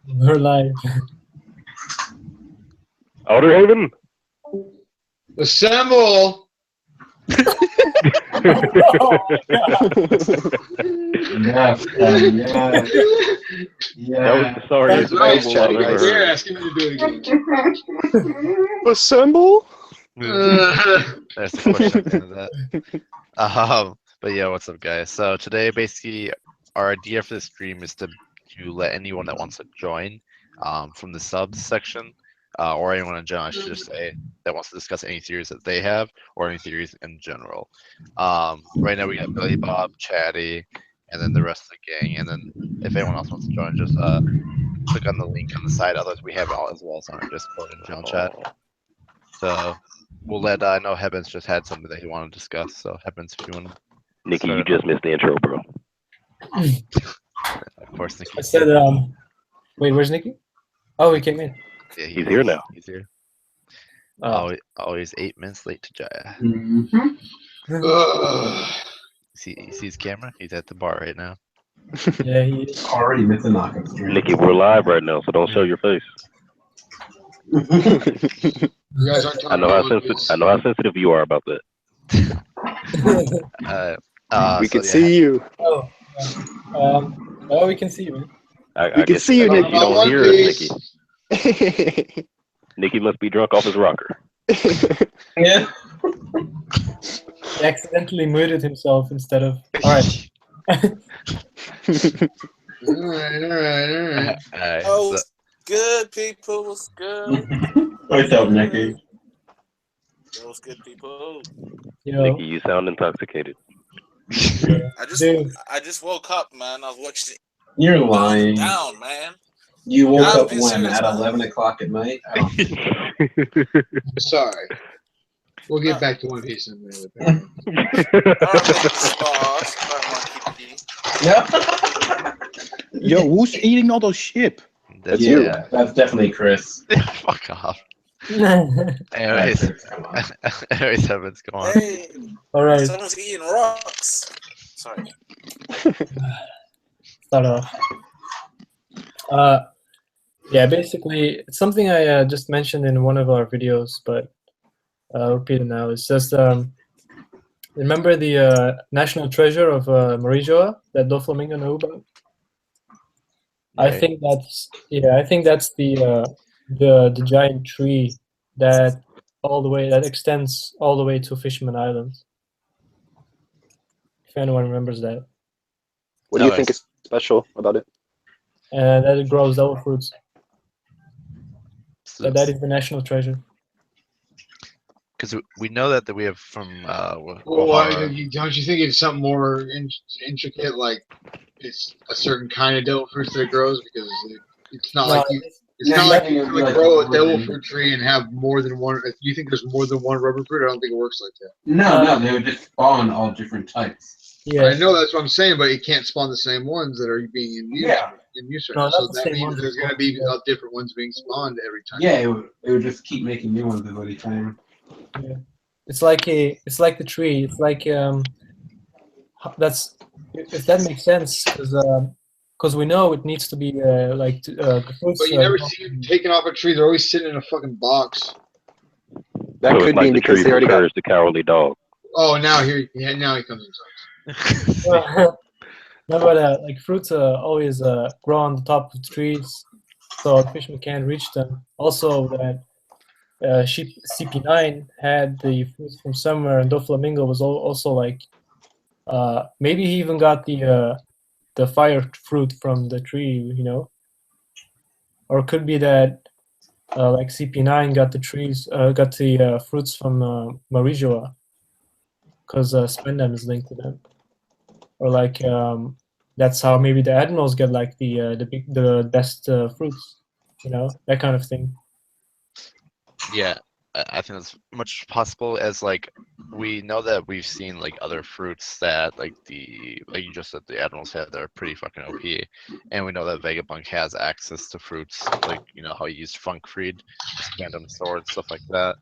We're live. Outer Haven. Assemble! Oh my god. That was the sorriest Nice, assemble I've Chatty, ever nice. heard. Asking me to do it again. Assemble? There's the question at the end of that. But yeah, what's up, guys? So today, basically, our idea for the stream is to let anyone that wants to join from the subs section, or anyone in general, I should just say, that wants to discuss any theories that they have, or any theories in general. Right now, we got Billy Bob, Chatty, and then the rest of the gang. And then if anyone else wants to join, just click on the link on the side. Otherwise, we have it all as well as on our Discord and general chat. So we'll let I know Hebbins just had something that he wanted to discuss. So Hebbins, if you want to. Nikki, you just missed the intro, bro. Of course, Nikki. I said, wait, where's Nikki? Oh, he came in. Yeah, He's here now. He's here. Oh. Always 8 minutes late to Jaya. You see his camera? He's at the bar right now. Yeah, he is. Already missed a knockout stream. Nikki, we're live right now, so don't show your face. You guys aren't I know how sensitive you are about that. We can see you. Oh, we can see you, man. We can see you, You Nikki. don't hear us, Nikki. Nikki must be drunk off his rocker. Yeah. He accidentally muted himself instead of. Alright. Alright. Oh, what's good, people? What's good? What's up, Nikki? What's good, people? Nikki, you sound intoxicated. I just woke up, man. I was watching. You're lying. Down, man. You woke I'm up being when? serious, At man. 11 o'clock at night? Sorry. We'll get back to One Piece in a minute. Yeah. Yo, who's eating all those shit? That's You. yeah. That's definitely Chris. Fuck off. That's Anyways, Chris, come on. anyways, Hebbins, go on. Hey, Alright, someone's eating rocks. Sorry. start off. Yeah, basically, it's something I just mentioned in one of our videos, but I'll repeat it now. It's just, remember the national treasure of Marijoa that Doflamingo knew about? I Right. think that's the giant tree that extends all the way to Fishman Island. If anyone remembers that. What do you No, think is special about it? That it grows devil fruits. So That is the national treasure. because we know that we have from Well, Ohara. don't you think it's something more intricate, like it's a certain kind of devil fruit that grows? Because it's not like it's Yeah, not like nothing you would can be like like grow a ribbon. devil fruit tree and have more than one. If you think there's more than one rubber fruit, I don't think it works like that. No, they would just spawn all different types. Yeah. I know that's what I'm saying, but it can't spawn the same ones that are being in use. Yeah. In use right No, now. not So the that same means ones. there's going to be different ones being spawned every time. Yeah, it would just keep making new ones every time. Yeah. It's like the tree. It's like that's if that makes sense because we know it needs to be the fruits. But you never see them taking off a tree. They're always sitting in a fucking box. That So could it's like be the because tree they already got. prefers the cowardly dog. Oh, now he comes inside. No, but like fruits always grow on the top of trees, so fishermen can't reach them. Also, that CP9 had the fruits from somewhere, and Doflamingo was also like maybe he even got the fire fruit from the tree, you know, or it could be that like CP9 got the fruits from Marijoa because Spendam is linked to them, or like that's how maybe the admirals get like the best fruits, you know, that kind of thing. Yeah, I think that's much possible. As like we know that we've seen like other fruits that like you just said the admirals had, they're pretty fucking OP, and we know that Vegapunk has access to fruits, like you know how he used Funkfried, random sword, stuff like that.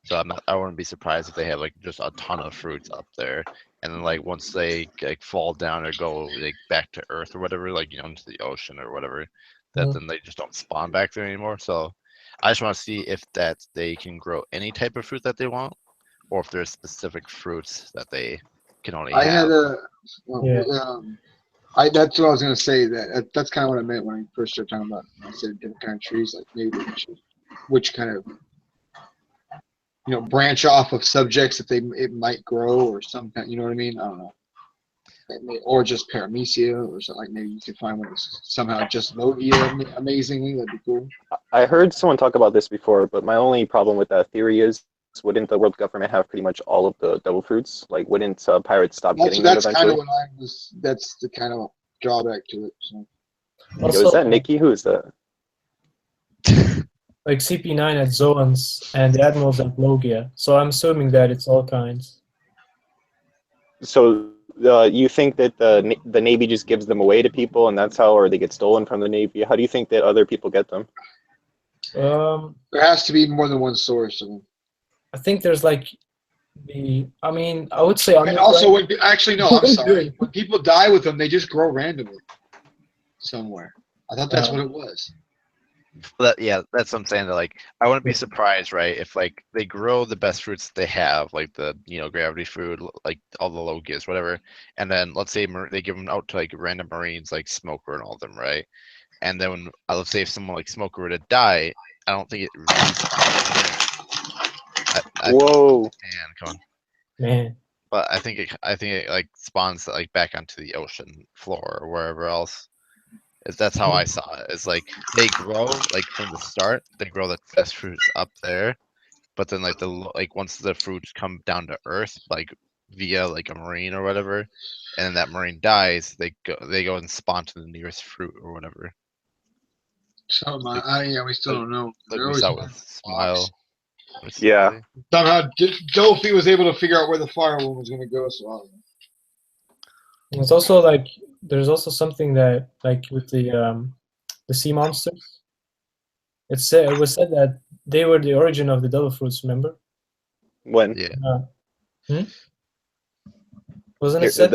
So I wouldn't be surprised if they have like just a ton of fruits up there, and then like once they like fall down or go like back to Earth or whatever, like into the ocean or whatever, that then they just don't spawn back there anymore. So I just want to see if that they can grow any type of fruit that they want, or if there's specific fruits that they can only I have. had a. Yeah. That's what I was gonna say. That's kind of what I meant when I first started talking about. I said different kind of trees, like maybe which kind of branch off of subjects that it might grow or some kind. You know what I mean? I don't know. Or just paramecia or something. Like maybe you could find one that's somehow just Logia amazingly. That'd be cool. I heard someone talk about this before, but my only problem with that theory is, wouldn't the world government have pretty much all of the devil fruits? Like, wouldn't pirates stop getting them That's kind eventually? of what I was. That's the kind of drawback to it. So. Yo, Also, is that Nikki? Who is that? like CP9 at Zoans and the Admirals at Logia. So I'm assuming that it's all kinds. So you think that the Navy just gives them away to people, and that's how, or they get stolen from the Navy? How do you think that other people get them? There has to be more than one source. I think there's like I mean, I would say. And also, I'm sorry. When people die with them, they just grow randomly somewhere. I thought that's what it was. Yeah, that's what I'm saying. That like, I wouldn't be surprised, right, if like they grow the best fruits they have, like the gravity food, like all the Logias, whatever, and then let's say they give them out to like random Marines, like Smoker and all of them, right? And then when let's say if someone like Smoker were to die, I don't think it. Whoa! Man, come on. Man. But I think it like spawns like back onto the ocean floor or wherever else. That's how I saw it. It's like they grow like from the start, they grow the best fruits up there, but then like once the fruits come down to Earth, like via like a marine or whatever, and then that marine dies, they go and spawn to the nearest fruit or whatever. So we still don't know. Like we saw with Smile. Yeah. Somehow Dofi was able to figure out where the fire one was going to go. So I don't know. It's also like there's also something that like with the sea monsters. It was said that they were the origin of the devil fruits. Remember? When? Yeah. Wasn't it said?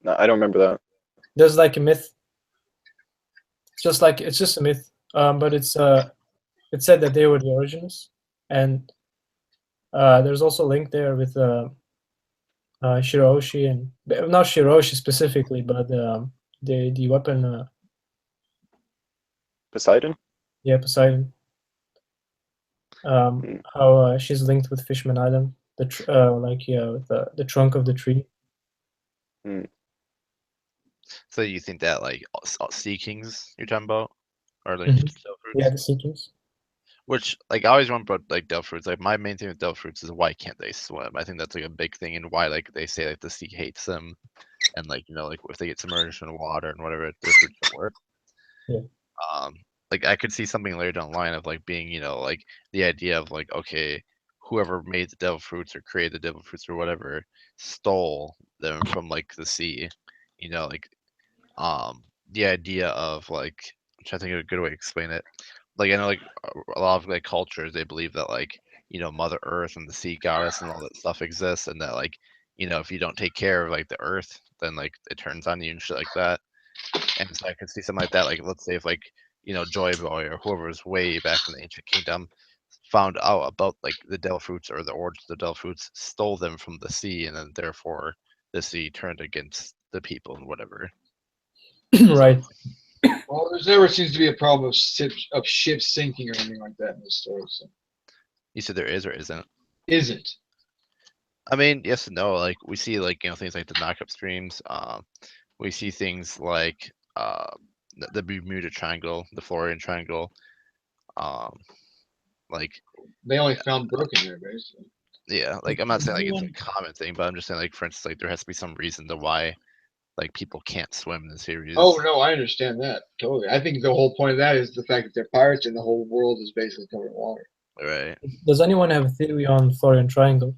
No, I don't remember that. There's like a myth. It's just a myth. But it said that they were the origins, and there's also a link there with Shiroshi and not Shiroshi specifically, but the weapon. Poseidon? Yeah, Poseidon. How she's linked with Fishman Island, with the trunk of the tree. So you think that like Sea Kings you're talking about, or like Devil fruits? Yeah, the Sea Kings. Which like I always wonder about like devil fruits. Like my main thing with devil fruits is why can't they swim? I think that's like a big thing, and why like they say like the sea hates them, and like like if they get submerged in water and whatever, their fruits don't work. Yeah. Like I could see something later down the line of like being like the idea of like, okay, whoever made the devil fruits or created the devil fruits or whatever stole them from like the sea, like the idea of like, I'm trying to think of a good way to explain it. Like I know like a lot of like cultures, they believe that like Mother Earth and the sea goddess and all that stuff exists, and that like if you don't take care of like the earth, then like it turns on you and shit like that. And so I could see something like that. Like let's say if like Joy Boy or whoever was way back in the ancient kingdom found out about like the devil fruits or the origins of the devil fruits, stole them from the sea, and then therefore the sea turned against the people and whatever. Right. Well, there never seems to be a problem of ships sinking or anything like that in this story. So. You said there is or isn't? Isn't. I mean, yes and no. Like we see like things like the knockup streams. We see things like the Bermuda Triangle, the Floridian Triangle. Like they only found broken there, basically. Yeah, like I'm not saying like it's a common thing, but I'm just saying like for instance, like there has to be some reason to why like people can't swim in the series. Oh no, I understand that totally. I think the whole point of that is the fact that they're pirates and the whole world is basically covered in water. Right. Does anyone have a theory on Floridian Triangle?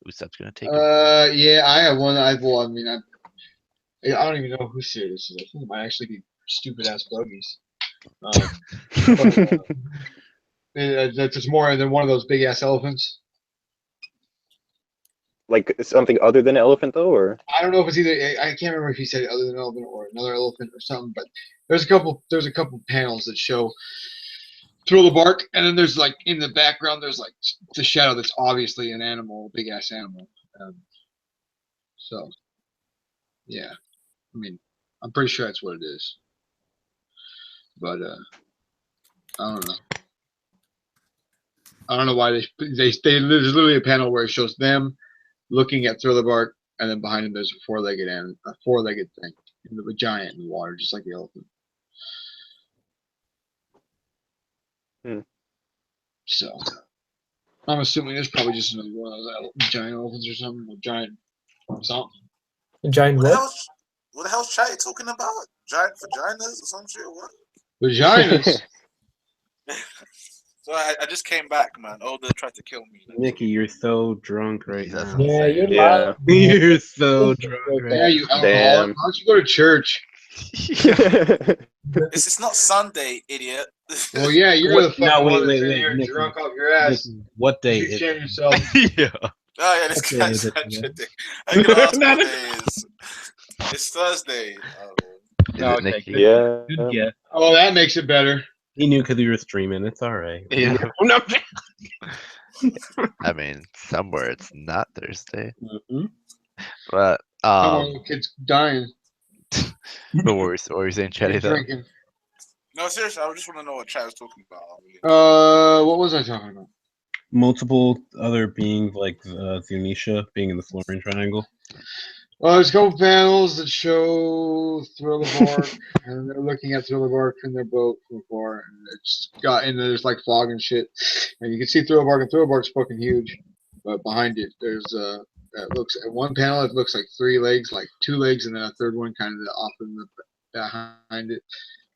Usopp's gonna take yeah, I have one. I don't even know who series this is. I think it might actually be stupid ass buggies. That's just more than one of those big ass elephants. like something other than elephant though, or I don't know if it's either. I can't remember if he said other than elephant or another elephant or something. But there's a couple panels that show Thriller Bark, and then there's like in the background there's like the shadow that's obviously an animal, big ass animal. So yeah, I mean, I'm pretty sure that's what it is. But I don't know. I don't know why they there's literally a panel where it shows them looking at Thriller Bark, and then behind him there's a four-legged thing, a giant in the water, just like the elephant. So I'm assuming there's probably just another one of those giant elephants or something, or giant something. A giant What the what? hell's what the hell's Chatty talking about? Giant vaginas or some shit? Or what? Vaginas. So I just came back, man. Oda tried to kill me. Nikki, you're so drunk right That's now. Yeah, you're Yeah. lying. You're so drunk right Yeah, now. you alcoholic. Damn. Why don't you go to church? It's not Sunday, idiot. Well, yeah, you're What- the fucking no, one wait, that's wait, in wait, here Nicky. drunk off your ass. Nikki, what day You is shame it? yourself. yeah. Oh yeah, this Okay, guy's is it such a today? dick. I can ask what day it is. It's Thursday. Oh, Is No, it okay, Nikki? good Yeah. Good guess. Oh, that makes it better. He knew because you were streaming. It's all right. Yeah. No. I mean, somewhere it's not Thursday, Mhm. but Someone the kid's dying. what were you saying, Chetty? He's Though? drinking. no, seriously, I just want to know what Chat was talking about. What was I talking about? Multiple other beings like Zunisha being in the Flooring Triangle. Well, there's a couple panels that show Thriller Bark, and they're looking at Thriller Bark in their boat from afar, and there's like fog and shit, and you can see Thriller Bark, and Thriller Bark's fucking huge, but behind it there's that looks at one panel it looks like three legs, like two legs, and then a third one kind of off in the behind it,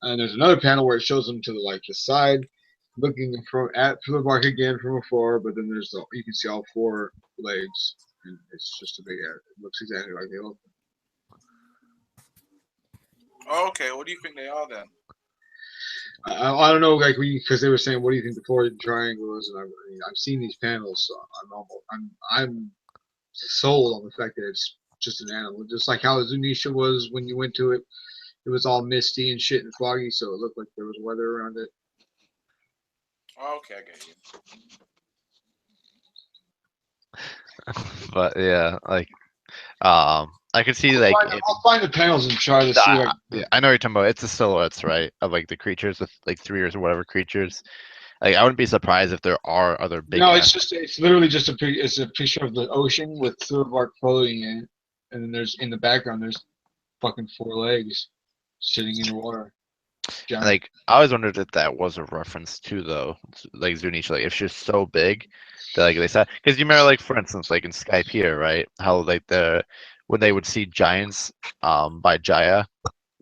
and there's another panel where it shows them to the side, looking at Thriller Bark again from afar, but then you can see all four legs. And it's just a big area. It looks exactly like the elephant. Oh, okay, what do you think they are then? I don't know, like because they were saying, what do you think the Floridian Triangle is? And I've seen these panels, so I'm sold on the fact that it's just an animal, just like how Zunisha was when you went to it. It was all misty and shit and foggy, so it looked like there was weather around it. Oh, okay, I get you. But yeah, like, I could see like I'll find the panels and try to see. yeah, I know what you're talking about. It's the silhouettes, right, of like the creatures with like three or whatever creatures. Like, I wouldn't be surprised if there are other big. No, it's literally just a picture of the ocean with Thriller Bark floating in it, and then there's in the background there's fucking four legs sitting in the water. Giant. Like, I always wondered if that was a reference to like Zunisha, like if she's so big that like they said, because you remember, like, for instance, like in Skype here, right? How like when they would see giants by Jaya,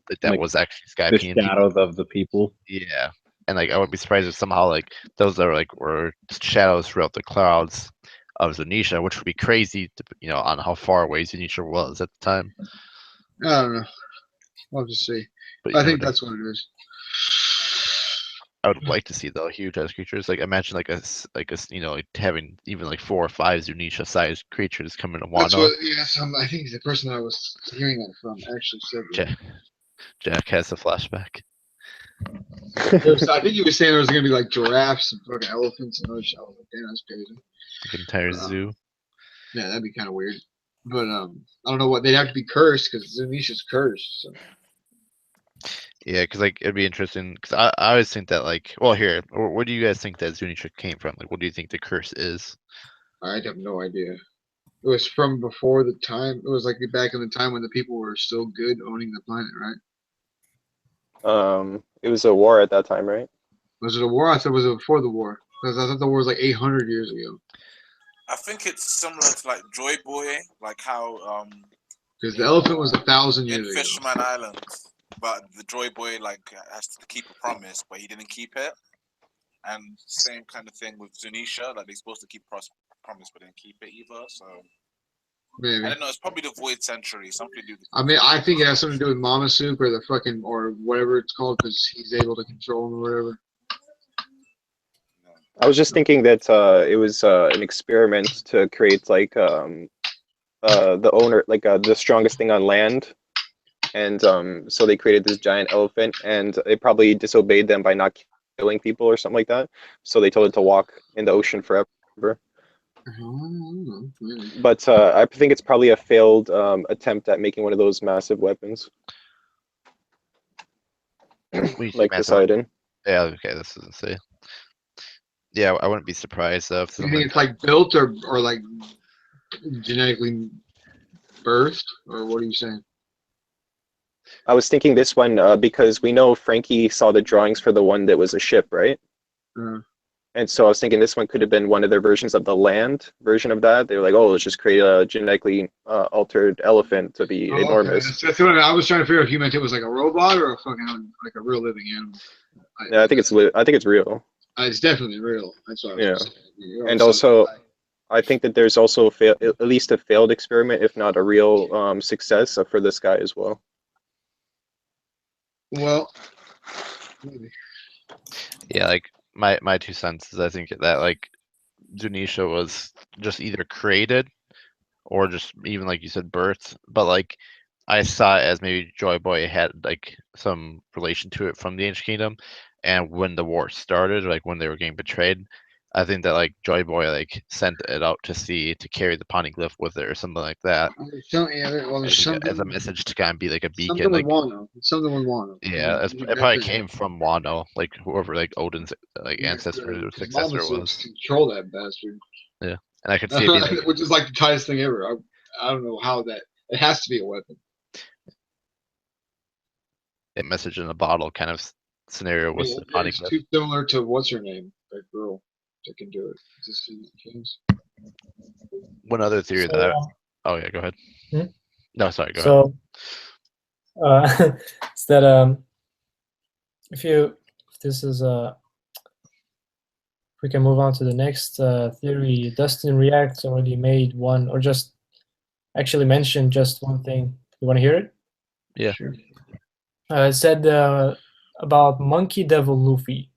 like that Like, was actually The Skypean. shadows of the people. Yeah, and like I wouldn't be surprised if somehow like those were shadows throughout the clouds of Zunisha, which would be crazy, on how far away Zunisha was at the time. I don't know. I'll just see. But I think that's what it is. I would like to see though huge ass creatures. Like, imagine like having even like 4 or 5 Zunisha sized creatures coming to That's Wano. what. Yeah, I think the person I was hearing that from actually said that. Jack has a flashback. I think he was saying there was gonna be like giraffes and fucking elephants and other shit. I was like, damn, that's crazy. Like entire zoo. Yeah, that'd be kind of weird. But I don't know what they'd have to be cursed because Zunisha's cursed. So. Yeah, because like it'd be interesting. Because I always think that, like, well, here, where do you guys think that Zunisha came from? Like, what do you think the curse is? I have no idea. It was from before the time. It was like back in the time when the people were still good owning the planet, right? It was a war at that time, right? Was it a war? I thought it was before the war. Because I thought the war was like 800 years ago. I think it's similar to like Joy Boy, like how Because the elephant was 1,000 in years ago. Fisherman Island, but the Joy Boy like has to keep a promise, but he didn't keep it. And same kind of thing with Zunisha, like they're supposed to keep promise, but didn't keep it either. So Maybe. I don't know. It's probably the Void Century, something to do with. I mean, I think it has something to do with Mama Soup or or whatever it's called, because he's able to control him or whatever. I was just thinking that it was an experiment to create like the owner, like the strongest thing on land, and so they created this giant elephant, and it probably disobeyed them by not killing people or something like that. So they told it to walk in the ocean forever. But I think it's probably a failed attempt at making one of those massive weapons, like Poseidon. Yeah, okay, this is insane. Yeah, I wouldn't be surprised though. If Do you think it's like built or like genetically birthed, or what are you saying? I was thinking this one because we know Frankie saw the drawings for the one that was a ship, right? And so I was thinking this one could have been one of their versions of the land version of that. They were like, oh, let's just create a genetically altered elephant to be enormous. Okay. That's what I was trying to figure out if you meant it was like a robot or a fucking like a real living animal. Yeah, I think it's real. It's definitely real. That's what I was saying. And also, I think that there's also at least a failed experiment, if not a real success for this guy as well. Well, maybe. Yeah, like my 2 cents is I think that like Zunisha was just either created or just even like you said birthed, but like I saw it as maybe Joy Boy had like some relation to it from the Ancient Kingdom, and when the war started, like when they were getting betrayed, I think that like Joy Boy like sent it out to sea to carry the poneglyph with it or something like that. There's something As a message to kind of be like a beacon. Something like with Wano. Something with Wano. Yeah, it probably came from Wano, like whoever like Odin's like ancestor or successor was. Control that bastard. Yeah, and I could see it being like, which is like the tightest thing ever. I don't know how that. It has to be a weapon. a message in a bottle kind of scenario with the It's poneglyph. too similar to what's her name, that girl that can do it. Is this James? One other theory So, that oh yeah, go ahead. Hmm? No, sorry, go So, it's that if this is we can move on to the next theory. Dustin Reacts already made one, or just actually mentioned just one thing. You want to hear it? Yeah. Sure. It said about Monkey Devil Luffy.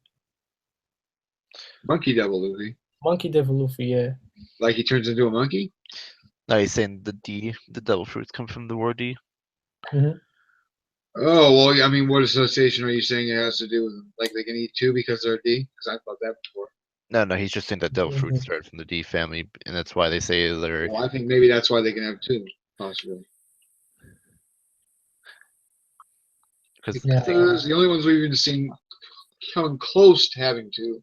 Monkey Devil Luffy. Monkey Devil Luffy, yeah. Like he turns into a monkey? No, he's saying the devil fruits come from the word D. Mhm. Oh, well, I mean, what association are you saying it has to do with them? Like they can eat two because they're D? Because I thought that before. No, he's just saying that devil fruits started from the D family, and that's why they say they're. Well, I think maybe that's why they can have two, possibly. Because the only ones we've even seen come close to having two,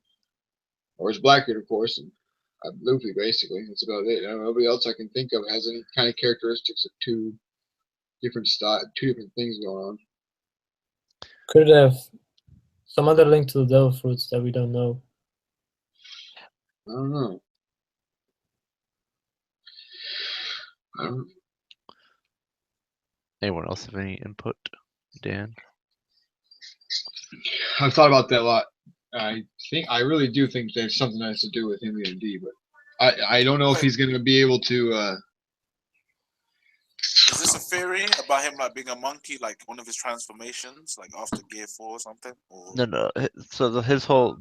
or is Blackbeard, of course, and Luffy, basically. That's about it. Nobody else I can think of has any kind of characteristics of two different things going on. Could it have some other link to the devil fruits that we don't know? I don't know. anyone else have any input, Dan? I've thought about that a lot. I really do think there's something that has to do with him being D, but I don't know if he's going to be able to. Is this a theory about him like being a monkey, like one of his transformations, like after Gear 4 or something? Or... No. So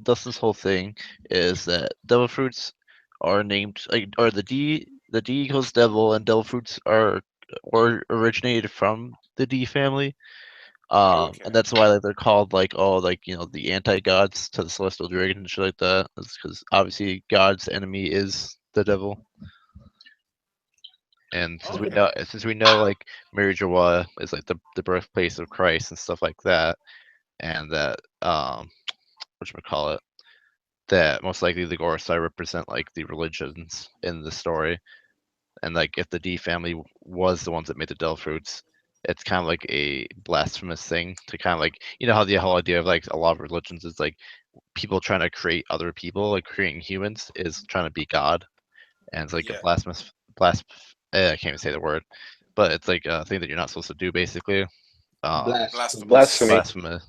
Dustin's whole thing is that devil fruits are named like, or the D equals devil, and devil fruits are originated from the D family. And that's why like they're called like the anti-gods to the celestial dragon and shit like that. That's because obviously God's enemy is the devil. And since we know like Mirijawa is like the birthplace of Christ and stuff like that, and that whatchamacallit, that most likely the Gorosei represent like the religions in the story. And like if the D family was the ones that made the Del fruits, it's kind of like a blasphemous thing to kind of like, how the whole idea of like a lot of religions is like people trying to create other people, like creating humans is trying to be God. And it's like a I can't even say the word, but it's like a thing that you're not supposed to do basically. Blasphemous. Blasphemous.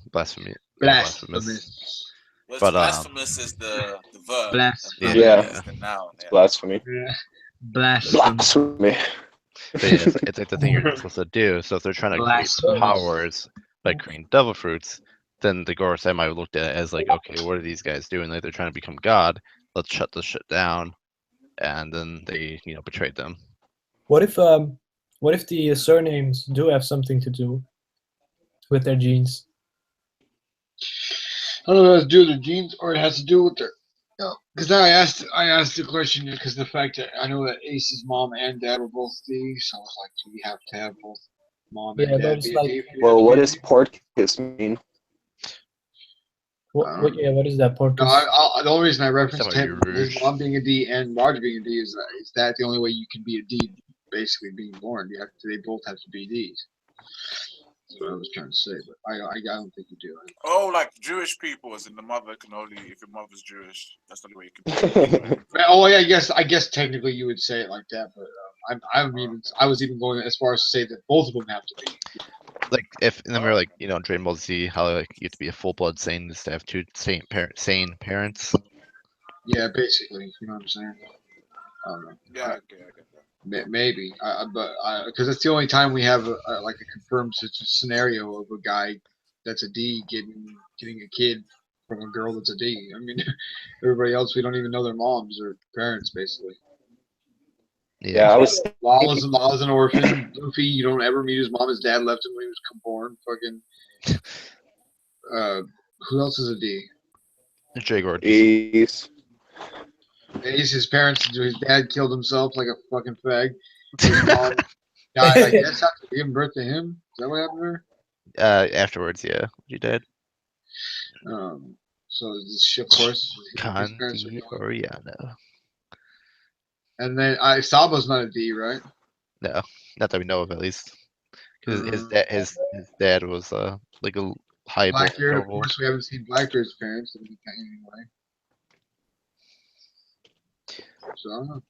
But blasphemous is the verb. Yeah. Is the noun. Yeah. Blasphemy. Yeah. Blasphemy. But yeah, it's like the thing you're not supposed to do. So if they're trying to create powers by creating devil fruits, then the Gorosei might have looked at it as like, okay, what are these guys doing? Like they're trying to become God. Let's shut this shit down. And then they, betrayed them. What if the surnames do have something to do with their genes? I don't know if it has to do with their genes or it has to do with their. No, because now I asked the question because the fact that I know that Ace's mom and dad were both D, so I was like, do we have to have both mom Yeah, and but dad it's be a like- D? for you Well, to what be a does D? Portkis mean? What is that No, Portus? the only reason I referenced Somebody him, his Rouge. mom being a D and Roger being a D is that the only way you can be a D, basically being born. You have to, they both have to be Ds. That's what I was trying to say, but I don't think you do. Oh, like Jewish people, as in the mother can only if your mother's Jewish. That's the only way you can. Oh yeah, I guess technically you would say it like that, but I was even going as far as to say that both of them have to be. Like if in the mirror, like Dragon Ball Z, how like you have to be a full blood Saiyan just to have two sane parents. Yeah, basically, you know what I'm saying. I don't know. Yeah, I get that. Maybe, but because it's the only time we have like a confirmed scenario of a guy that's a D getting a kid from a girl that's a D. I mean, everybody else we don't even know their moms or parents basically. Yeah, I was Law's an orphan. Luffy, you don't ever meet his mom. His dad left him when he was born. Fucking. Who else is a D? Jaguar. Ace. Ace, his parents, his dad killed himself like a fucking fag. His mom died, I guess, after giving birth to him. Is that what happened to her? Afterwards, yeah, you did. So this shit, of course, his parents were Kanji killed. Oriana. And then Sabo's not a D, right? No, not that we know of at least. Because his dad was like a high Blackbeard, of noble. course, we haven't seen Blackbeard's parents anyway. So I don't know.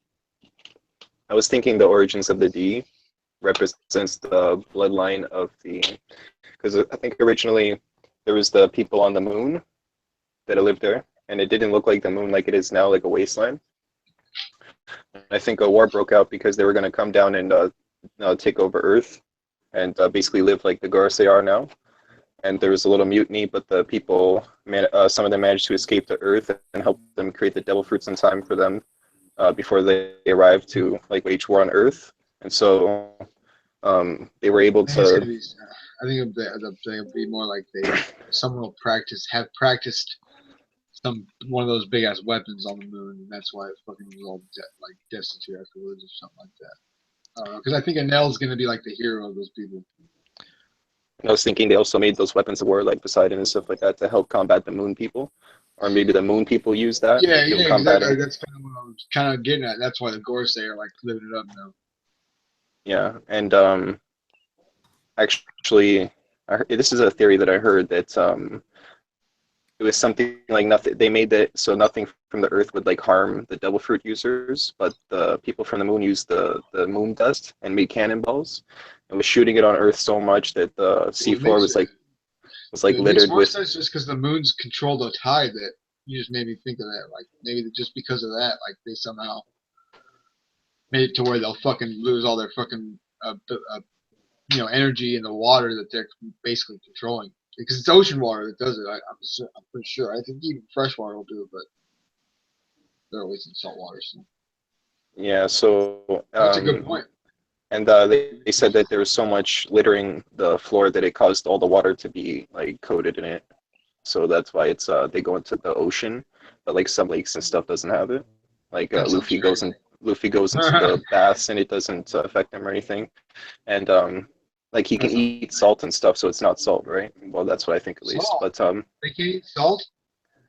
I was thinking the origins of the D represents the bloodline of the, because I think originally there was the people on the moon that lived there, and it didn't look like the moon like it is now, like a wasteland. I think a war broke out because they were going to come down and take over Earth and basically live like the Gorosei are now. And there was a little mutiny, but the people, some of them managed to escape to Earth and help them create the devil fruits in time for them before they arrived to like wage war on Earth. And so they were able to. I think it'll be more like someone will have practiced one of those big ass weapons on the moon, and that's why it fucking was all destitute afterwards or something like that. Because I think Anel's gonna be like the hero of those people. I was thinking they also made those weapons of war like Poseidon and stuff like that to help combat the moon people, or maybe the moon people use that. Yeah, exactly. That's kind of what I was kind of getting at. That's why the Gorosei are like living it up now. Yeah, and actually, this is a theory that I heard that it was something like nothing. They made that so nothing from the Earth would like harm the devil fruit users, but the people from the moon used the moon dust and made cannonballs and was shooting it on Earth so much that the seafloor was like littered with. It makes more with. sense just because the moons control the tide. That you just made me think of that. Like maybe just because of that, like they somehow made it to where they'll fucking lose all their fucking energy in the water that they're basically controlling. Because it's ocean water that does it. I'm pretty sure. I think even fresh water will do it, but they're always in salt water. So. Yeah, so That's a good point. And they said that there was so much littering the floor that it caused all the water to be like coated in it. So that's why it's they go into the ocean, but like some lakes and stuff doesn't have it. Like Luffy goes into the baths and it doesn't affect him or anything. And like he can eat salt and stuff, so it's not salt, right? Well, that's what I think at least. Salt. But they can eat salt.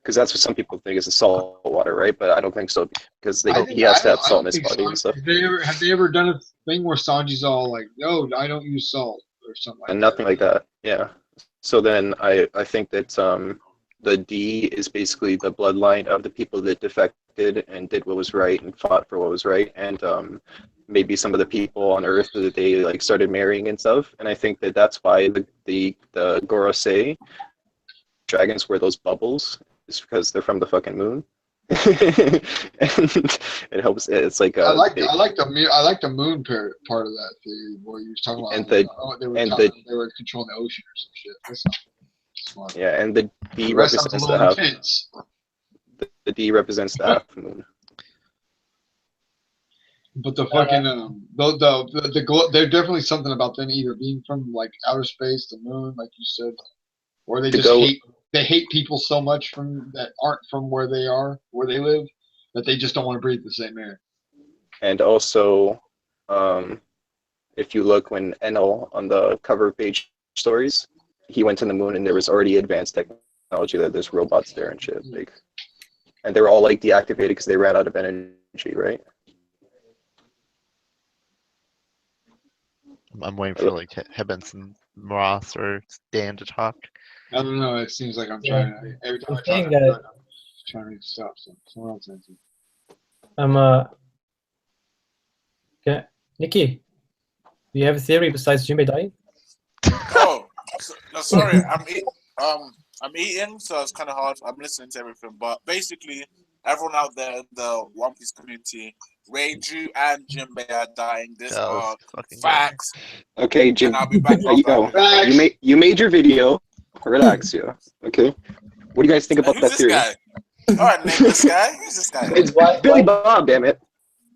Because that's what some people think is the salt water, right? But I don't think so because he has to have salt in his body and stuff. Have they ever done a thing where Sanji's all like, "No, I don't use salt" or something like and that? Nothing like that. Yeah. So then I think that the D is basically the bloodline of the people that defected and did what was right and fought for what was right, and maybe some of the people on Earth that they like started marrying and stuff. And I think that that's why the Gorosei dragons wear those bubbles. Is because they're from the fucking moon. And it helps. It's like I like the moon part of that theory where you were talking about they were controlling the ocean or some shit. That's not smart. Yeah, and the D the rest represents sounds a the little half. intense. The D represents the half moon. But the fucking there's definitely something about them either being from like outer space, the moon, like you said, or they To just go, hate people so much from that aren't from where they are, where they live, that they just don't want to breathe the same air. and also, if you look when Enel on the cover page stories, he went to the moon and there was already advanced technology that there's robots there and shit. Like, and they were all like deactivated because they ran out of energy, right? I'm waiting for like Hebbens and Moss or Dan to talk. I don't know. It seems like I'm Yeah. trying. Every time I'm I talk, saying I feel that- like I'm trying to stop someone else answers. Okay. Nikki, do you have a theory besides Jinbei dying? Oh, no, sorry. I'm eating, so it's kind of hard. I'm listening to everything, but basically, everyone out there in the One Piece community, Reiju and Jinbei are dying this That was arc. fucking good. Facts. Okay, Jim. And I'll be back Yo, after. you made your video. Relax, yo. Okay. What do you guys think about Who's that this theory? guy? All right, name this guy. Who's this guy? It's Why- Billy why- Bob, damn it.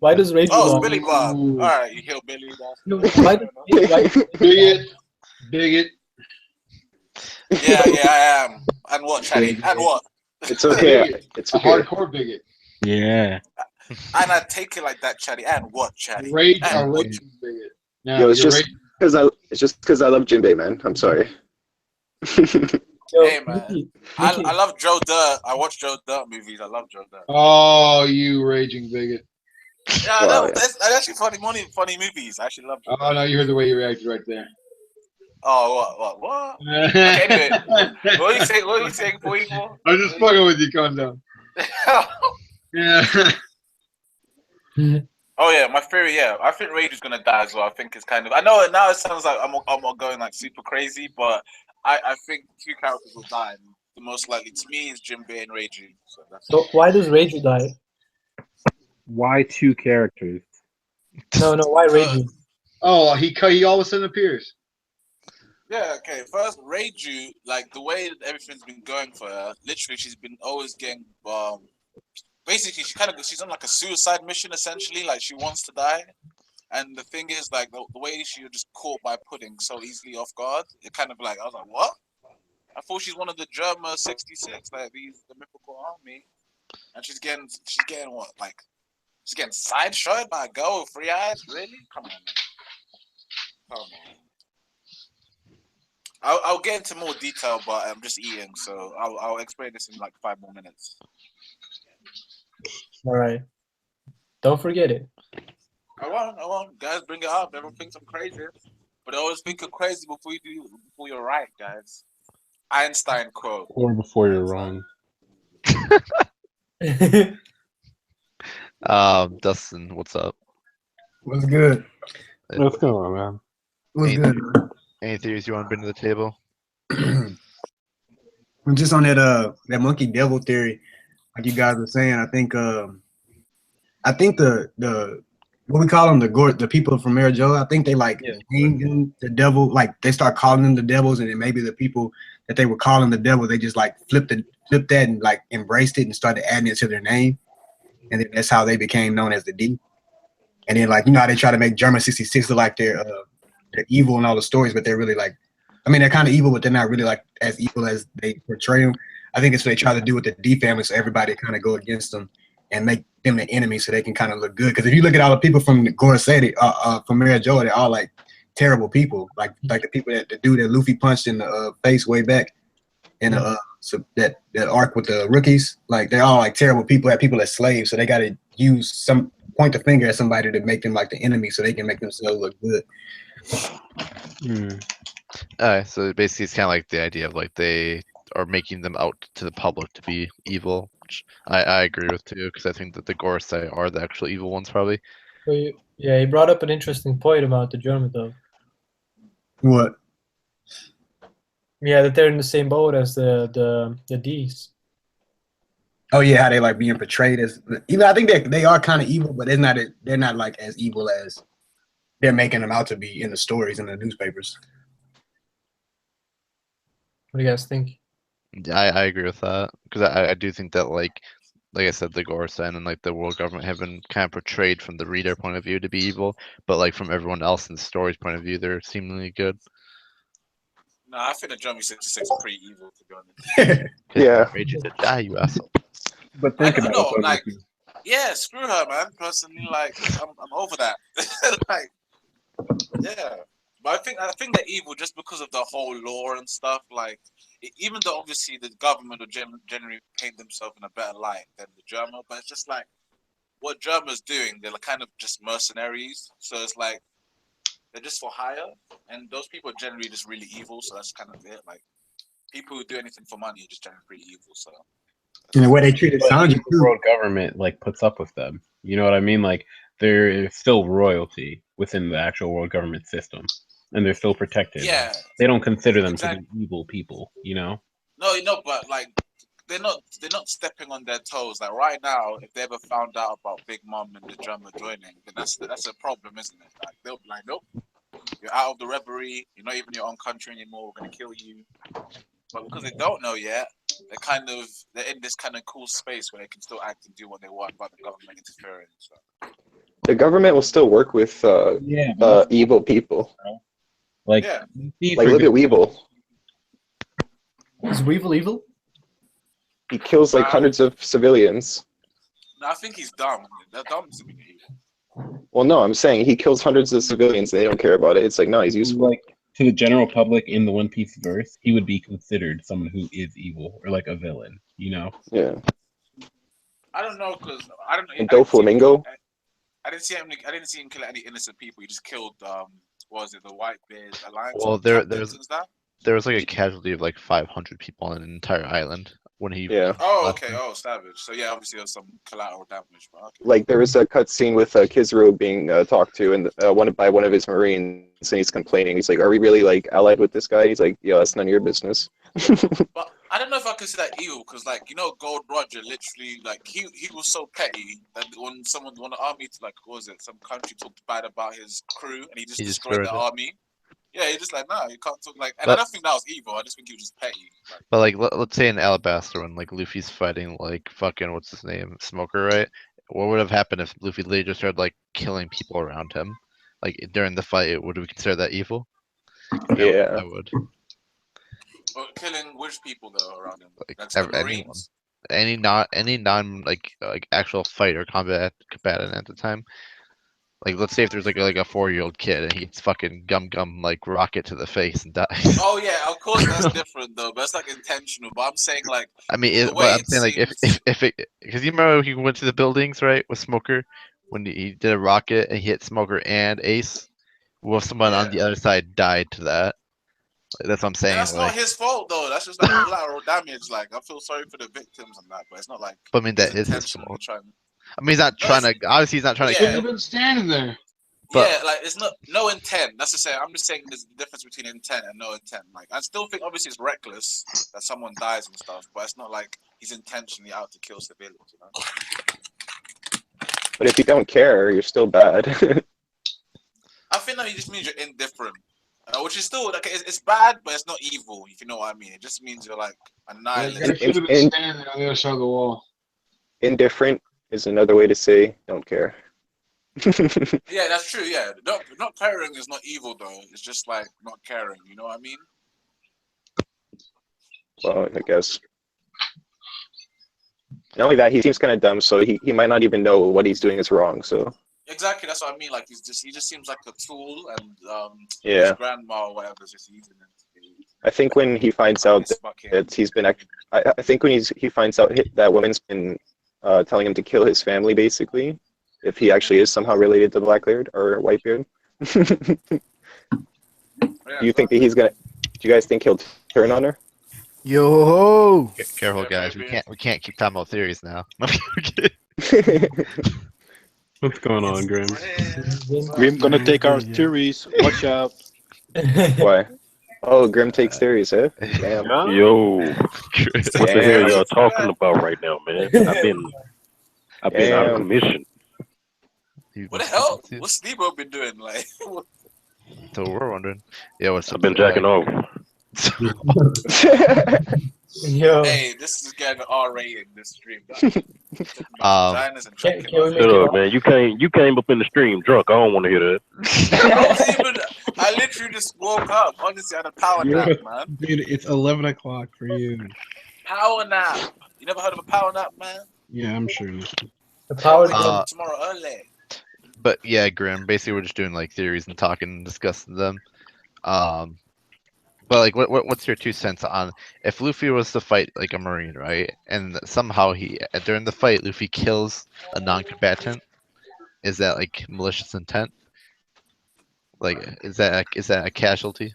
Why does Reiju Oh, die? it's Billy Bob. All right, you hillbilly. No, why does Reiju Bigot, bigot. Yeah, I am. And what, Chatty? And what? It's okay. Bigot. It's A okay. hardcore bigot. Yeah. And I take it like that, Chatty. And what, Chatty? Rage, a And what? raging bigot. Now, Yo, it's you're just because I love Jinbei, man. I'm sorry. Yo, Hey, man. Nikki, I love Joe Dirt. I watch Joe Dirt movies. I love Joe Dirt. Oh, you raging bigot. Yeah, Wow, yeah. that's actually funny movies. I actually love Joe Oh, no, you heard the way you reacted right there. Oh, what? Okay, anyway, what are you saying? What are you saying, boy? I'm just fucking with you, calm down. Yeah. Oh yeah, my theory. Yeah, I think Rage is gonna die as well. I think it's kind of. I know now it sounds like I'm going like super crazy, but I think two characters will die. And the most likely to me is Jinbei and Reiju. So that's So why does Reiju die? Why two characters? No, why Reiju? Oh, he all of a sudden appears. Yeah, okay. First, Reiju, like the way that everything's been going for her, literally, she's been always getting basically she's on like a suicide mission essentially. Like she wants to die, and the thing is, like the way she was just caught by Pudding so easily off guard, it kind of like I was like, what? I thought she's one of the German 66, like the mythical army, and she's getting what, like she's getting sideshot by a girl with 3 eyes? Really? Come on, man. Come on. I'll get into more detail, but I'm just eating, so I'll explain this in like 5 more minutes. All right. Don't forget it. I won't. Guys, bring it up. Everyone thinks I'm crazy, but I always think you're crazy before you're right, guys. Einstein quote. Or before you're wrong. Dustin, what's up? What's good? What's going on, man? What's Hey. good? Any theories you want to bring to the table? I'm just on that monkey devil theory, like you guys were saying. I think the what we call them, the people from Marijoa, I think they like named them the devil, like they start calling them the devils, and then maybe the people that they were calling the devil, they just like flipped that and like embraced it and started adding it to their name, and then that's how they became known as the D. And then like how they try to make German 66 look like they're evil in all the stories, but they're really like, I mean, they're kind of evil, but they're not really like as evil as they portray them. I think it's what they try to do with the D family, so everybody kind of go against them and make them the enemy, so they can kind of look good. Because if you look at all the people from Gorosei, from Marijoa, they're all like terrible people, like the people the dude that Luffy punched in the face way back in so that arc with the rookies, like they're all like terrible people, have people as slaves, so they got to point the finger at somebody to make them like the enemy, so they can make themselves look good. Alright, so basically it's kind of like the idea of like they are making them out to the public to be evil, which I agree with too, because I think that the Gorosei are the actual evil ones probably. So you brought up an interesting point about the German though. What? Yeah, that they're in the same boat as the D's. Oh yeah, how they like being portrayed as even. I think they are kind of evil, but they're not like as evil as they're making them out to be in the stories in the newspapers. What do you guys think? Yeah, I agree with that, because I do think that like like I said, the Gorsen and like the world government have been kind of portrayed from the reader point of view to be evil, but like from everyone else in the story's point of view, they're seemingly good. No, I think the German 66 are pretty evil, to be honest. Yeah. Rage you to die, you asshole. But think I about know, it. like, yeah, screw her, man. Personally, like, I'm over that. Like, yeah. But I think they're evil just because of the whole lore and stuff. Like, even though obviously the government will generally paint themselves in a better light than the German, but it's just like what Germans doing. They're like kind of just mercenaries. So it's like they're just for hire, and those people are generally just really evil. So that's kind of it. Like people who do anything for money are just generally pretty evil. So. And the way they treated But Sanji the too. world government like puts up with them. You know what I mean? Like they're still royalty within the actual world government system, and they're still protected. Yeah. They don't consider them Exactly. to be evil people. You know? No, but like they're not stepping on their toes. Like right now, if they ever found out about Big Mom and the drummer joining, then that's a problem, isn't it? Like they'll be like, nope, you're out of the reverie. You're not even your own country anymore. We're gonna kill you. But because they don't know yet, they're in this kind of cool space where they can still act and do what they want without the government interfering. So. The government will still work with evil people. Like, yeah. Like look at Weevil. Is Weevil evil? He kills like hundreds of civilians. No, I think he's dumb. They're dumb to be evil. Well, no, I'm saying he kills hundreds of civilians. They don't care about it. It's like, no, he's useful. Like to the general public in the One Piece verse, he would be considered someone who is evil or like a villain. You know? Yeah. I don't know because I don't know. And Doflamingo. I didn't see him kill any innocent people. He just killed what was it, the Whitebeard Alliance? Well, there was like a casualty of like 500 people on an entire island when he. Yeah. Oh, okay. Oh, savage. So yeah, obviously there was some collateral damage. But okay. Like there was a cutscene with Kizaru being talked to, and by one of his marines, and he's complaining. He's like, "Are we really like allied with this guy?" He's like, "Yeah, that's none of your business." But I don't know if I consider that evil because, like, you know, Gold Roger literally, like, he was so petty that when the army to like, what was it, some country talked bad about his crew and he just destroyed the army. Yeah, he just like, nah, you can't talk like. And I don't think that was evil. I just think he was just petty. Like, but like, let's say in Alabasta when like Luffy's fighting like fucking what's his name, Smoker, right? What would have happened if Luffy literally just started like killing people around him, like during the fight? Would we consider that evil? Yeah, I would. But killing which people though around him? Like That's anyone, any non like actual fight or combatant at the time. Like let's say if there's like a 4-year-old kid and he gets fucking gum like rocket to the face and dies. Oh yeah, of course that's different though. But it's like intentional. But I'm saying like. I mean, I'm saying like if it, because you remember he went to the buildings right with Smoker when he did a rocket and he hit Smoker and Ace. Well, someone on the other side died to that. Like, that's what I'm saying. And that's like, not his fault though. That's just like collateral damage. Like I feel sorry for the victims and that, but it's not like. But I mean that is his fault. I mean he's not trying to. Obviously he's not trying to. He's been standing there. But, yeah, like it's no intent. That's to say, I'm just saying there's a difference between intent and no intent. Like I still think obviously it's reckless that someone dies and stuff, but it's not like he's intentionally out to kill civilians. You know? But if you don't care, you're still bad. I think that it just means you're indifferent. Which is still like it's bad, but it's not evil. If you know what I mean, it just means you're like annihilated. Should have been standing on the other side of the wall. Indifferent is another way to say don't care. Yeah, that's true. Yeah, not caring is not evil though. It's just like not caring. You know what I mean? Well, I guess. Not only that, he seems kind of dumb, so he might not even know what he's doing is wrong. So. Exactly, that's what I mean. Like he just seems like a tool, and yeah. His grandma or whatever is just using him. I think when he finds out that he's been, I think when he finds out that woman's been telling him to kill his family, basically, if he actually is somehow related to Blackbeard or Whitebeard. Do you think that he's gonna? Do you guys think he'll turn on her? Yo! Careful, guys. We can't keep talking about theories now. What's going on, Grim? Grim gonna take our theories. Watch out. Why? Oh, Grim takes theories, eh? Damn. Yo, what the hell y'all talking about right now, man? I've been out of commission. What the hell? What's Steve-O been doing? Like, so we're wondering. Yeah, I've been jacking off. Yo. Hey, this guy getting an R rating this stream. Vaginas and Can drinking. we make Shut it up, man. You came up in the stream drunk. I don't want to hear that. I literally just woke up. Honestly, I had a power nap, man. Dude, it's 11 o'clock for you. Power nap. You never heard of a power nap, man? Yeah, I'm sure. the power? Tomorrow early. But yeah, Grim. Basically, we're just doing like theories and talking and discussing them. But like, what's your 2 cents on if Luffy was to fight like a Marine, right? And somehow during the fight, Luffy kills a non-combatant. Is that like malicious intent? Like, is that a casualty?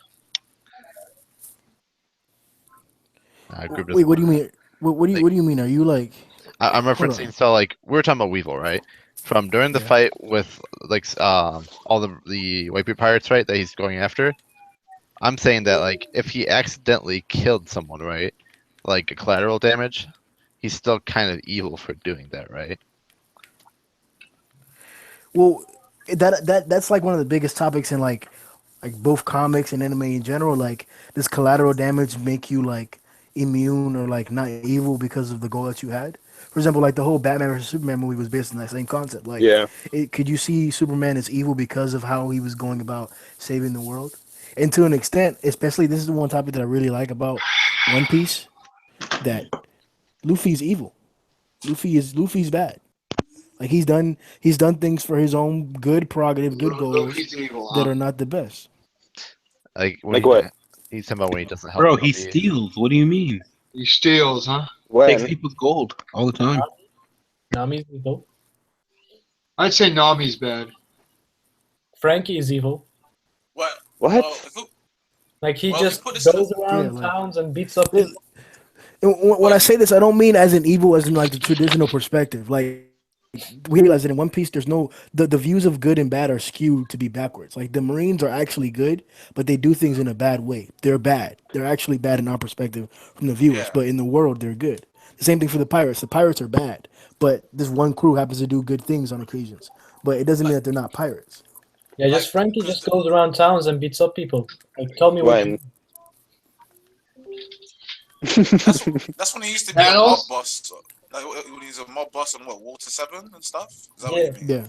Wait, what do you mean? What do you mean? Are you like? I'm referencing. So like, we were talking about Weevil, right? From during the fight with like all the white beard pirates, right? That he's going after. I'm saying that like if he accidentally killed someone, right? Like a collateral damage, he's still kind of evil for doing that, right? Well, that's like one of the biggest topics in like both comics and anime in general. Like, does collateral damage make you like immune or like not evil because of the goal that you had? For example, like the whole Batman versus Superman movie was based on that same concept. Like, could you see Superman as evil because of how he was going about saving the world? And to an extent, especially this is the one topic that I really like about One Piece, that Luffy's evil. Luffy's bad. Like he's done things for his own good prerogative, good goals that are not the best. Like what? He's talking about when he doesn't help. Bro, he steals. What do you mean? He steals, huh? Takes people's gold all the time. Nami's evil. I'd say Nami's bad. Frankie is evil. What? Like he just goes around towns and beats up people. When I say this, I don't mean as an evil as in like the traditional perspective. Like we realize that in One Piece, there's no the views of good and bad are skewed to be backwards. Like the Marines are actually good, but they do things in a bad way. They're bad. They're actually bad in our perspective from the viewers, but in the world, they're good. The same thing for the pirates. The pirates are bad, but this one crew happens to do good things on occasions. But it doesn't mean that they're not pirates. Yeah, just Frankie just goes around towns and beats up people. Like, tell me what. That's when he used to be a mob boss. Like when he's a mob boss on Water 7 and stuff. Is that what you mean? Yeah.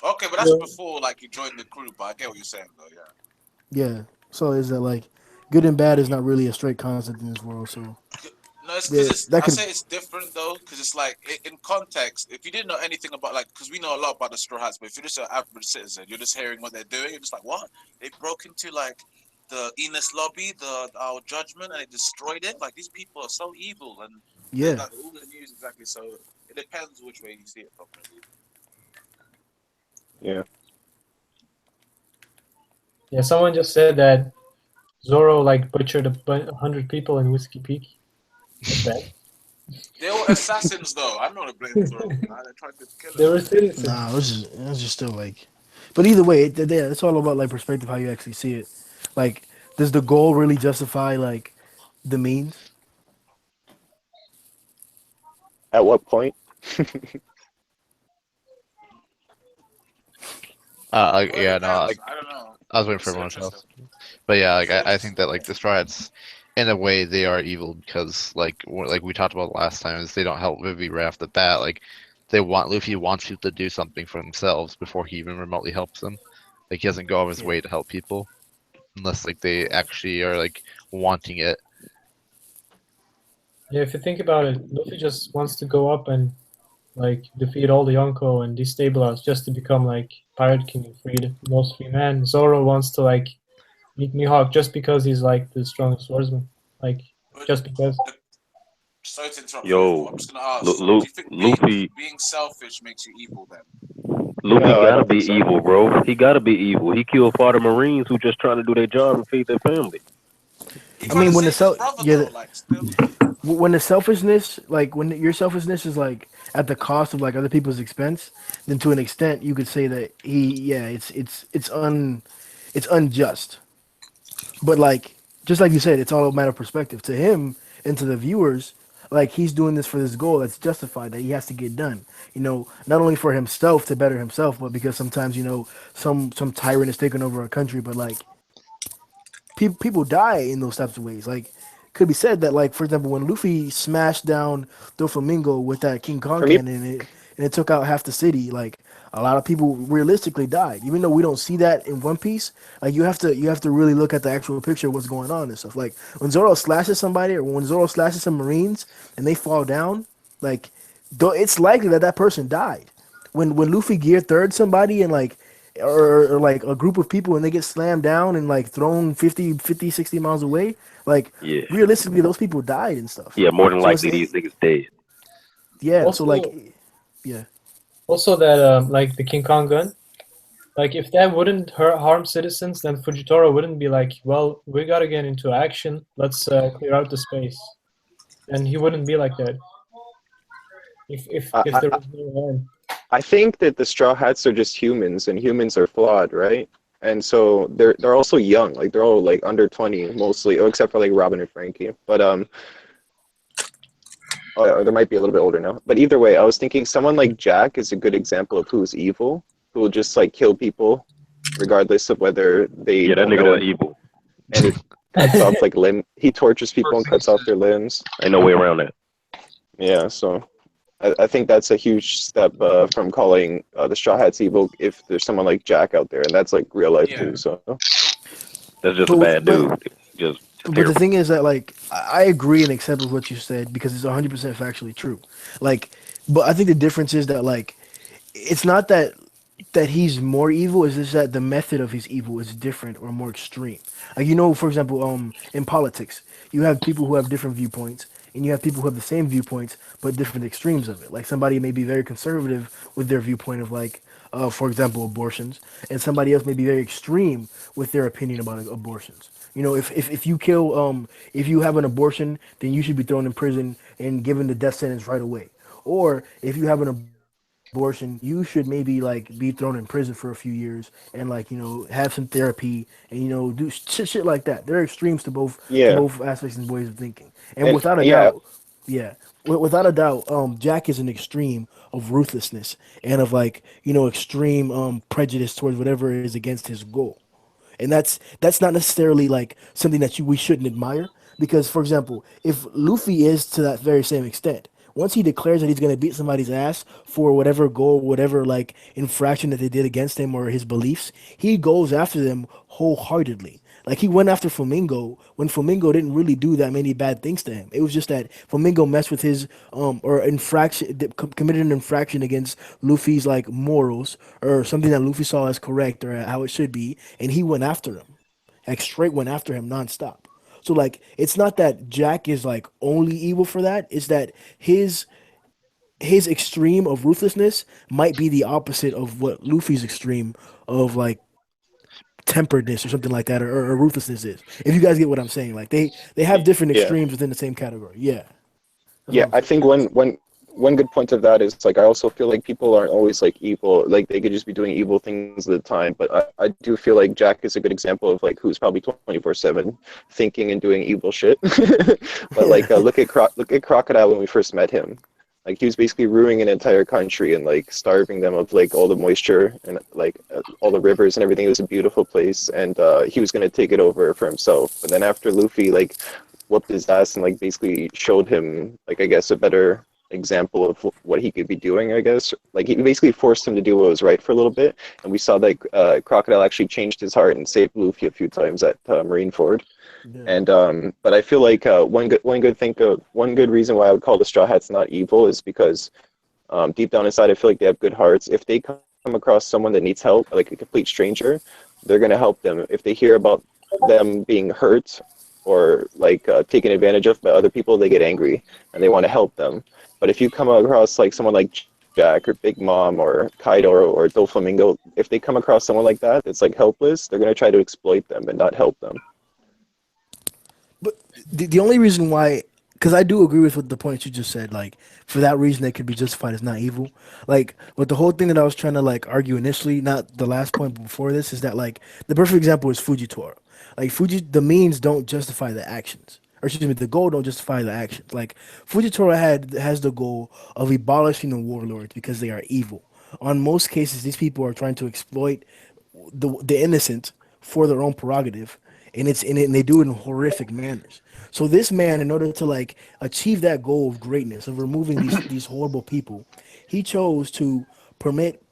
Okay, but that's before like he joined the crew. But I get what you're saying though. Yeah. Yeah. So is that like good and bad is not really a straight concept in this world. So. No, it's because I say it's different though, because it's like in context. If you didn't know anything about like, because we know a lot about the Straw Hats, but if you're just an average citizen, you're just hearing what they're doing. You're just like, what? They broke into like the Enos lobby, our judgment, and they destroyed it. Like these people are so evil, and like, all the news exactly. So it depends which way you see it from. Yeah. Yeah, someone just said that Zoro like butchered 100 people in Whiskey Peak. They were assassins, though. I'm not a blame Zoro. They tried to kill him. They were citizens. Nah, it was just still like. But either way, it's all about like perspective, how you actually see it. Like, does the goal really justify like the means? At what point? I don't know. I was waiting for everyone else. But yeah, like I think that like the Straw Hats, in a way, they are evil because like we talked about last time, is they don't help Vivi right off the bat. Like Luffy wants people to do something for themselves before he even remotely helps them. Like he doesn't go out of his way to help people unless like they actually are like wanting it. Yeah, if you think about it, Luffy just wants to go up and like defeat all the Yonko and destabilize just to become like Pirate King and free the most free man. Zoro wants to like meet Mihawk just because he's like the strongest swordsman. Like just because. Sorry to interrupt. Yo, I'm just gonna ask. Lu- do you think Luffy- being selfish makes you evil then? Luffy No, I gotta don't be think so. evil, bro. He gotta be evil. He killed 40 Marines who just trying to do their job and feed their family. He's I mean, when the still. when the selfishness, like when your selfishness is like at the cost of like other people's expense, then to an extent you could say that it's unjust. But like just like you said, it's all a matter of perspective. To him and to the viewers, like he's doing this for this goal that's justified that he has to get done. You know, not only for himself to better himself, but because sometimes some tyrant is taking over a country, but like people die in those types of ways. Like could be said that, like, for example, when Luffy smashed down Doflamingo with that King Kong For me, cannon, and it took out half the city, like a lot of people realistically died. Even though we don't see that in One Piece, like you have to really look at the actual picture of what's going on and stuff. Like when Zoro slashes somebody, or when Zoro slashes some Marines and they fall down, like it's likely that that person died. When Luffy gear third somebody and like or like a group of people and they get slammed down and like thrown 50, 60 miles away, like Yeah. realistically those people died and stuff. Yeah, more than So it's likely these niggas dead. yeah. So like Also, yeah. also that like the King Kong gun, like if that wouldn't harm citizens, then Fujitora wouldn't be like, well, we gotta get into action. Let's clear out the space, and he wouldn't be like that if there was no harm. I think that the Straw Hats are just humans, and humans are flawed, right? And so they're also young, like they're all like under 20 mostly, except for like Robin and Frankie. But or there might be a little bit older now. But either way, I was thinking someone like Jack is a good example of who's evil, who will just like kill people, regardless of whether they. Yeah, that nigga that evil. And he cuts off like he tortures people and cuts off their limbs. Ain't no way around that. Yeah, so I think that's a huge step from calling the Straw Hats evil if there's someone like Jack out there, and that's like real life too. So that's just a bad dude. Just but the thing is that like I agree and accept with what you said because it's 100% factually true. Like, but I think the difference is that like it's not that he's more evil, it's just that the method of his evil is different or more extreme. Like for example, in politics, you have people who have different viewpoints, and you have people who have the same viewpoints but different extremes of it. Like somebody may be very conservative with their viewpoint of like, for example, abortions, and somebody else may be very extreme with their opinion about abortions. If you kill, if you have an abortion, then you should be thrown in prison and given the death sentence right away. Or if you have an abortion, you should maybe like be thrown in prison for a few years and like have some therapy and do shit like that. There are extremes to both aspects and ways of thinking. And without a doubt, without a doubt, Jack is an extreme of ruthlessness and of like extreme prejudice towards whatever is against his goal. And that's not necessarily like something that we shouldn't admire because, for example, if Luffy is to that very same extent, once he declares that he's going to beat somebody's ass for whatever goal, whatever like infraction that they did against him or his beliefs, he goes after them wholeheartedly. Like he went after Flamingo when Flamingo didn't really do that many bad things to him. It was just that Flamingo messed with his or committed an infraction against Luffy's like morals or something that Luffy saw as correct or how it should be, and he went after him, like straight went after him nonstop. So like it's not that Jack is like only evil for that. It's that his extreme of ruthlessness might be the opposite of what Luffy's extreme of like temperedness or something like that or ruthlessness is. If you guys get what I'm saying, like they have different extremes within the same category. Yeah. I think one good point of that is like I also feel like people aren't always like evil, like they could just be doing evil things at the time, but I do feel like Jack is a good example of like who's probably 24/7 thinking and doing evil shit. But like look at Crocodile when we first met him. Like he was basically ruining an entire country and like starving them of like all the moisture and like all the rivers and everything. It was a beautiful place, and he was gonna take it over for himself. But then after Luffy like whooped his ass and like basically showed him like I guess a better example of what he could be doing, I guess. Like he basically forced him to do what was right for a little bit, and we saw that Crocodile actually changed his heart and saved Luffy a few times at Marineford. Yeah. And but I feel like one good reason why I would call the Straw Hats not evil is because deep down inside I feel like they have good hearts. If they come across someone that needs help, like a complete stranger, they're gonna help them. If they hear about them being hurt or like taken advantage of by other people, they get angry and they want to help them. But if you come across like someone like Jack or Big Mom or Kaido or Doflamingo, if they come across someone like that that's like helpless, they're gonna try to exploit them and not help them. But the only reason why, because I do agree with what the point you just said, like for that reason they could be justified as not evil. Like, but the whole thing that I was trying to like argue initially, not the last point but before this, is that like the perfect example is Fujitora. Like the means don't justify the actions. Or excuse me, the goal don't justify the actions. Like Fujitora has the goal of abolishing the warlords because they are evil. On most cases, these people are trying to exploit the innocent for their own prerogative, and they do it in horrific manners. So this man, in order to like achieve that goal of greatness of removing these horrible people, he chose to permit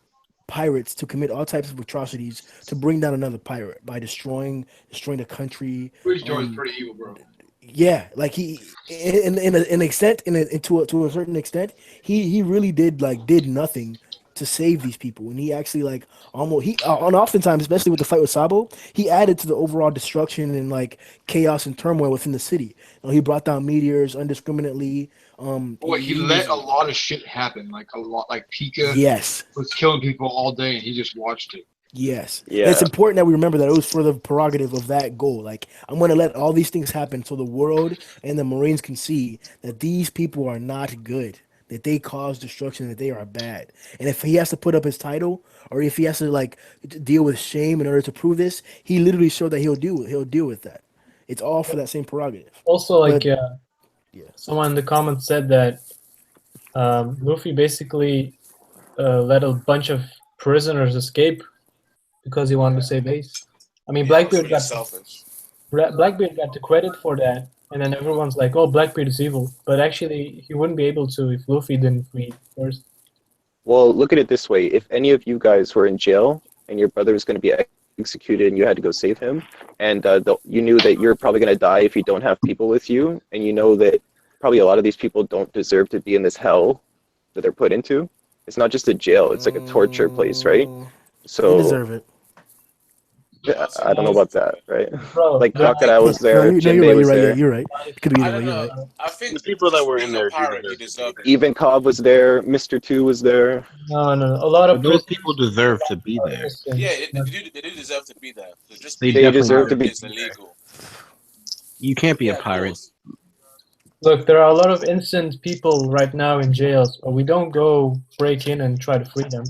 pirates to commit all types of atrocities to bring down another pirate by destroying the country. Bridge Door is pretty evil, bro. Yeah, like he in an extent to a certain extent, he really did nothing to save these people, and he actually like almost and oftentimes, especially with the fight with Sabo, he added to the overall destruction and like chaos and turmoil within the city. You know, he brought down meteors indiscriminately. Boy, he let a lot of shit happen, like a lot, like Pika Yes. was killing people all day, and he just watched it. Yes. Yeah. And it's important that we remember that it was for the prerogative of that goal. Like, I'm going to let all these things happen so the world and the Marines can see that these people are not good, that they cause destruction, that they are bad. And if he has to put up his title or if he has to, like, deal with shame in order to prove this, he literally showed that he'll deal with that. It's all for that same prerogative. Also, like, But- someone in the comments said that Luffy basically let a bunch of prisoners escape because he wanted to save Ace. I mean, Blackbeard got selfish. Blackbeard got the credit for that, and then everyone's like, "Oh, Blackbeard is evil," but actually, he wouldn't be able to if Luffy didn't free first. Well, look at it this way: if any of you guys were in jail and your brother was going to be executed and you had to go save him, and you knew that you're probably going to die if you don't have people with you, and you know that probably a lot of these people don't deserve to be in this hell that they're put into. It's not just a jail; it's like a torture place, right? So They deserve it. I don't know about that, right? Bro, Like Crocodile was No, there, Jinbei was there. You're right. It could be I either way. don't You're know. right. I think The people that were in there do pirate, he deserve deserved it. Even Cobb was there. Mr. Two was there. No, a lot of But those people deserve to be there. Christians. Yeah, they do deserve to be there. So just They being a deserve to pirate be is illegal. You can't be Yeah, a of pirate. course. Look, there are a lot of innocent people right now in jails, but we don't go break in and try to free them.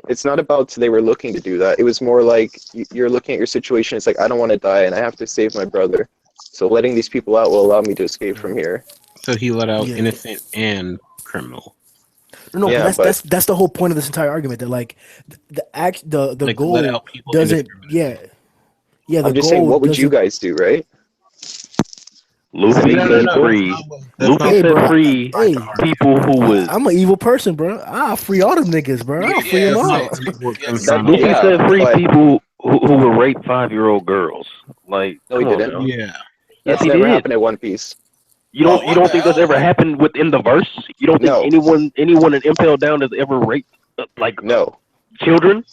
It's not about they were looking to do that. It was more like you're looking at your situation. It's like, I don't want to die and I have to save my brother. So letting these people out will allow me to escape from here. So he let out Yeah. innocent and criminal. No, Yeah, that's the whole point of this entire argument. That like the Like, goal let out people doesn't. indiscriminately. Yeah. The I'm just goal saying, what would you doesn't- guys do, right? Luffy No, said no, free. that's Luffy not- Hey, said bro, free hey. people who was. I'm an evil person, bro. I'll free all them niggas, bro. I'll free them all. Luffy Yeah, said free but- people who would rape 5-year-old girls. Like, No, he come on didn't. now. Yeah. Yes, That's he never did. happened at One Piece. You Oh, don't what the think that's hell? ever happened within the verse? You don't think No. anyone in Impel Down has ever raped like No. children?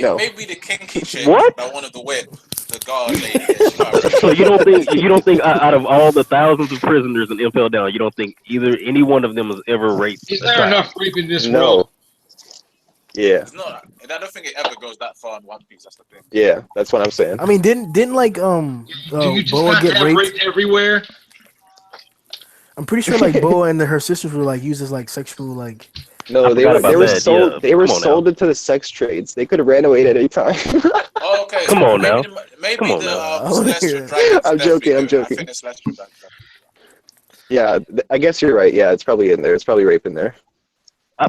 No. Maybe the kinky chick What? that wanted the whip, the guard lady. Yeah, she might have raped So you don't think out of all the thousands of prisoners in Impel Down, you don't think either any one of them has ever raped Is a there child? enough rape in this world? No. Yeah. It's not. And I don't think it ever goes that far in One Piece. That's the thing. Yeah. That's what I'm saying. I mean, didn't like Do you just Boa have to get have raped? rape everywhere? I'm pretty sure like Boa and her sisters were like used as like sexual like. No, I they forgot were about that, sold. yeah. They were Come on sold into the sex trades. They could have ran away at any time. Oh, okay. Come so on now. Maybe Come on the now. celestial dragons. I'm joking, I'm joking. I think the celestial dragons. Yeah, I guess you're right. Yeah, it's probably in there. It's probably rape in there.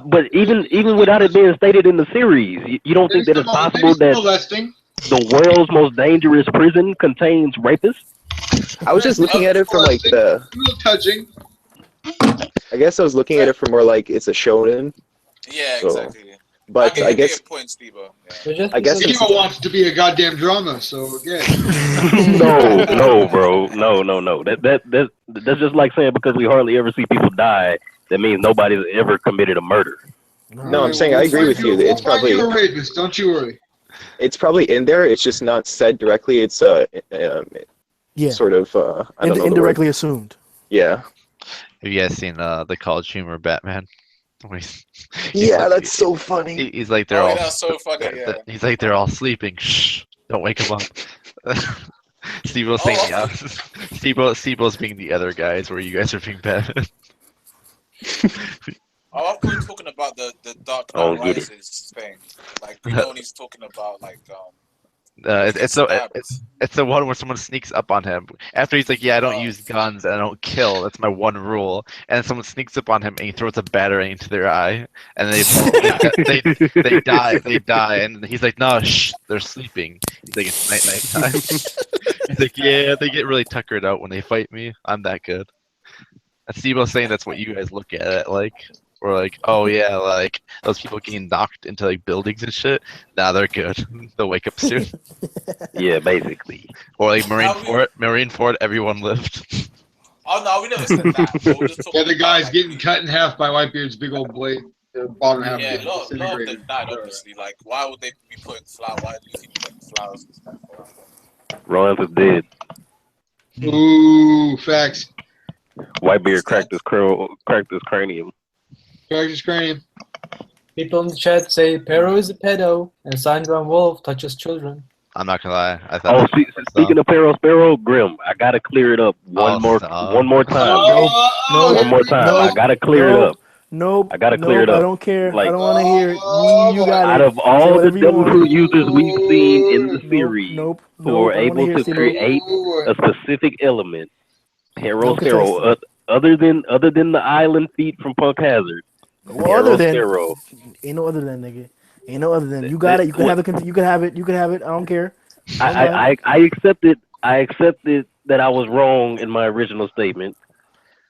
But even without it being stated in the series, you don't think that it's possible that molesting. the world's most dangerous prison contains rapists? I was just looking at it from like the. touching. I guess I was looking at it from more like it's a shonen. Yeah, So, exactly. But I guess get your point, Steve-O. Yeah. I guess it's, Steve wants it to be a goddamn drama, so yeah. No, bro, no. That's just like saying because we hardly ever see people die, that means nobody's ever committed a murder. no. I'm saying I agree with you. It's probably You're a rapist. Don't you worry. it's probably in there. It's just not said directly. It's Yeah. sort of I don't know the indirectly word. assumed. Yeah. Have you guys seen the College Humor Batman? When he's Yeah, like- that's so funny. He's like they're Oh, all. that's so funny. Yeah. He's like they're all sleeping. Shh! Don't wake them up. Steve-O's saying the opposite. Steve-O's being the other guys, where you guys are being Batman. Oh, I'm probably talking about the Dark Oh, Knight get it. Rises thing. Like, you know, when he's talking about like It's the one where someone sneaks up on him after he's like, "Yeah, I don't use guns and I don't kill. That's my one rule." And someone sneaks up on him and he throws a battering into their eye, and they die. They die, and he's like, "No, shh, they're sleeping." He's like, "It's night time." He's like, "Yeah, they get really tuckered out when they fight me. I'm that good." And Steve was saying that's what you guys look at it like. Or like, oh yeah, like those people getting knocked into like buildings and shit. Nah, they're good. They'll wake up soon. Yeah, basically. Or like Marine Ford, everyone lived. Oh no, we never said that. Yeah, the guy's getting cut in half by Whitebeard's big old blade. The bottom half. Yeah, a lot of them disintegrated. died, obviously. Like, why would they be putting flowers? Why do you think putting flowers and stuff? Rollins is dead. Ooh, facts. Whitebeard cracked his cranium. Cracked his cranium. People in the chat say Pero is a pedo and Sandra and Wolf touches children. I'm not gonna lie. I thought. Oh, speaking of Sparrow, Grim, I gotta clear it up one more time. No, One more time. I gotta clear it up. Nope. I gotta clear it up. I don't care. Like, I don't want to hear it. You got out it. of all the devil fruit users we've seen in the series who are able to create a specific element, Sparrow, other than the island feat from Punk Hazard. Other than ain't no other than nigga. Ain't no other than you got it. You can have it. You can have it. You can have it. I don't care. I accepted. I accepted that I was wrong in my original statement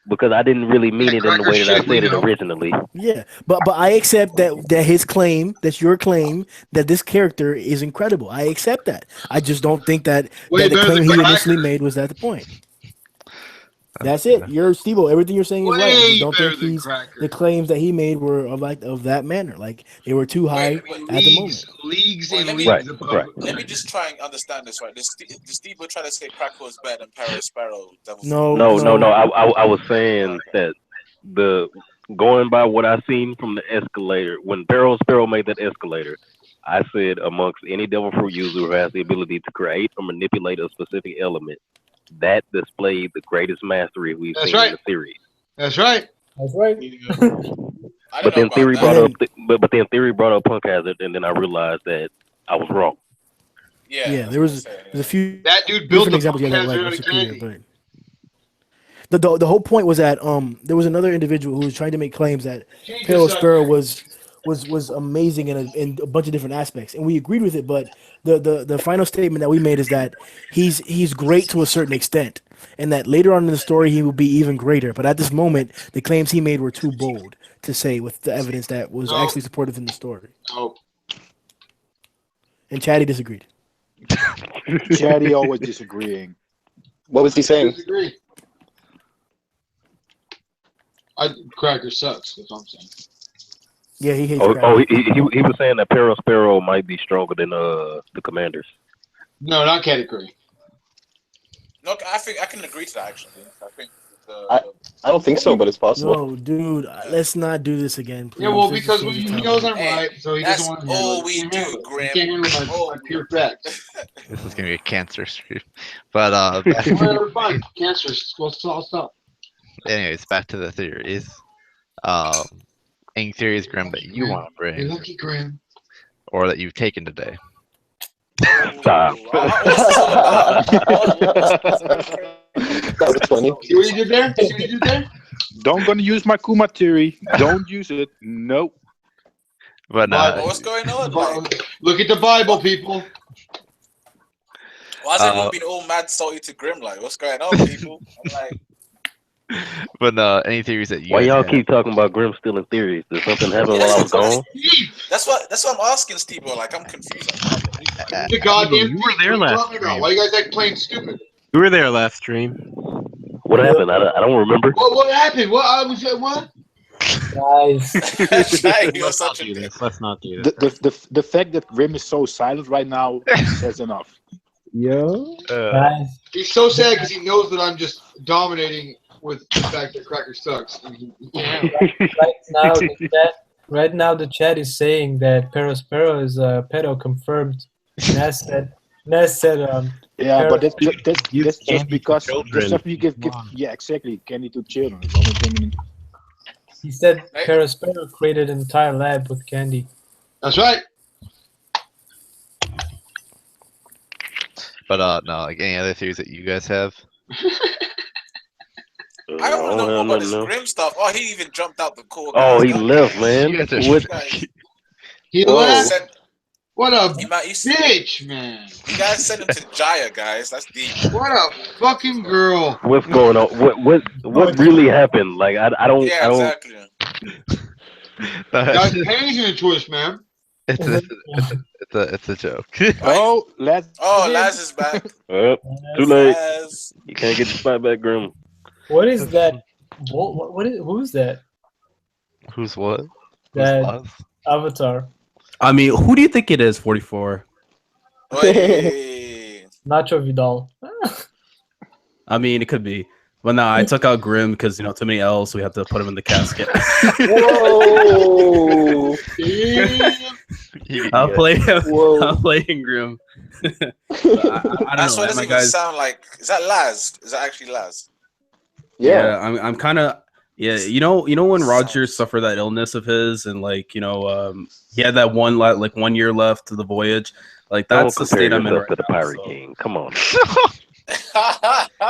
because I didn't really mean it in the way that I said it originally. Yeah, but I accept that his claim, that's your claim, that this character is incredible. I accept that. I just don't think that the claim he initially made was at the point. That's it. You're Steve-O. Everything you're saying is right. I don't think the claims that he made were of that manner. Like they were too high at the moment. Leagues and leagues above. Let me just try and understand this right. Does Steve-O try to say Cracker is better than Para Sparrow? No. I was saying that going by what I seen from the escalator, when Sparrow made that escalator, I said amongst any devil fruit user who has the ability to create or manipulate a specific element, that displayed the greatest mastery we've seen in the series. That's right. That's right. But then theory brought up Punk Hazard, and then I realized that I was wrong. Yeah. There's a few that dude built examples you had like superior, but the whole point was that there was another individual who was trying to make claims that Pale Sparrow was amazing in a bunch of different aspects, and we agreed with it. But the final statement that we made is that he's great to a certain extent, and that later on in the story he will be even greater. But at this moment, the claims he made were too bold to say with the evidence that was actually supportive in the story. And Chatty disagreed. Chatty always disagreeing. What was he saying? Cracker sucks. That's what I'm saying. Yeah, he hates. He was saying that Sparrow might be stronger than the Commanders. No, not category. No, I think I can agree to that actually. I think I don't think so, but it's possible. No, dude, let's not do this again. Please. Yeah, well, because he knows I'm right, so he doesn't want to. That's all we do, Grim. He can't handle my pure facts. This is gonna be a cancer stream, but Whatever, fine. Cancer. Well, stop. Anyways, back to the theories. Any theories, Grim, that you want to bring? You're lucky, Grim. Or that you've taken today? Stop. That was funny. See what you did there? Don't gonna use my Kuma theory. Don't use it. Nope. But what's going on? Like, look at the Bible, people. Why has everyone been all mad salty to Grim? Like, what's going on, people? I'm like. But any theories that you? Why y'all keep talking about Grim stealing theories? Did something happen while I was gone? That's what I'm asking, Steve. Like, I'm confused. The goddamn. You were there last stream. Why you guys act playing stupid? You were there last stream. What happened? I don't remember. What happened? What? Guys. Let's not do this. Let's not do this. The fact that Grim is so silent right now says enough. Yo. Guys. He's so sad because he knows that I'm just dominating with the fact that Cracker sucks. Right now, the chat is saying that Sparrow is pedo confirmed. Ness said. Yeah, but that's just because the stuff you give. Yeah, exactly. Candy to children. It's only thing. He said Sparrow created an entire lab with candy. That's right. But no, like any other theories that you guys have? I want to know more about this Grim stuff. Oh, he even jumped out the core. Oh, he God left, damn. man. You guys are What? He Whoa. left. What a You bitch, man. You guys sent him to Jaya, guys. That's deep. What a fucking girl. What's going on? What really happened? Like I don't. Yeah, exactly. Got his hands in a twist, man. It's a joke. Oh, Laz is back. Too late. You can't get your spot back, Grim. What is that? What is? Who's that? Who's what? That Avatar. I mean, who do you think it is? 44. Nacho Vidal. I mean, it could be. Well, no, I took out Grim because too many L's. So we have to put him in the casket. Whoa! I'll play him. I'll play him Grim. I don't That's know. what it doesn't even sound like. Is that Laz? Is that actually Laz? Yeah, I'm kind of. Yeah, you know when Roger suffered that illness of his, and he had that 1 year left to the voyage. Like that's the state I'm in right to the now, Pirate King. Come on.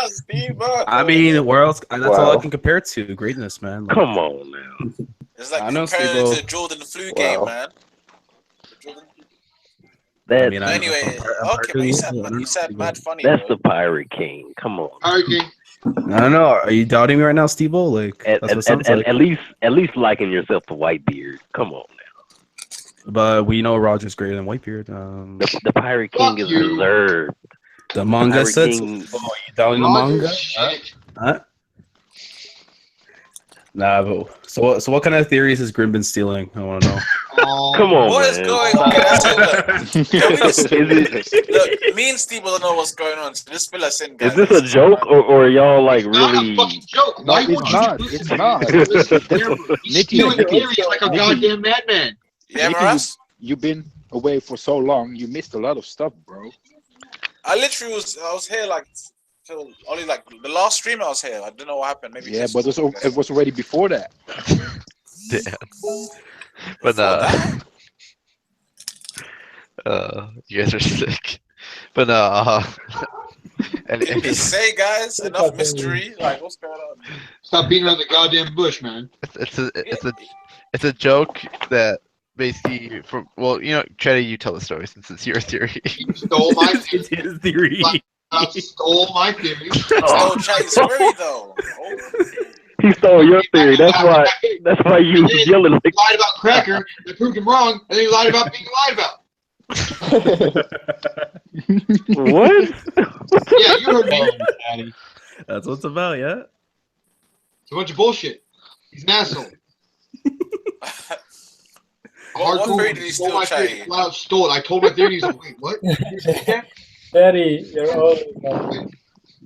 Steve, I mean, where else? That's all I can compare it to. Greatness, man. Like, come on now. It's like comparing it to the Jordan flu game, man. Anyway, okay, but you said mad funny. That's the Pirate King. Come on. Pirate King. I don't know. Are you doubting me right now, Steve-O? Like, that's what it sounds like. At least liken yourself to Whitebeard. Come on now. But we know Roger's greater than Whitebeard. The Pirate King is reserved. The manga says. Oh, you doubting the manga? Huh? Nah, but so what kind of theories has Grim been stealing? I want to know. Come on, what is going on? Look, me and Steve don't know what's going on. So just fill us in, guys. Is this a joke or are y'all like really? Not a fucking joke. No, it's not. Nicky, you're like a goddamn madman. Yeah, Maras? You've been away for so long. You missed a lot of stuff, bro. I was here like till only like the last stream I was here. I don't know what happened. Maybe but it was already before that. Damn. But you guys are sick. But and say, guys, enough mystery. Like, what's going on? Stop beating around the goddamn bush, man. It's a joke that basically Chetty, you tell the story since it's your theory. You stole my theory. It's his theory. Stole my theory. Stole Chetty's theory, though. He stole your theory. That's why you was yelling like. He lied about Cracker. They proved him wrong, and then he lied about being lied about. What? Yeah, you heard me. That's what it's about, yeah. It's a bunch of bullshit. He's an asshole. What theory did he steal, Chatty? Stole it. I told my theory. He's like, wait, what? Daddy, you're always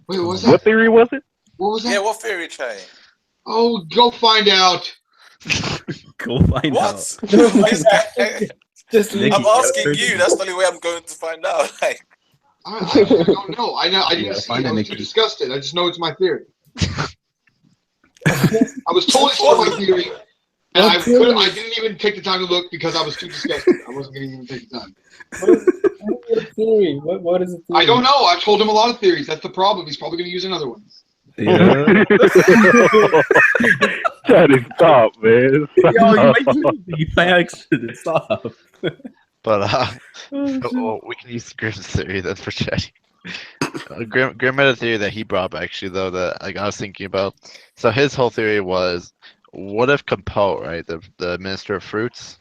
Wait, what was that? What theory was it? What was that? Yeah, what theory, Chatty? Oh, go find out. Go find out. Just I'm asking you. That's the only way I'm going to find out. Like, I don't know. I didn't see it. I was too disgusted. I just know it's my theory. I was told it's my theory, and I didn't even take the time to look because I was too disgusted. I wasn't going to even take the time. What is the theory? What is the theory? I don't know. I've told him a lot of theories. That's the problem. He's probably going to use another one. Yeah. Chatty, stop, man. Stop. Yo, you might be by accident. Stop. But we can use Grim's theory then for Chatty. Grim had a theory that he brought up actually though that I was thinking about. So his whole theory was, what if Compote, right, the Minister of Fruits?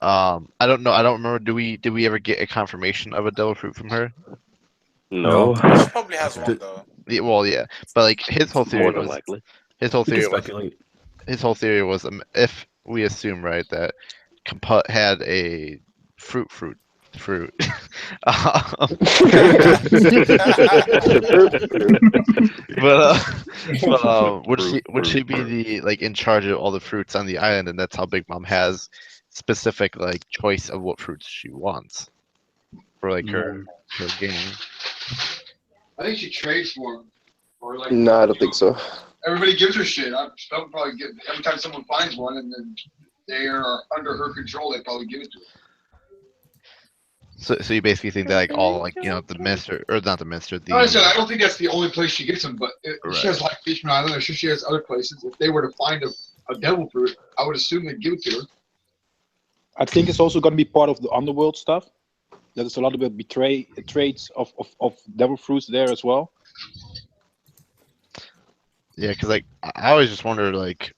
I don't know. I don't remember. Did we ever get a confirmation of a devil fruit from her? No. she probably has one though. Yeah, well, yeah, but like his whole theory was likely. His whole theory was if we assume right that Compote had a fruit. But would she be the in charge of all the fruits on the island, and that's how Big Mom has specific choice of what fruits she wants for her game. I think she trades for them. Or No, I don't think so. Everybody gives her shit. They'll probably give every time someone finds one, and then they are under her control. They probably give it to her. So you basically think that like all like the minister or not the minister the. Like I said, I don't think that's the only place she gets them, but she has like Fishman Island. I'm sure she has other places. If they were to find a devil fruit, I would assume they'd give it to her. I think it's also going to be part of the underworld stuff. There's a lot of traits of devil fruits there as well. Yeah, because like I always just wonder like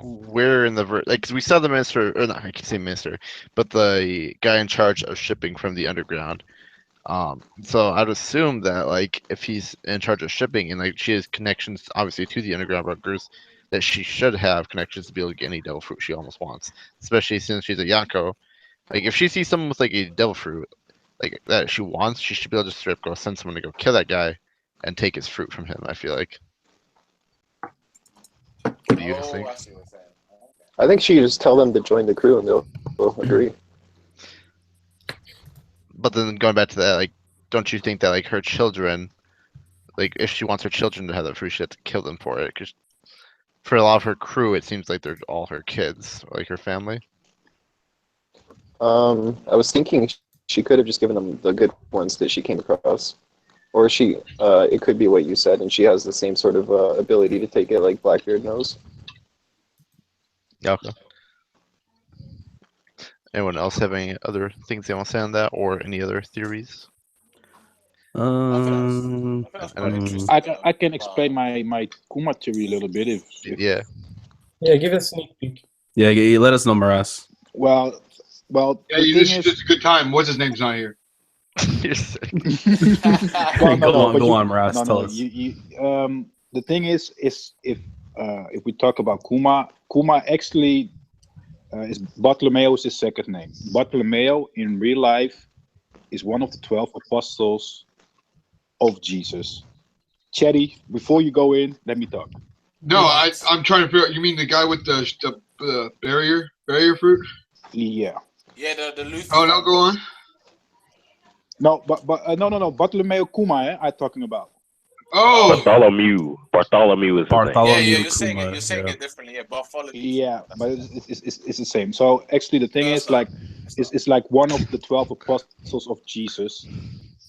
where in the like because we saw the minister or not I can say minister, but the guy in charge of shipping from the underground. So I'd assume that like if he's in charge of shipping and like she has connections obviously to the underground bunkers, that she should have connections to be able to get any devil fruit she almost wants, especially since she's a Yonko. Like if she sees someone with like a devil fruit like that she wants, she should be able to just straight up go send someone to go kill that guy and take his fruit from him. I feel like. What do you guys think? I see what you're saying. I think she just tell them to join the crew and they'll agree. But then going back to that, like, don't you think that like her children, like if she wants her children to have that fruit, she has to kill them for it? Because for a lot of her crew, it seems like they're all her kids, like her family. I was thinking she could have just given them the good ones that she came across, or it could be what you said, and she has the same sort of ability to take it like Blackbeard knows. Yeah. Okay. Anyone else have any other things they want to say on that, or any other theories? I can explain my Kuma theory a little bit if yeah. Yeah, give us a sneak peek. Yeah, let us know, Maras. Well. Yeah, it's a good time. What's his name's not here. You're sick. Go on, Maras. Tell us. The thing is if we talk about Kuma actually is Bartolomeo's his second name. Bartolomeo in real life is one of the 12 apostles of Jesus. Chetty, before you go in, let me talk. No, I'm trying to figure out. You mean the guy with the barrier fruit? Yeah. Yeah, the Luffy. Oh, no, go on. No, but no. Bartolomeo Kuma, I'm talking about. Oh, Bartholomew is his name. Yeah, you're saying it differently. Yeah, Bartholomew. Yeah, but it's the same. So actually, the thing is like, it's like one of the 12 apostles of Jesus.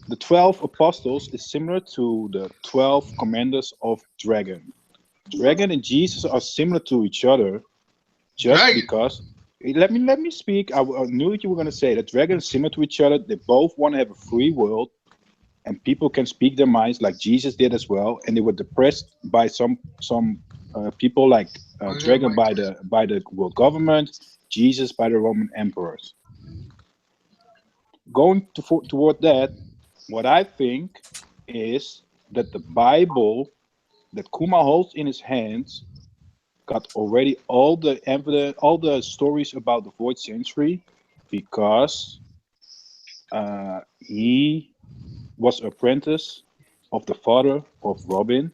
The 12 apostles is similar to the 12 commanders of Dragon. Dragon and Jesus are similar to each other, because. Let me speak. I knew you were going to say that Dragon is similar to each other. They both want to have a free world, and people can speak their minds like Jesus did as well. And they were depressed by some people, like Dragon by the world government, Jesus by the Roman emperors. Going toward that, what I think is that the Bible that Kuma holds in his hands got already all the evidence, all the stories about the Void Century, because he was apprentice of the father of Robin,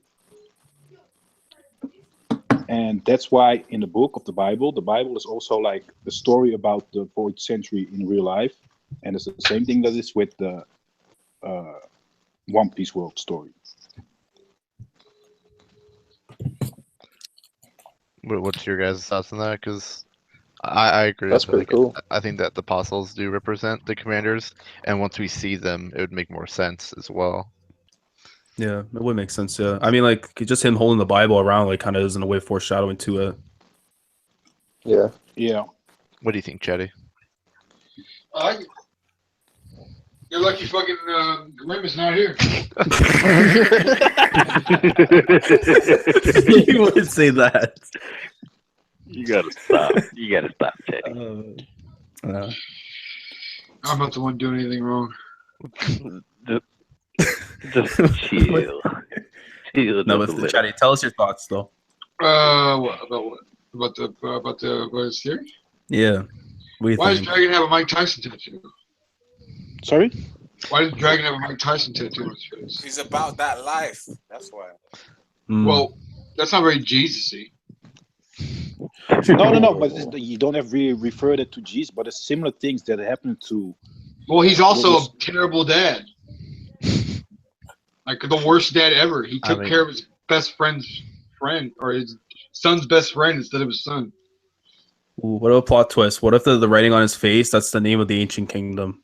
and that's why in the book of the Bible is also like the story about the Void Century in real life, and it's the same thing that is with the One Piece world story. What's your guys' thoughts on that? Because I agree. That's pretty cool. I think that the apostles do represent the commanders, and once we see them, it would make more sense as well. Yeah, it would make sense. Yeah, I mean, like just him holding the Bible around, like, kind of is in a way foreshadowing to it. Yeah. Yeah. What do you think, Chetty? You're lucky fucking Grimace not here. You would say that. You gotta stop, Chetty. I'm not the one doing anything wrong. Just chill. No, but Chetty, tell us your thoughts, though. What about the what's here? Yeah. Why does Dragon have a Mike Tyson tattoo? Sorry? Why does Dragon have a Mike Tyson tattoo on his face? He's about that life. That's why. Well, that's not very Jesus-y. No. But you don't have really referred it to Jesus, but it's similar things that happen to. Well, he's also a terrible dad. Like the worst dad ever. He took care of his best friend's friend, or his son's best friend instead of his son. Ooh, what a plot twist. What if the writing on his face, that's the name of the ancient kingdom?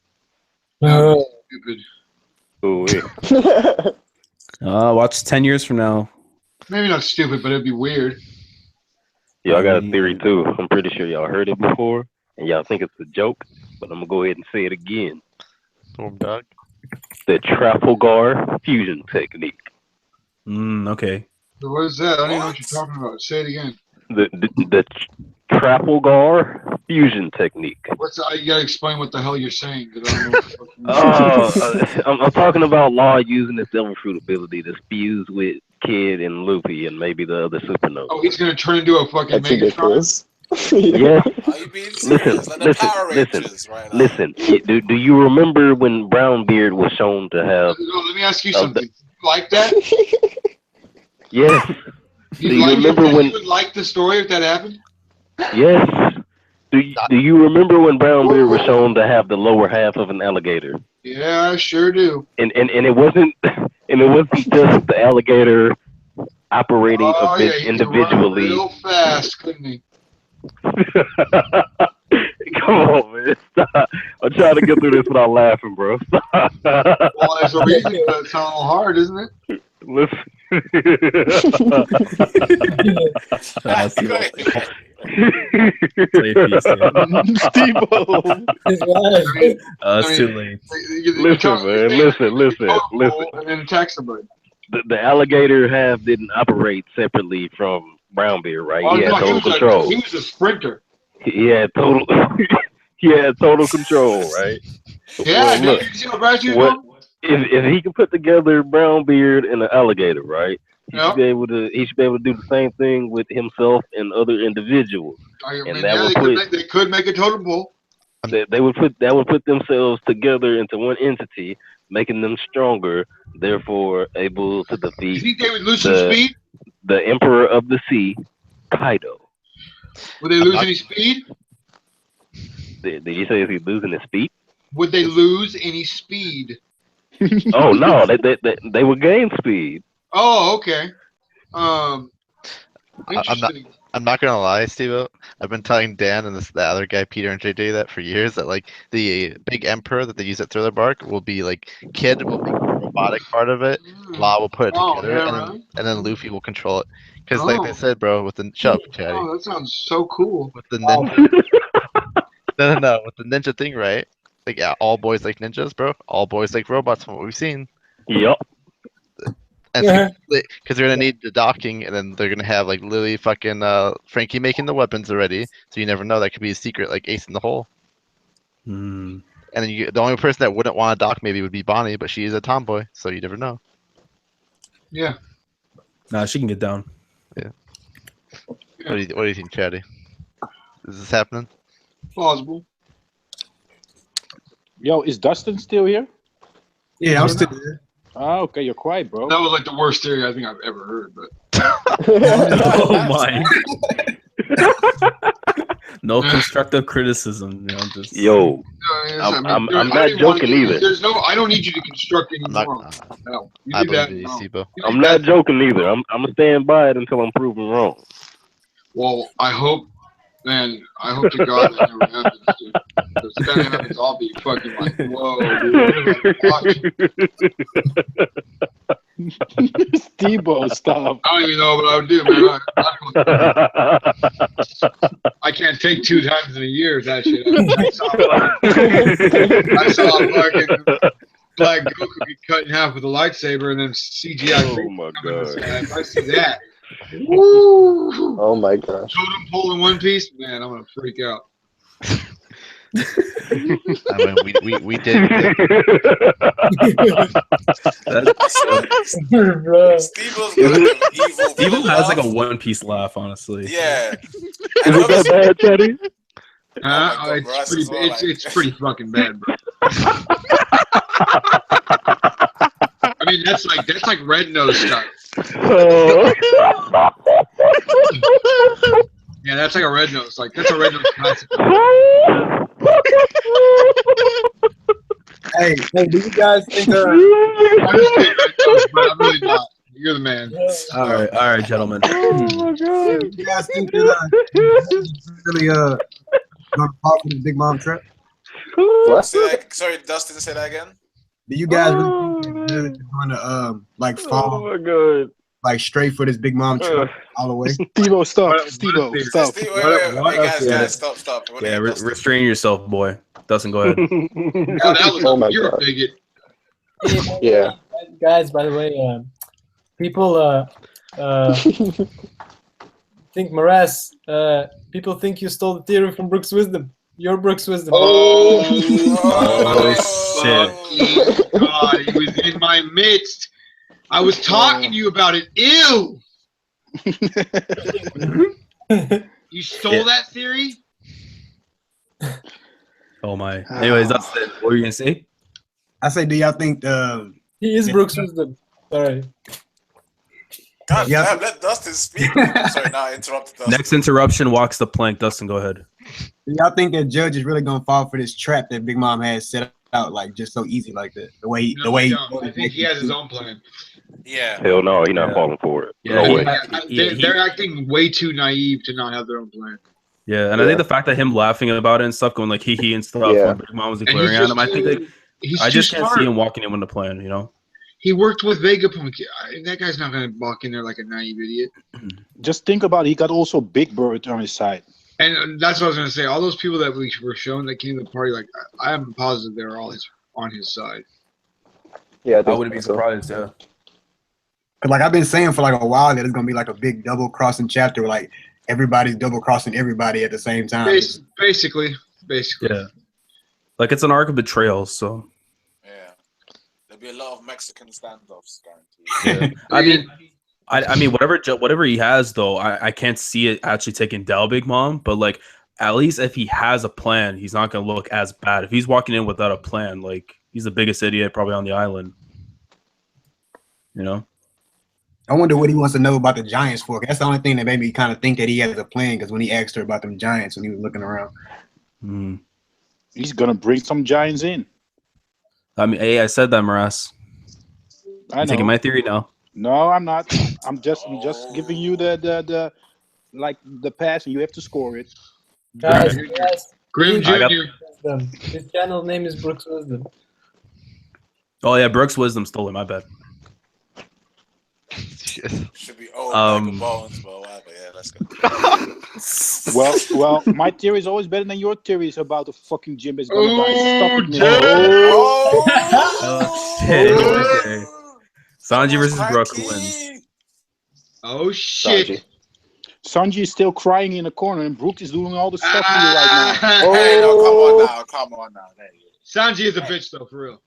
Stupid. Ooh, yeah. Watch 10 years from now. Maybe not stupid, but it'd be weird. Yeah, I got a theory too. I'm pretty sure y'all heard it before, and y'all think it's a joke, but I'm gonna go ahead and say it again. Dog. The Trafalgar fusion technique. Okay. So what is that? I don't even know what you're talking about. Say it again. The Trafalgar fusion technique. What's that? You gotta explain what the hell you're saying. 'Cause I don't know what the fuck you mean. I'm talking about Law using his devil fruit ability to fuse with Kid and Luffy and maybe the other supernova. Oh, he's gonna turn into a fucking That's Megatron. ridiculous. Yes. Are you being serious? Like the Power Rangers right now. Listen. Do you remember when Brownbeard was shown to have? Let me ask you something. You like that? Yes. Do you remember when? You would like the story if that happened? Yes. Do you remember when Brownbeard was shown to have the lower half of an alligator? Yeah, I sure do. And it wasn't just the alligator operating individually. Real fast, couldn't he? Come on, man. Stop. I'm trying to get through this without laughing, bro. Stop. Well, there's a reason, but it's a little hard, isn't it? Listen. It's too late. Listen, man. Listen. And then attack somebody. The alligator half didn't operate separately from Brownbeard, right? Oh, He had total control. He was a sprinter. He had total. He had total control, right? Yeah, Well, look, you see what Bryce was doing? if he can put together Brownbeard and an alligator, right? He Yep. should be able to. He should be able to do the same thing with himself and other individuals. They could make a totem pole. They would put themselves together into one entity, making them stronger, therefore able to defeat. You think they would lose some speed? The Emperor of the Sea, Kaido. Would they lose any speed? Did you say is he losing his speed? Would they lose any speed? Oh no, they would gain speed. Oh, okay. I'm not gonna lie, Steve. I've been telling Dan and the other guy, Peter and JJ, that for years that like the big emperor that they use at Thriller Bark will be like Kid will make the robotic part of it, Law will put it together, and then Luffy will control it. Because like they said, bro, with the Chatty. Oh, that sounds so cool. With the ninja. No, with the ninja thing, right? Like yeah, all boys like ninjas, bro. All boys like robots from what we've seen. Yep. And because they're gonna need the docking, and then they're gonna have like Lily, fucking Frankie making the weapons already. So you never know. That could be a secret, like Ace in the Hole. And then the only person that wouldn't want to dock maybe would be Bonnie, but she is a tomboy, so you never know. Yeah. Nah, she can get down. Yeah. What do you think, Chatty? Is this happening? Plausible. Yo, is Dustin still here? Yeah, I'm still there. Ah, okay, you're quiet, bro. That was like the worst theory I think I've ever heard. But Oh my! No constructive criticism. You know, just Yo, I'm not joking either. There's no. I don't need you to construct anymore. No, you do that. No. I'm not joking either. I'm gonna stand by it until I'm proven wrong. Well, I hope, man. I hope to God that never happens, dude. Because if that happens, I'll be fucking like, whoa, dude. Steve-O, stop. I don't even know what I would do, man. I can't take 2 times in a year of that shit. I saw fucking Black Goku get cut in half with a lightsaber and then CGI. Oh my god! If I see that, woo! Oh my gosh! Totem pole in One Piece, man, I'm gonna freak out. I mean, we did. Steve has like a One Piece laugh, honestly. Yeah. Is it that bad, Teddy? It's pretty fucking bad, bro. I mean, that's like Red Nose stuff. Yeah, that's like a Red Nose. Like that's a Red Nose classic. Hey, do you guys think? I'm just kidding, Red Nose, but I'm really not. You're the man. All right, gentlemen. Oh my god! You guys think that really gonna pop with the Big Mom trap? What? Sorry, Dustin, say that again. Do you guys really think that Judge is going to like fall Oh my god. like straight for this Big Mom truck all the way? Steve-O, stop. What- Steve-O, what- stop. Wait, What hey, else guys, is stop. We wanna Yeah, hear Dustin. restrain yourself, boy. Dustin, go ahead. Now that was Oh my you're a God. bigot. Yeah. Guys, by the way, people think Morass. People think you stole the theory from Brooks Wisdom. Your Brooks Wisdom. Oh, Fucking God, he was in my midst. I was talking to you about it. Ew. You stole Yeah. that theory? Oh my. Anyways, that's it. What were you gonna say? I say, do y'all think He is Brooks Wisdom. Sorry. God Yeah. damn, let Dustin speak. Sorry, now I interrupted Dustin. Next interruption walks the plank. Dustin, go ahead. do y'all think that Judge is really gonna fall for this trap that Big Mom has set out like just so easy like that? The way No, I he don't. I think he has his own plan. Yeah. Hell no, he's not Yeah. falling for it. Yeah, No he- way. They're acting way too naive to not have their own plan. Yeah, and I think the fact that him laughing about it and stuff, going like hee and stuff Yeah. when Big Mom was And declaring he's at just him, I think that he's I too just can't smart. see him walking in with a plan. You know. He worked with Vegapunk. That guy's not gonna walk in there like a naive idiot. Just think about it. He got also Big Bird on his side. And that's what I was gonna say. All those people that we were shown that came to the party, like I am positive they're all on his side. Yeah, I wouldn't be surprised. Yeah. 'Cause, like I've been saying for like a while that it's gonna be like a big double crossing chapter, where, like everybody's double crossing everybody at the same time. Basically. Yeah. Like it's an arc of betrayal. So. Yeah. There'll be a lot of Mexican standoffs, guaranteed. Yeah. I mean, whatever he has though, I can't see it actually taking down Big Mom. But like, at least if he has a plan, he's not gonna look as bad. If he's walking in without a plan, like he's the biggest idiot probably on the island. You know. I wonder what he wants to know about the Giants for. That's the only thing that made me kind of think that he has a plan. Because when he asked her about them Giants, when he was looking around, He's gonna bring some giants in. I mean, hey, I said that, Morass. I You know. taking my theory now? No, I'm not. I'm just giving you the like the pass, and you have to score it. Guys, Grim I got- Jr. His channel name is Brooks Wisdom. Oh yeah, Brooks Wisdom stole it. My bad. Should be Michael Bones, but whatever. Yeah, let's go. Well, my theory is always better than your theories about the fucking gym is gonna die. Stop it, Jim! Oh shit. Okay. Sanji versus Brooke wins. Oh shit! Sanji is still crying in the corner, and Brooke is doing all the stuff for you right now. Hey, no, come on now. Hey. Sanji is a bitch though, for real.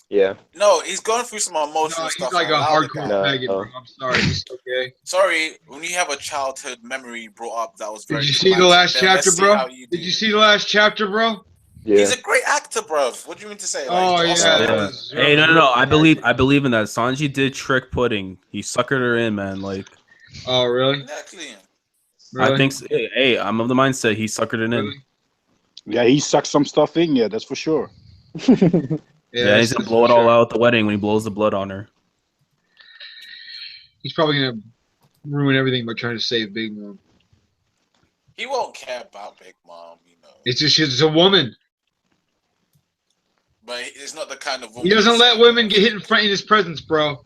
Yeah. No, he's going through some emotional No, stuff. he's like a Allow the hardcore guy. faggot, bro. I'm sorry. He's okay. Sorry, when you have a childhood memory brought up that was very Did you see the traumatic, last then let's chapter, see bro? how you Did do. you see the last chapter, bro? Yeah. He's a great actor, bro. What do you mean to say? Oh, he's yeah. awesome. that was- Hey, no. I believe in that. Sanji did trick pudding. He suckered her in, man. Like, Oh, really? Exactly. Really? I think. So. Hey, I'm of the mindset he suckered it in. Really? Yeah, he sucked some stuff in. Yeah, that's for sure. Yeah, he's gonna blow it all out at the wedding when he blows the blood on her. He's probably gonna ruin everything by trying to save Big Mom. He won't care about Big Mom, you know. It's just she's a woman. But it's not the kind of woman. He doesn't let women get hit in his presence, bro.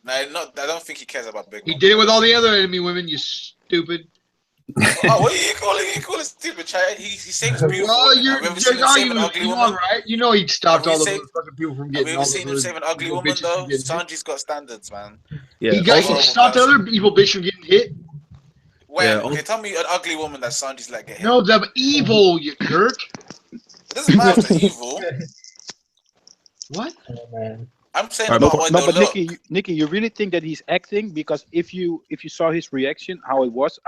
No, I don't think he cares about Big Mom. He did it with all the other enemy women. You stupid. Oh, what are you calling? You calling stupid, child? He saves beautiful. Well, women. you're Have you ever seen him save an ugly you woman? right? You know he stopped Have all we the seen- fucking people from Have getting you all ever seen him those save an ugly evil woman bitches though? from getting hit. Sanji's got standards, man. Yeah. He got Also- stopped the other evil bitch from getting hit. Wait, Yeah, okay, tell me an ugly woman that Sanji's let get hit. No, the evil, you Kirk. It doesn't matter if they're evil. What? Oh, man. I'm saying Alright, about when No, they but look. Nikki, you really think that he's acting? Because if you saw his reaction, how it was,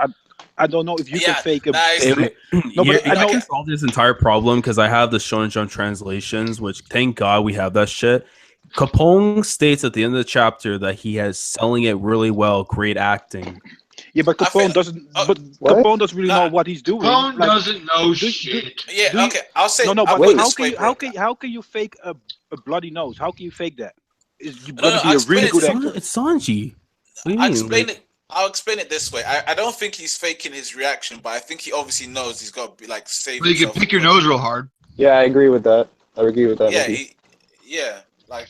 I don't know if you Yeah, can fake him. nah, it's- Hey, wait. No, but I I know- can solve this entire problem because I have the Shonen Jump translations, which thank God we have that shit. Capone states at the end of the chapter that he has selling it really well, great acting. Yeah, but I feel- Capone doesn't. oh, But what? Capone doesn't really Nah. know what he's doing. Capone Like, doesn't know do- shit. Yeah, do you- okay. I'll say. no, I'll but put it how this can way, you bro. how can you fake a bloody nose? How can you fake that? You're No, gonna no, be I'll a really explain good it. actor. It's Sanji. What do you I'll mean? explain Like- it. I'll explain it this way. I don't think he's faking his reaction, but I think he obviously knows he's got to be like save Well, you can himself. pick your nose real hard. Yeah, I agree with that. I agree with that. Yeah, Maybe. like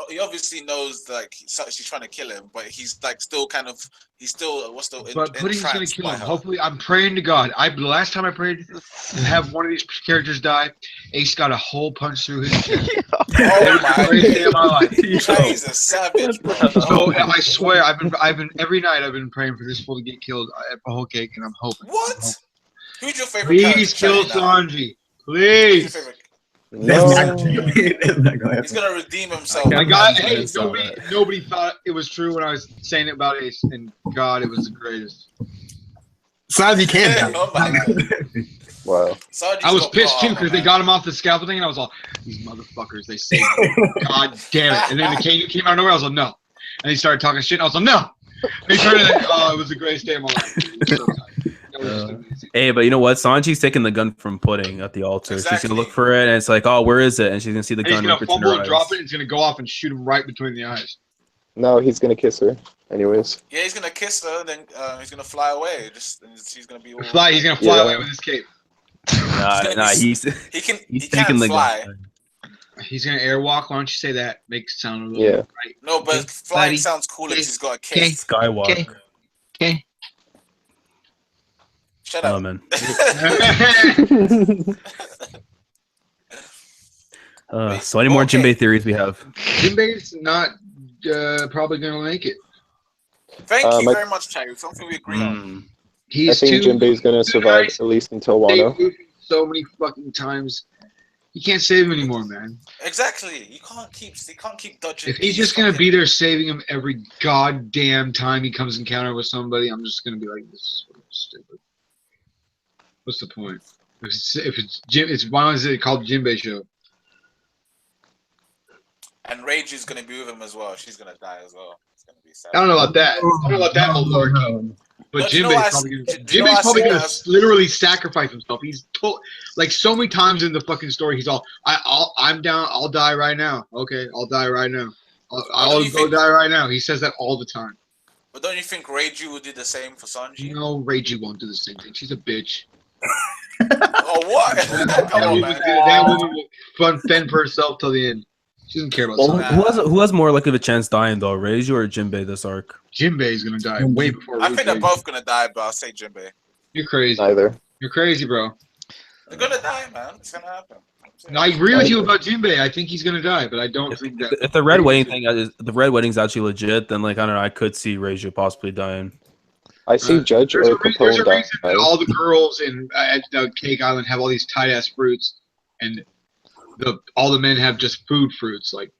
he obviously knows like she's trying to kill him, but he's like still kind of he's still But Pudding's gonna entranced kill by him. her. Hopefully, I'm praying to God. The last time I prayed to have one of these characters die, Ace got a hole punch through his chest. Oh my Greatest day of my life. He's a savage, bro. So I swear, I've been every night I've been praying for this fool to get killed at the whole cake, and I'm hoping. What? Who's your favorite Please kill character? Now? Sanji. Please. No. He's gonna redeem himself. I got. Hey, nobody thought it was true when I was saying it about Ace, and God, it was the greatest. Sanji can't die. Oh my God. Wow. Sanji's I was got pissed too power, because they man. got him off the scaffolding, and I was all, "These motherfuckers, they saved me. God damn it!" And then the king came out of nowhere. I was like, "No," and he started talking shit. And I was like, "No." And he turned it. Oh, it was the greatest day of my life. It was so tight. That was just amazing. Hey, but you know what? Sanji's taking the gun from Pudding at the altar. She's Exactly. gonna look for it, and it's like, oh, where is it? And she's gonna see the And he's gun. gonna right between fumble her and eyes. drop it. And he's gonna go off and shoot him right between the eyes. No, he's gonna kiss her. Anyways. Yeah, he's gonna kiss her, then he's gonna fly away. She's gonna be all. He's gonna fly Yeah. away with his cape. Nah, he's He he's can't taking the fly. gun. He's gonna airwalk. Why don't you say that? Makes it sound a little Yeah. right. No, but Okay, flying buddy. sounds cool if Okay. he's got a Okay. kiss. Skywalk. Okay. Shut Oh up. man. Wait, So any more okay. Jinbei theories we have? Jinbei's not probably gonna make it. Thank you I- very much, Chayu. Something we agree on. I He's think too. Jinbei's gonna survive nice. at least until They Wano. moved him so many fucking times. You can't save him anymore, man. Exactly. You can't keep dodging. If he's these just gonna fucking- be there saving him every goddamn time he comes encounter with somebody, I'm just gonna be like, this is fucking stupid. What's the point? If it's Jim, why is it called Jinbei Show? And Rage is gonna be with him as well. She's gonna die as well. It's gonna be sad. I don't know about that. I don't know about that, my lord. But But you know what I Jinbei's probably gonna, do you know what I Jinbei's probably see gonna as- literally sacrifice himself. He's told like so many times in the fucking story. He's all, I'm down. I'll die right now. Okay, I'll die right now. I'll you go think- die right now. He says that all the time. But don't you think Reiju would do the same for Sanji? No, Reiji won't do the same thing. She's a bitch. Oh what? Come That on, woman, man. that woman will fend for herself till the end. She doesn't care about Well, something. who has more likely of a chance dying though, Reiju or Jinbei this arc? Jinbei's gonna die way before. I think they're Reiji. both gonna die, but I'll say Jinbei. You're crazy. Neither. You're crazy, bro. They're gonna die, man. It's gonna happen. And I agree with you about Jinbei. I think he's gonna die, but I don't think that. If the red wedding thing, if the red wedding's actually legit, then like I don't know, I could see Reiju possibly dying. I see Judge There's or a reason Capone that die. all the girls in at Cake Island have all these tight ass fruits, and all the men have just food fruits. Like,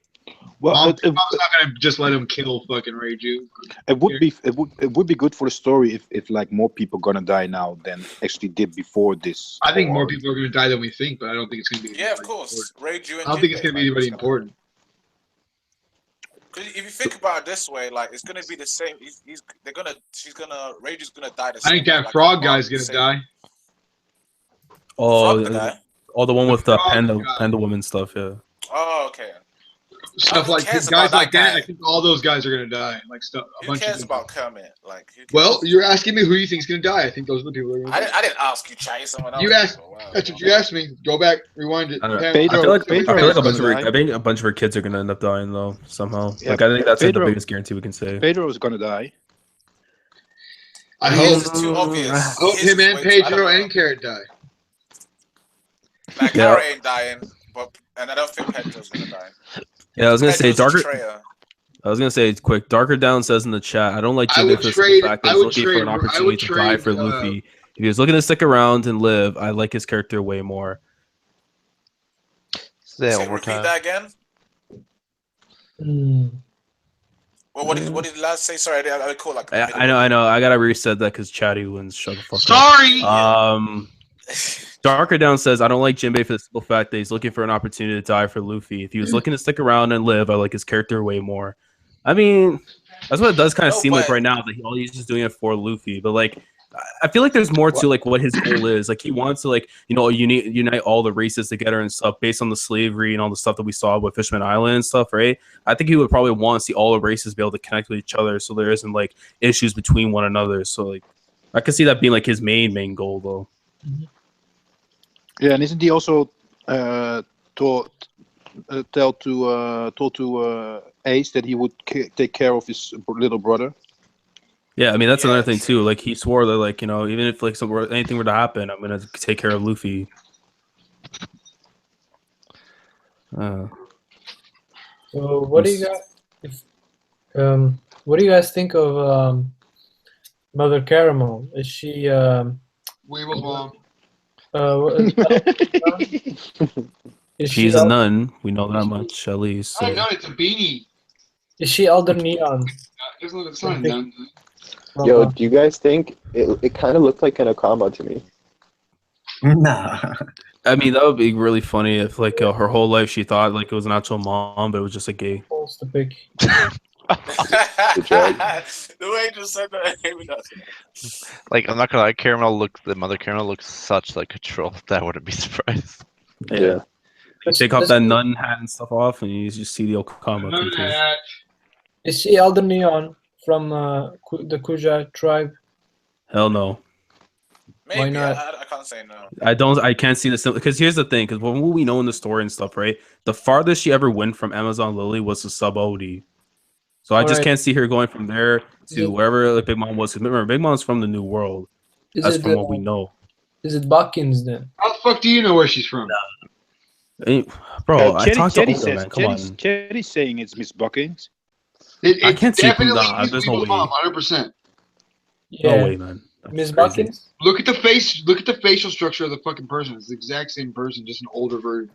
Well, Mom's not gonna just let him kill fucking Reiju. it would be good for the story if like more people gonna die now than actually did before this. I think more arc. people are gonna die than we think, but I don't think it's gonna be. Yeah, of anybody course. Reiju and important. I don't think it's Jinbei, gonna be like, anybody it's gonna- important. 'Cause if you think about it this way, like it's gonna be the same. Reiju's gonna die the I same. think way, that like, frog the guy's the gonna same- die. Oh, Frog the guy? the one with the frog panda guy. panda woman stuff, yeah. Oh, okay. Stuff Who like cares guys about like that that. guy? I think all those guys are gonna die. Like stuff. A Who bunch cares of about Kermit? Like, who cares? Well, you're asking me who you think's gonna die. I think those are the people that are gonna die. I didn't ask you, Chai. Someone else. You asked. Oh, wow. That's what you asked me. Go back, rewind it. I don't know. Pam, I feel like Pedro a bunch is of her, gonna I think a bunch of her kids are gonna end up dying though somehow. Yeah, Like I think that's like, the Pedro- biggest guarantee we can say. Pedro is gonna die. I His hope, is too obvious. I hope His him is and way too- I don't Pedro know. and Carrot die. Like, Yeah. Carrot ain't dying, and I don't think Pedro's gonna die. Yeah, I was gonna say Pedro's a darker. betrayer. I was gonna say it's quick. Darker Down says in the chat, I don't like I Jinbei would for the trade- simple fact that I he's would looking for trade- an I would opportunity to die trade, for Luffy. If he was looking to stick around and live, I like his character way more. Say it Say, one more repeat time. that again. Well, what did the last say? Sorry, I call like. I know. I gotta reset that because Chatty wins. Shut the fuck Sorry. up. Darker Down says, I don't like Jinbei for the simple fact that he's looking for an opportunity to die for Luffy. If he was looking to stick around and live, I like his character way more. I mean, that's what it does kind of No, seem like but- right now, that he's just doing it for Luffy. But like, I feel like there's more to like what his goal is. Like he wants to like, you know, unite all the races together and stuff based on the slavery and all the stuff that we saw with Fishman Island and stuff, right? I think he would probably want to see all the races be able to connect with each other so there isn't like issues between one another. So like, I could see that being like his main goal though. Yeah, and isn't he also told to Ace that he would take care of his little brother. Yeah, I mean that's another thing too. Like he swore that, like, you know, even if like anything were to happen, I'm gonna take care of Luffy. So what do you guys? What do you guys think of Mother Caramel? Is she? Weevil's mom. She's a nun. We know that much at least. So. No, it's a beanie. Is she Elder Neon? It's not a nun. Yo, do you guys think it kind of looked like an Akama to me? Nah. I mean, that would be really funny if, like, her whole life she thought like it was an actual mom, but it was just a gay. The big. The way you just said that. Like, I'm not gonna lie, the Mother Caramel looks such like a troll that I wouldn't be surprised. Yeah. You take off that nun hat and stuff off, and you just see the Okama. Is she Elder Neon from the Kuja tribe? Hell no. Maybe. Why not? I can't say no. I can't see this because here's the thing. Because what we know in the story and stuff, right? The farthest she ever went from Amazon Lily was to Sub OD. So I just can't see her going from there to wherever like Big Mom was. Because remember, Big Mom's from the New World. That's from what we know. Is it Buckins then? How the fuck do you know where she's from? Bro, I talked to Oda, man. Come on. Cherry's saying it's Miss Buckins. I can't see from There's no way. 100%. Yeah. No way, man. Miss Buckins? Look at the face. Look at the facial structure of the fucking person. It's the exact same person, just an older version.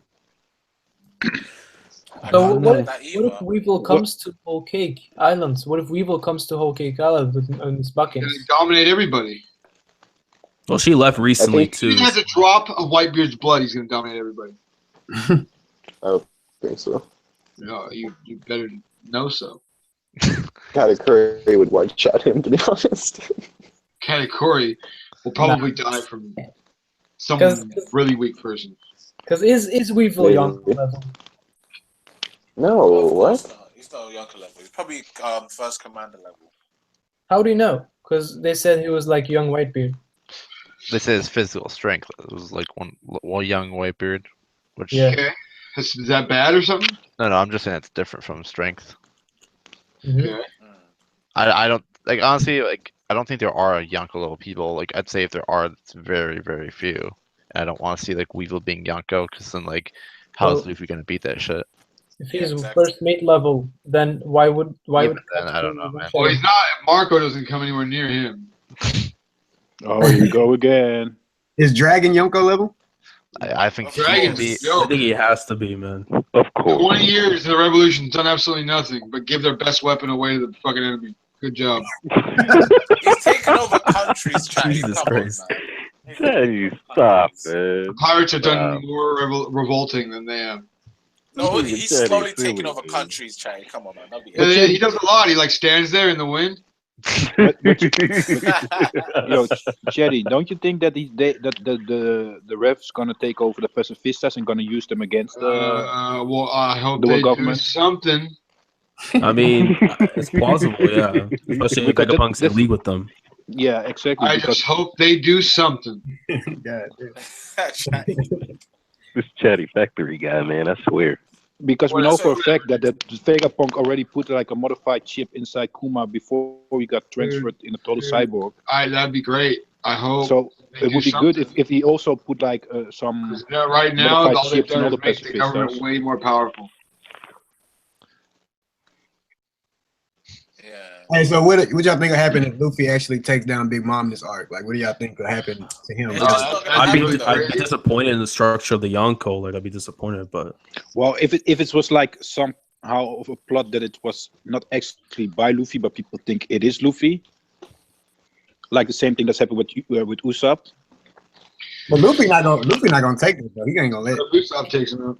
So what if Weevil comes to Whole Cake Islands? What if Weevil comes to Whole Cake Island with Miss Buckins? He's gonna dominate everybody. Well, she left recently too. If he has a drop of Whitebeard's blood, he's gonna dominate everybody. I think so. No, you better know so. Katakuri would one-shot him, to be honest. Katakuri will probably die from some really weak person. Because is Weevil young level? No, what? He's not Yonker level. He's probably first commander level. How do you know? Because they said he was like young Whitebeard. They said his physical strength. It was like one young Whitebeard. Which Okay. Is that bad or something? No, I'm just saying it's different from strength. Okay. I don't like honestly like I don't think there are Yonko level people. Like I'd say if there are, it's very very few. I don't want to see like Weevil being Yonko because then like how's Luffy gonna beat that shit? If he's first mate level, then why would then I don't know, man. Well, he's not. Marco doesn't come anywhere near him. Oh, here you go again. Is Dragon Yonko level? I think Dragon. I think he has to be, man. Of course. 20 years in the Revolution's done absolutely nothing but give their best weapon away to the fucking enemy. Good job. He's taken over countries, Chad. Jesus Christ. Hey, stop, man. The pirates have done more revolting than they have. No, he's slowly taking over countries, Chad. Come on, man. He does a lot. He like stands there in the wind. Yo, Jerry, don't you think that the refs gonna take over the pacifistas and gonna use them against the? Well, I hope the they government? do something. I mean, it's plausible, yeah. Especially if Vegapunk's in league with them. Yeah, exactly. I just hope they do something. This chatty factory guy, man, I swear. Because we know for a fact that Vegapunk already put like a modified chip inside Kuma before he got transferred in a total cyborg. That'd be great. I hope. So it would be good if he also put like some. Right now, all modified they've chips in done all is the make the government pacifistas. way more powerful. Hey, so what y'all think will happen if Luffy actually takes down Big Mom this arc? Like, what do y'all think will happen to him? I'd be disappointed in the structure of the Yonko. Like, I'd be disappointed, but Well, if it was like somehow of a plot that it was not actually by Luffy, but people think it is Luffy, like the same thing that's happened with Usopp. But Luffy not gonna take it though. He ain't gonna let it. Usopp takes him out.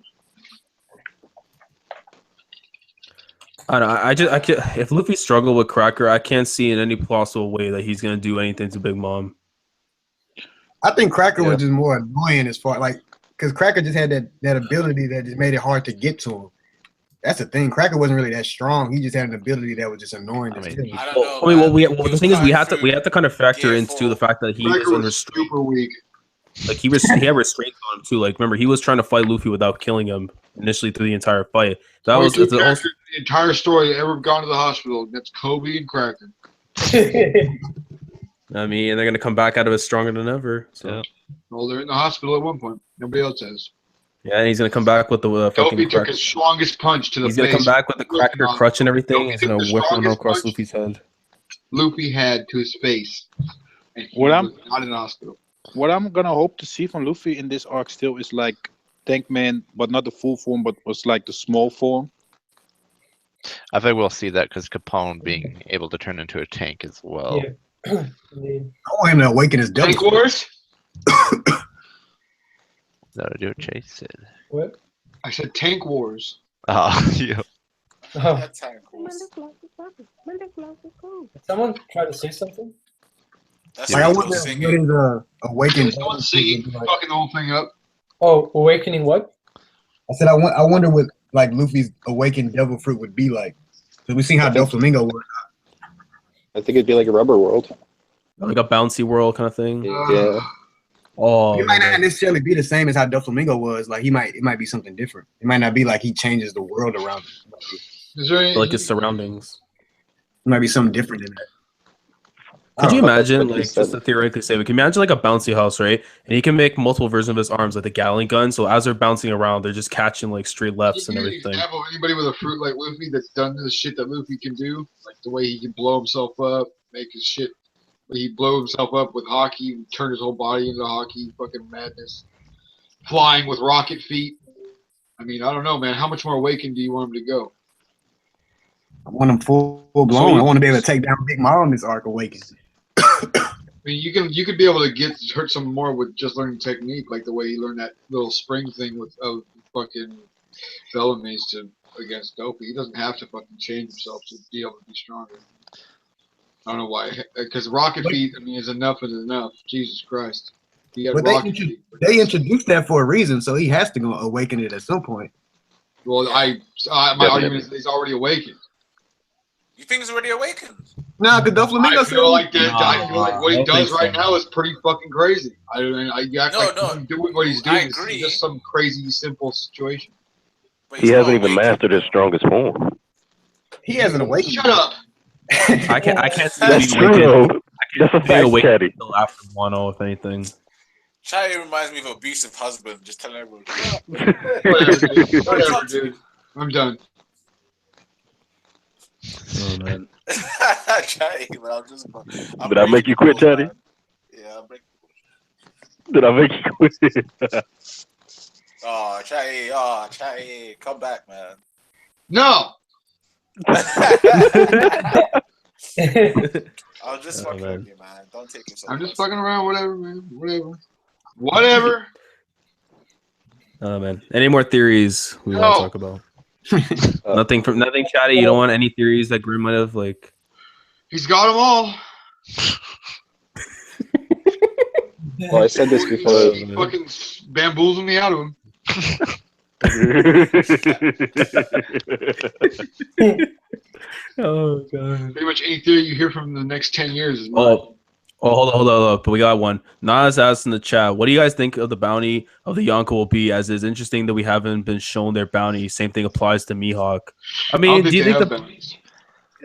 I don't know. I can't. If Luffy struggled with Cracker, I can't see in any plausible way that he's gonna do anything to Big Mom. I think Cracker was just more annoying as far like because Cracker just had that ability that just made it hard to get to him. That's the thing. Cracker wasn't really that strong. He just had an ability that was just annoying. I don't know. The thing is, we have to kind of factor into the fact that he is Cracker was super weak. Like he had restraints on him too. Like remember, he was trying to fight Luffy without killing him initially through the entire fight. That Only was two it's also, characters in the entire story ever gone to the hospital. That's Kobe and Kraken. I mean, they're gonna come back out of it stronger than ever. So Yeah. Well, they're in the hospital at one point. Nobody else has. yeah, and he's gonna come back with the Kobe fucking took crack. his strongest punch to the He's face. gonna come back with the cracker crutch and everything. Kobe He's took gonna the whip him strongest across punch Luffy's head. Luffy had to his face, and he What was not in the hospital. What I'm gonna hope to see from Luffy in this arc still is like Tank Man, but not the full form, but was like the small form. I think we'll see that because Capone being able to turn into a tank as well. Yeah. I want him to awaken his devil. Tank Wars? That'll do it, Chase. What? I said Tank Wars. Oh, yeah. Oh, That's Tank Wars. someone try to say something? That's Like, I people wonder what singing. is awakened. Someone singing, fucking the whole thing up. Oh, awakening what? I said I wonder what like Luffy's awakened devil fruit would be like. Because we seen how Doflamingo was. I think it'd be like a rubber world. Like a bouncy world kind of thing. Yeah. Oh, It might man. not necessarily be the same as how Doflamingo was. Like it might be something different. It might not be like he changes the world around him. Is there any, Like his surroundings. It might be something different in that. Could you imagine, like you like, just said. to theoretically say, we can imagine like a bouncy house, right? And he can make multiple versions of his arms, like the Gatling gun. So as they're bouncing around, they're just catching like straight lefts and Can you give me an everything. example of anybody with a fruit like Luffy that's done the shit that Luffy can do? Like the way he can blow himself up, make his shit. He blow himself up with hockey, turn his whole body into hockey, fucking madness. Flying with rocket feet. I mean, I don't know, man. How much more awakened do you want him to go? I want him full blown. I want to be able to take down Big Mom this arc awakened. I mean, you could be able to hurt some more with just learning technique, like the way he learned that little spring thing with fucking Bellamy's against Dopey. He doesn't have to fucking change himself to be able to be stronger. I don't know why, because rocket feet. I mean, is enough is enough. Jesus Christ, he had But rocket feet. they introduced that for a reason, so he has to go awaken it at some point. Well, my argument is that he's already awakened. You think he's already awakened? Nah, because Doflamingo I feel like that. No, I feel like what I he don't does think right so. now is pretty fucking crazy. You act No, like no. he's doing what he's I doing. agree. It's just some crazy simple situation. But He he's hasn't not even awakened. mastered his strongest form. He hasn't awakened. Shut up. I can't see That's him being true. awakened. That's a Being fact, awakened Caddy. until after 1-0, if anything. Chai reminds me of an abusive husband, just telling everyone. Whatever, dude. Whatever, dude. I'm done. Oh man. Chai, but I'm just. I'm Did I make you quit, breaking Chatty? rules, man. Yeah, I'm breaking. Did I make you quit? Oh, Chai, come back, man. No. I was just Oh, fucking man. with you, man. Don't take yourself. I'm just personally. fucking around. Whatever, man. Whatever. Oh man. Any more theories we want No. to talk about? Nothing chatty. You don't want any theories that Grim might have like. He's got them all. Well, I said this before. He fucking bamboozled me out of him. Oh god. Pretty much any theory you hear from the next 10 years is mine. Hold on. But we got one. Nas asked in the chat, what do you guys think of the bounty of the Yonko will be? As it's interesting that we haven't been shown their bounty. Same thing applies to Mihawk. I mean, do you think have the bounties.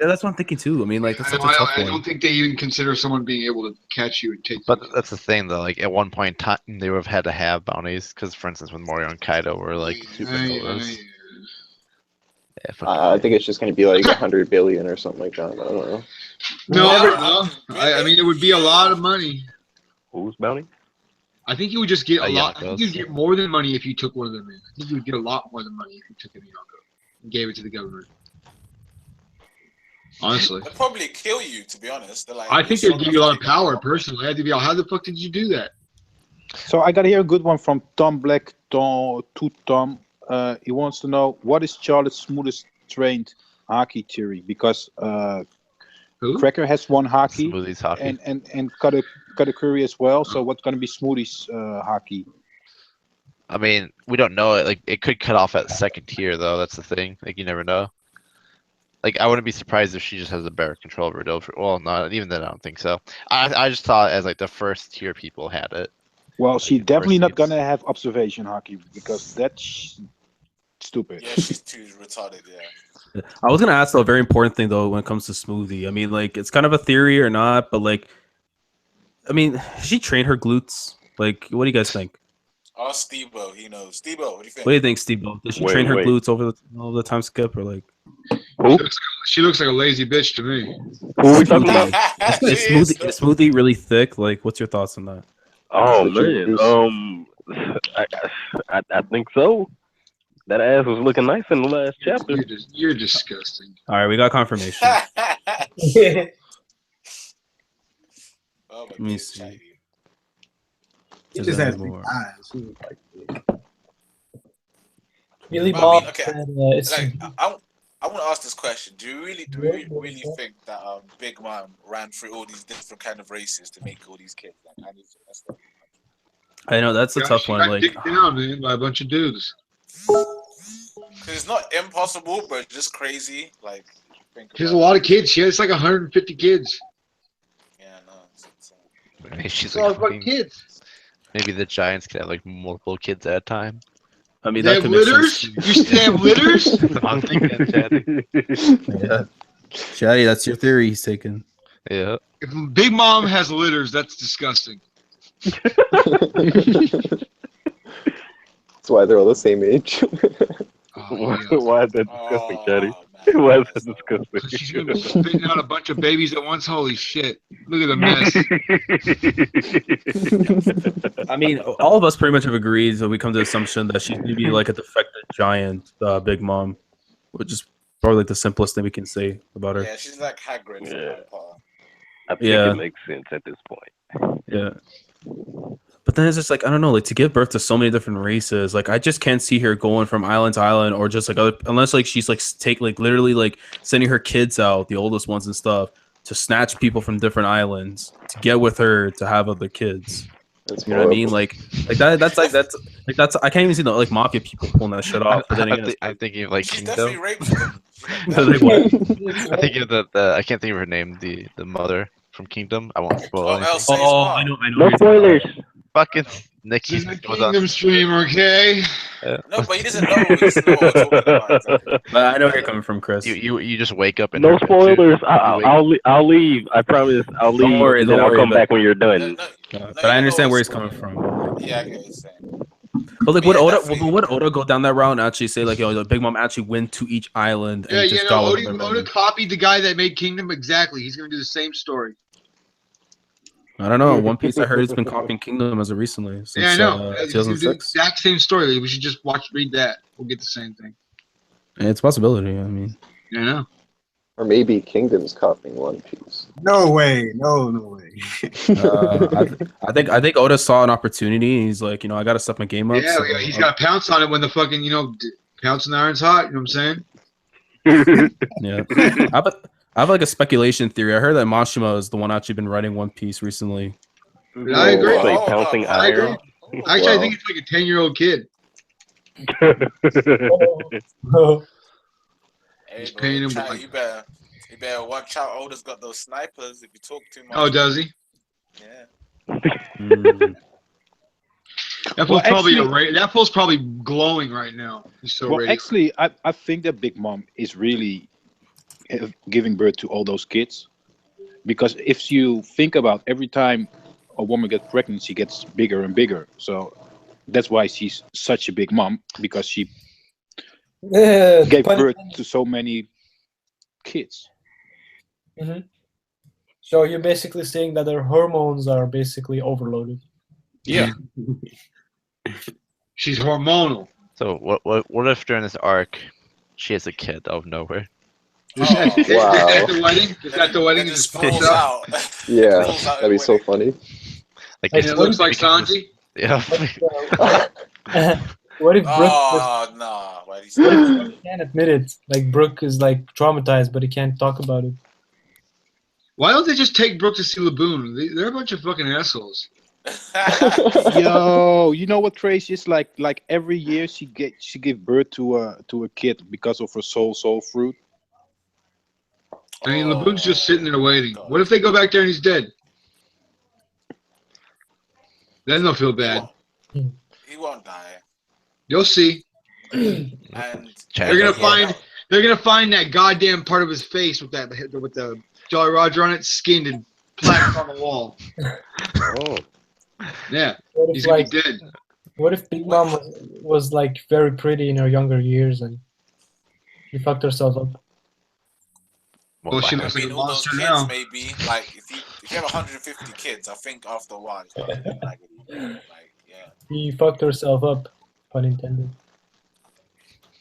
Yeah, that's what I'm thinking too. I mean, like that's such a tough I one. don't think they even consider someone being able to catch you and take But that's the thing, though. Like at one point in time, they would have had to have bounties because, for instance, when Morio and Kaido were like supernovas. Yeah, fuck I think it's just going to be like 100 billion or something like that. I don't know. No, I don't know. I mean, it would be a lot of money. Who's bounty? I think you would just get a lot. I think Yonkos. you'd get more than money if you took one of them in. I think you would get a lot more than money if you took a Yonko and gave it to the government. Honestly, They'll probably kill you. To be honest, they're like. I think they'd give you a lot of power. Personally, I'd be like, how the fuck did you do that? So I got here a good one from Tom Black to Tom. He wants to know what is Charlotte's smoothest trained haki theory, because Who? Cracker has one haki Smoothies hockey. and Katakuri as well. So what's going to be Smoothie's haki? I mean, we don't know it. Like, it could cut off at second tier, though. That's the thing. Like, you never know. Like, I wouldn't be surprised if she just has a better control over it. Well, not even then. I don't think so. I just thought as like the first tier people had it. Well, she Like, definitely not Perseus. gonna have observation hockey because that's stupid. Yeah, she's too retarded. Yeah. I was gonna ask though a very important thing though when it comes to Smoothie. I mean, like it's kind of a theory or not, but like, I mean, she trained her glutes. Like, what do you guys think? Ask Steve-O, he knows. Steve-O, what do you think? What do you think, Steve? Did she train her glutes over the time skip or like? Who? She looks like a lazy bitch to me. Who are we talking about? Is Smoothie really thick? Like, what's your thoughts on that? Oh man, I think so. That ass was looking nice in the last chapter. You're disgusting. All right, we got confirmation. Oh, Let me see. He Is just there has more? big eyes. He was like, Billy But Bob okay, said it's like I want to ask this question: do you really think that Big Mom ran through all these different kind of races to make all these kids? Like, I know that's a tough she one. got Like, kicked down, man, by a bunch of dudes. because it's not impossible, but it's just crazy. Like, There's a lot of kids. She has like 150 kids. Yeah, no. Maybe she's That's a lot like of fucking fucking, kids. maybe the Giants could have like multiple kids at a time. I mean, They that have could make litters? sense. They have litters? I'm thinking, Chad. Yeah, Shaddy, that's your theory he's taking. Yeah. If Big Mom has litters, that's disgusting. That's why they're all the same age. Why is that disgusting, Chatty? Why is that disgusting? She's gonna be spitting out a bunch of babies at once. Holy shit! Look at the mess. I mean, all of us pretty much have agreed, so we come to the assumption that she's maybe like a defected giant, Big Mom, which is probably like the simplest thing we can say about her. Yeah, she's like Hagrid from Harry Potter. I think it makes sense at this point. Yeah. But then it's just like, I don't know, like to give birth to so many different races, like I just can't see her going from island to island or just like other, unless like she's like literally like sending her kids out, the oldest ones and stuff, to snatch people from different islands to get with her to have other kids. That's you know what I mean? Like that's I can't even see the like mafia people pulling that shit off. But then again, I'm thinking of like She's Kingdom. definitely raped them. Like what? I'm thinking of the I can't think of her name, the mother from Kingdom. I won't spoil anything. I know. No spoilers. Fucking Nikki. Kingdom stream, okay? No, but he doesn't know. He doesn't know what we're talking about. Exactly. But I know where you're coming from, Chris. You just wake up and No spoilers. I'll leave. I promise. I'll leave. Don't worry, and then don't I'll worry, come but- back when you're done. But I understand where he's coming from. Yeah, I get what you're saying. But like, would Oda go down that route and actually say like, yo, the Big Mom actually went to each island and Yeah, just you got know, with them? Oda copied the guy that made Kingdom exactly. He's gonna do the same story. I don't know. One Piece I heard has been copying Kingdom as of recently. Since, Yeah, I know. He's gonna do the 2006. exact same story. We should just read that. We'll get the same thing. It's a possibility. I mean, Yeah, I know. Or maybe Kingdom's copying One Piece. no way, no way. I think Oda saw an opportunity. And he's like, you know, I got to step my game up. Yeah, so yeah, he's got to pounce on it when the fucking pounce on the iron's hot. You know what I'm saying? Yeah, I have like a speculation theory. I heard that Mashima is the one actually been writing One Piece recently. I agree. Like pouncing I agree. iron. Actually, I think it's like a 10-year-old kid. Hey, He's bro, paying him Chad, like- you better watch out. Oda's got those snipers if you talk too much. Oh, does he? Yeah. That fool's actually- that fool's probably glowing right now. He's so Well, ready. actually, I think that Big Mom is really giving birth to all those kids. Because if you think about every time a woman gets pregnant, she gets bigger and bigger. So that's why she's such a big mom, because she gave birth to so many kids. Mm-hmm. So you're basically saying that their hormones are basically overloaded. Yeah. She's hormonal. So what if during this arc she has a kid out of nowhere? Is that the wedding? Is that the wedding? It It just just pulls falls out. out. Yeah, Pulls out that'd be and so funny. Like And it looks like Sanji. Yeah. What if Brooke Oh no! Why do you what say if that? he can't admit it? Like Brooke is like traumatized, but he can't talk about it. Why don't they just take Brooke to see Laboon? They're a bunch of fucking assholes. Yo, you know what crazy is? Like every year she give birth to a kid because of her soul fruit. I mean, Laboon's just sitting there waiting. God. What if they go back there and he's dead? Then they'll feel bad. He won't die. You'll see. And They're gonna find that goddamn part of his face with the Jolly Roger on it, skinned and plastered on the wall. Oh. Yeah, What he's if, gonna like, be dead. what if Big Mom was like very pretty in her younger years and she fucked herself up? Well, she looks like a all those monster kids, now. maybe like if you have 150 kids, I think after a while it's gonna be like She fucked herself up, pun intended.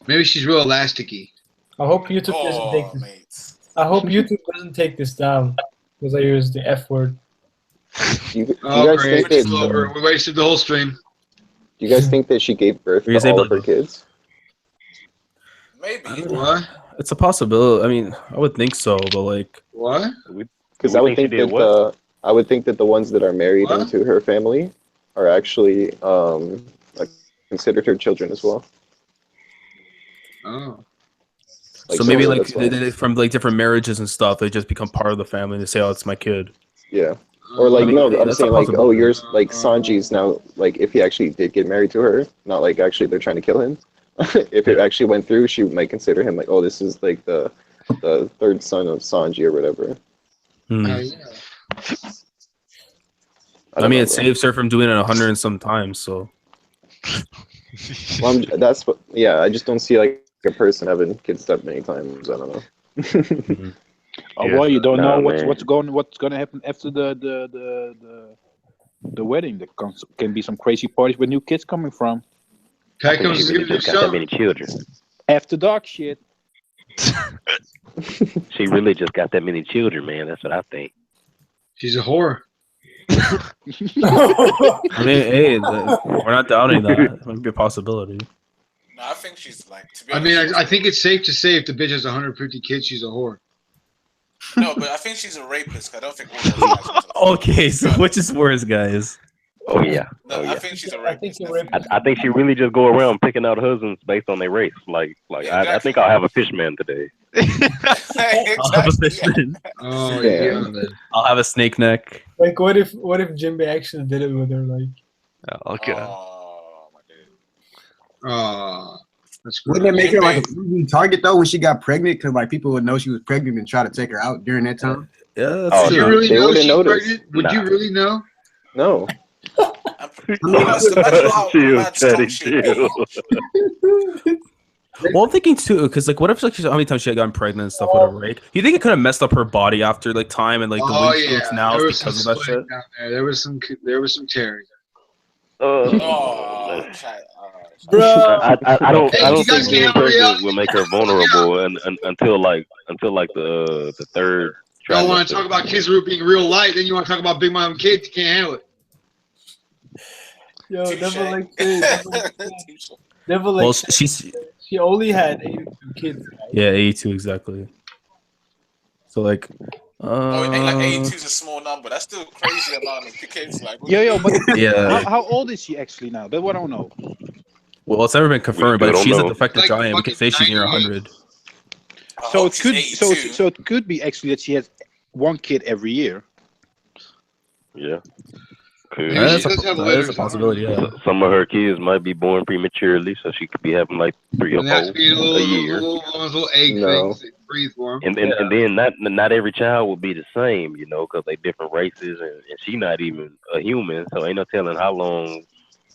Maybe she's real elasticy. I hope YouTube doesn't take this. I hope YouTube doesn't take this down because I used the F word. You Oh, guys great! think It's over. that? We wasted the whole stream. Do you guys think that she gave birth to all of her kids? Maybe. What? It's a possibility. I mean, I would think so, but like, What? Because I would think that the ones that are married into her family are actually like considered her children as well. Oh. So maybe like that's why. they from like different marriages and stuff, they just become part of the family. And they say, "Oh, it's my kid." Yeah. Or like no, I'm that's saying a like, oh, possibility. yours like Sanji's now like if he actually did get married to her, not like actually they're trying to kill him. If it actually went through, she might consider him like, oh, this is like the third son of Sanji or whatever. I mean, it saves her from doing it 100 and some times. So. Well, that's what. Yeah, I just don't see like a person having kids that many times. I don't know. Oh well, you don't know what's gonna happen after the wedding. There can be some crazy parties with new kids coming from. I think she really just got that many children. After dark shit. She really just got that many children, man. That's what I think. She's a whore. I mean, hey, we're not doubting that. It might be a possibility. No, I think she's like. To be I mean, I think it's safe to say if the bitch has 150 kids, she's a whore. No, but I think she's a rapist. I don't think all those guys. Okay, so which is worse, guys? Oh yeah. No, Oh yeah. I think she's a rapist. I think she really just go around picking out husbands based on their race. Like I think I'll have a fishman today. I'll have a fishman. Oh yeah. I'll have a snake neck. Like, what if Jinbei actually did it with her? Like, okay. That's Wouldn't it make her like a moving target though when she got pregnant? Because like people would know she was pregnant and try to take her out during that time. Yeah. That's true. You really they know wouldn't she's notice. pregnant? Would you really know? No. Well, I'm thinking too, because like, what if like how many times she had gotten pregnant and stuff, whatever, right? You think it could have messed up her body after like time and like the way she looks now there was because some of that shit? down there. There was some tearing. I Bro. don't Hey, think being pregnant will make her vulnerable until the third You don't want trimester. to talk about kids being real light, then you want to talk about Big Mom kids. You can't handle it. yo, Devil Well, like she only had 82 kids. Right? Yeah, 82 exactly. So like, like 82 is a small number. That's still a crazy amount of kids. Like, But yeah. how old is she actually now? That's what I don't know. Well, it's never been confirmed, but if don't she's a know. defective giant, we can say she's near 100. So it could so it could be actually that she has one kid every year. Yeah. That's a possibility. Yeah. Some of her kids might be born prematurely, so she could be having like 3 or And that's 4 being a year. little egg No. things that breathe for them. And then not every child will be the same, you know, because they different races, and she not even a human, so ain't no telling how long.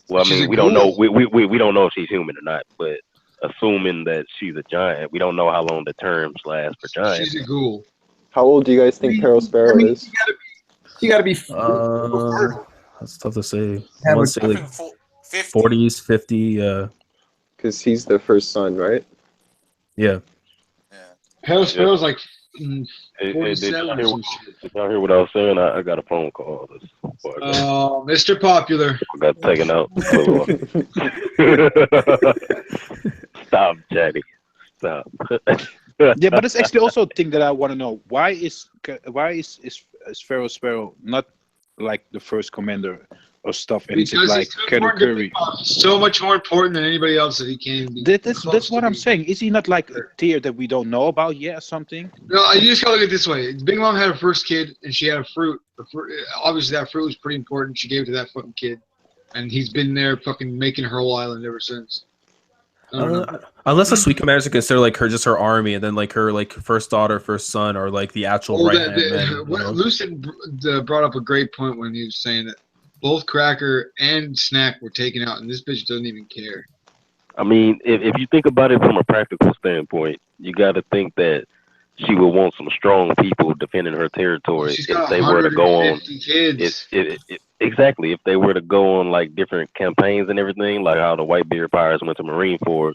Well, I She's mean, a we don't know. ghoul. We don't know if she's human or not, but assuming that she's a giant, we don't know how long the terms last for giants. She's a ghoul. How old do you guys think Peril Sparrow is? She gotta be. That's tough to say. Yeah, I want but- to say like 40s, 50. Because he's the first son, right? Yeah. Sparrow's like Hey, 47 or some shit. did y'all hear what I was saying? I got a phone call. Oh, Mr. Popular. I got taken out. Stop, Chatty. Stop. Yeah, but it's actually also a thing that I want to know. Why is Pharaoh Sparrow not like the first commander of stuff, and is it Because like he's Kettle Curry? so much more important than anybody else that he can be. That's what I'm saying. Is he not like a tier that we don't know about yet or something? No, you just gotta look at it this way. Big Mom had her first kid, and she had a fruit. Obviously, that fruit was pretty important. She gave it to that fucking kid. and he's been there fucking making her whole island ever since. I don't know. Unless the sweet commanders are considered like her, just her army, and then like her like first daughter, first son, or like the actual right hand man. Lucid brought up a great point when he was saying that both Cracker and Snack were taken out, and this bitch doesn't even care. I mean, if you think about it from a practical standpoint, you got to think that she would want some strong people defending her territory if they were to go on. Exactly, if they were to go on like different campaigns and everything, like how the Whitebeard Pirates went to Marineford.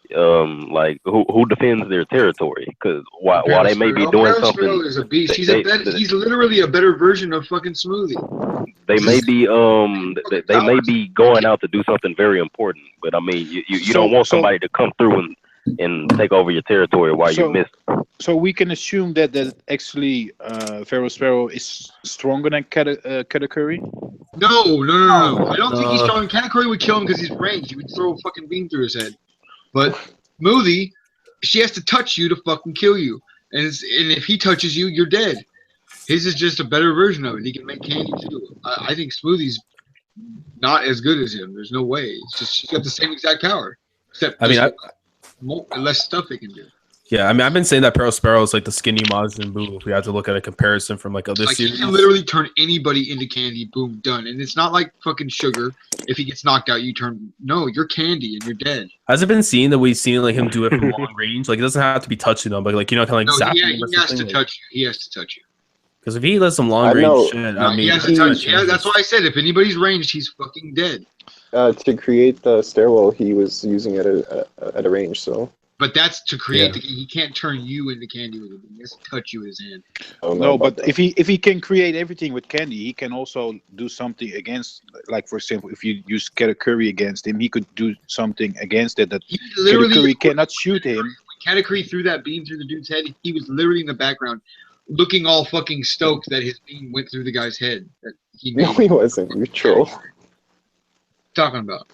Like who defends their territory? Because while they may be doing something, is a beast. He's literally a better version of fucking Smoothie. They may be they may be going out to do something very important, but I mean you don't want somebody to come through and take over your territory while you miss. So we can assume that actually Pharaoh Sparrow is stronger than Katakuri? No. I don't think he's strong. Katakuri would kill him because he's ranged. He would throw a fucking beam through his head. But Smoothie, she has to touch you to fucking kill you. And if he touches you, you're dead. His is just a better version of it. He can make candy too. I think Smoothie's not as good as him. There's no way. It's just she's got the same exact power. Except less stuff it can do. Yeah, I mean, I've been saying that Pharaoh Sparrow is like the skinny Majin Buu. If we have to look at a comparison from like other series, he can literally turn anybody into candy. Boom, done. And it's not like fucking sugar. If he gets knocked out, you're candy and you're dead. Has it been seen that we've seen like him do it from long range? Like it doesn't have to be touching them, but like kind of like zapping. He has to touch you. He has to touch you. Because if he does some long range shit, he has to touch you. Yeah, that's why I said if anybody's ranged, he's fucking dead. To create the stairwell, he was using it at a range, so. But that's to create. He can't turn you into candy with it. He has to touch you with his hand. No, but if he can create everything with candy, he can also do something against. Like for example, if you use Katakuri against him, he could do something against it that Katakuri cannot shoot him. When Katakuri threw that beam through the dude's head, he was literally in the background, looking all fucking stoked that his beam went through the guy's head. No, he wasn't. You troll. Talking about.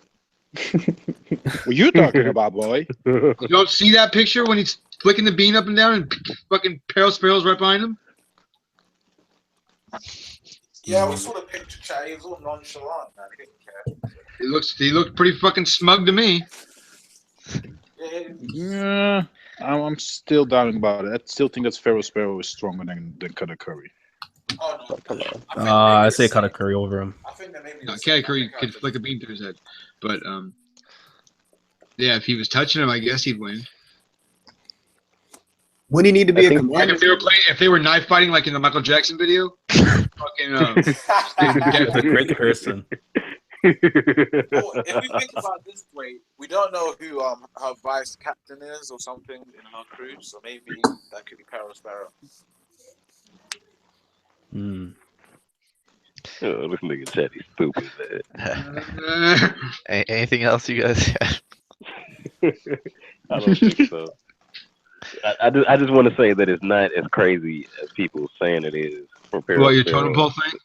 What are you talking about, boy? You don't see that picture when he's flicking the bean up and down and fucking Sparrow's right behind him? Yeah, we saw the picture, chat. He was all nonchalant, man. He didn't care. He looked pretty fucking smug to me. Yeah, I'm still doubting about it. I still think that Pharaoh Sparrow is stronger than Katakuri. Oh, no. Come on. I say Katakuri over him. I think that maybe Katakuri could flick a beam through his head. But, yeah, if he was touching him, I guess he'd win. Wouldn't he need to be a commander? Like if they were knife fighting like in the Michael Jackson video, fucking a great person. Well, if we think about it this way, we don't know who her vice captain is or something in her crew, so maybe that could be Pharaoh Sparrow. Oh, this nigga chatty stupid, man. Anything else you guys have? I don't think so. I just want to say that it's not as crazy as people saying it is for your totem pole thing?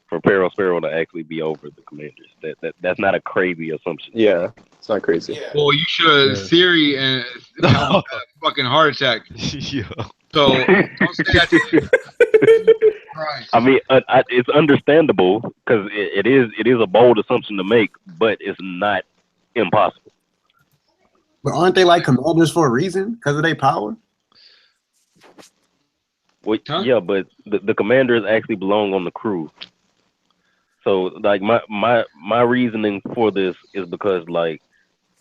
For Pharaoh Sparrow to actually be over the commanders. That's not a crazy assumption. Yeah, it's not crazy. Yeah. Well, you should theory and fucking heart attack. Yeah. So don't say that. I mean, it's understandable because it is a bold assumption to make, but it's not impossible. But aren't they like commanders for a reason? Because of their power? Well, yeah, but the commanders actually belong on the crew. So, like my reasoning for this is because like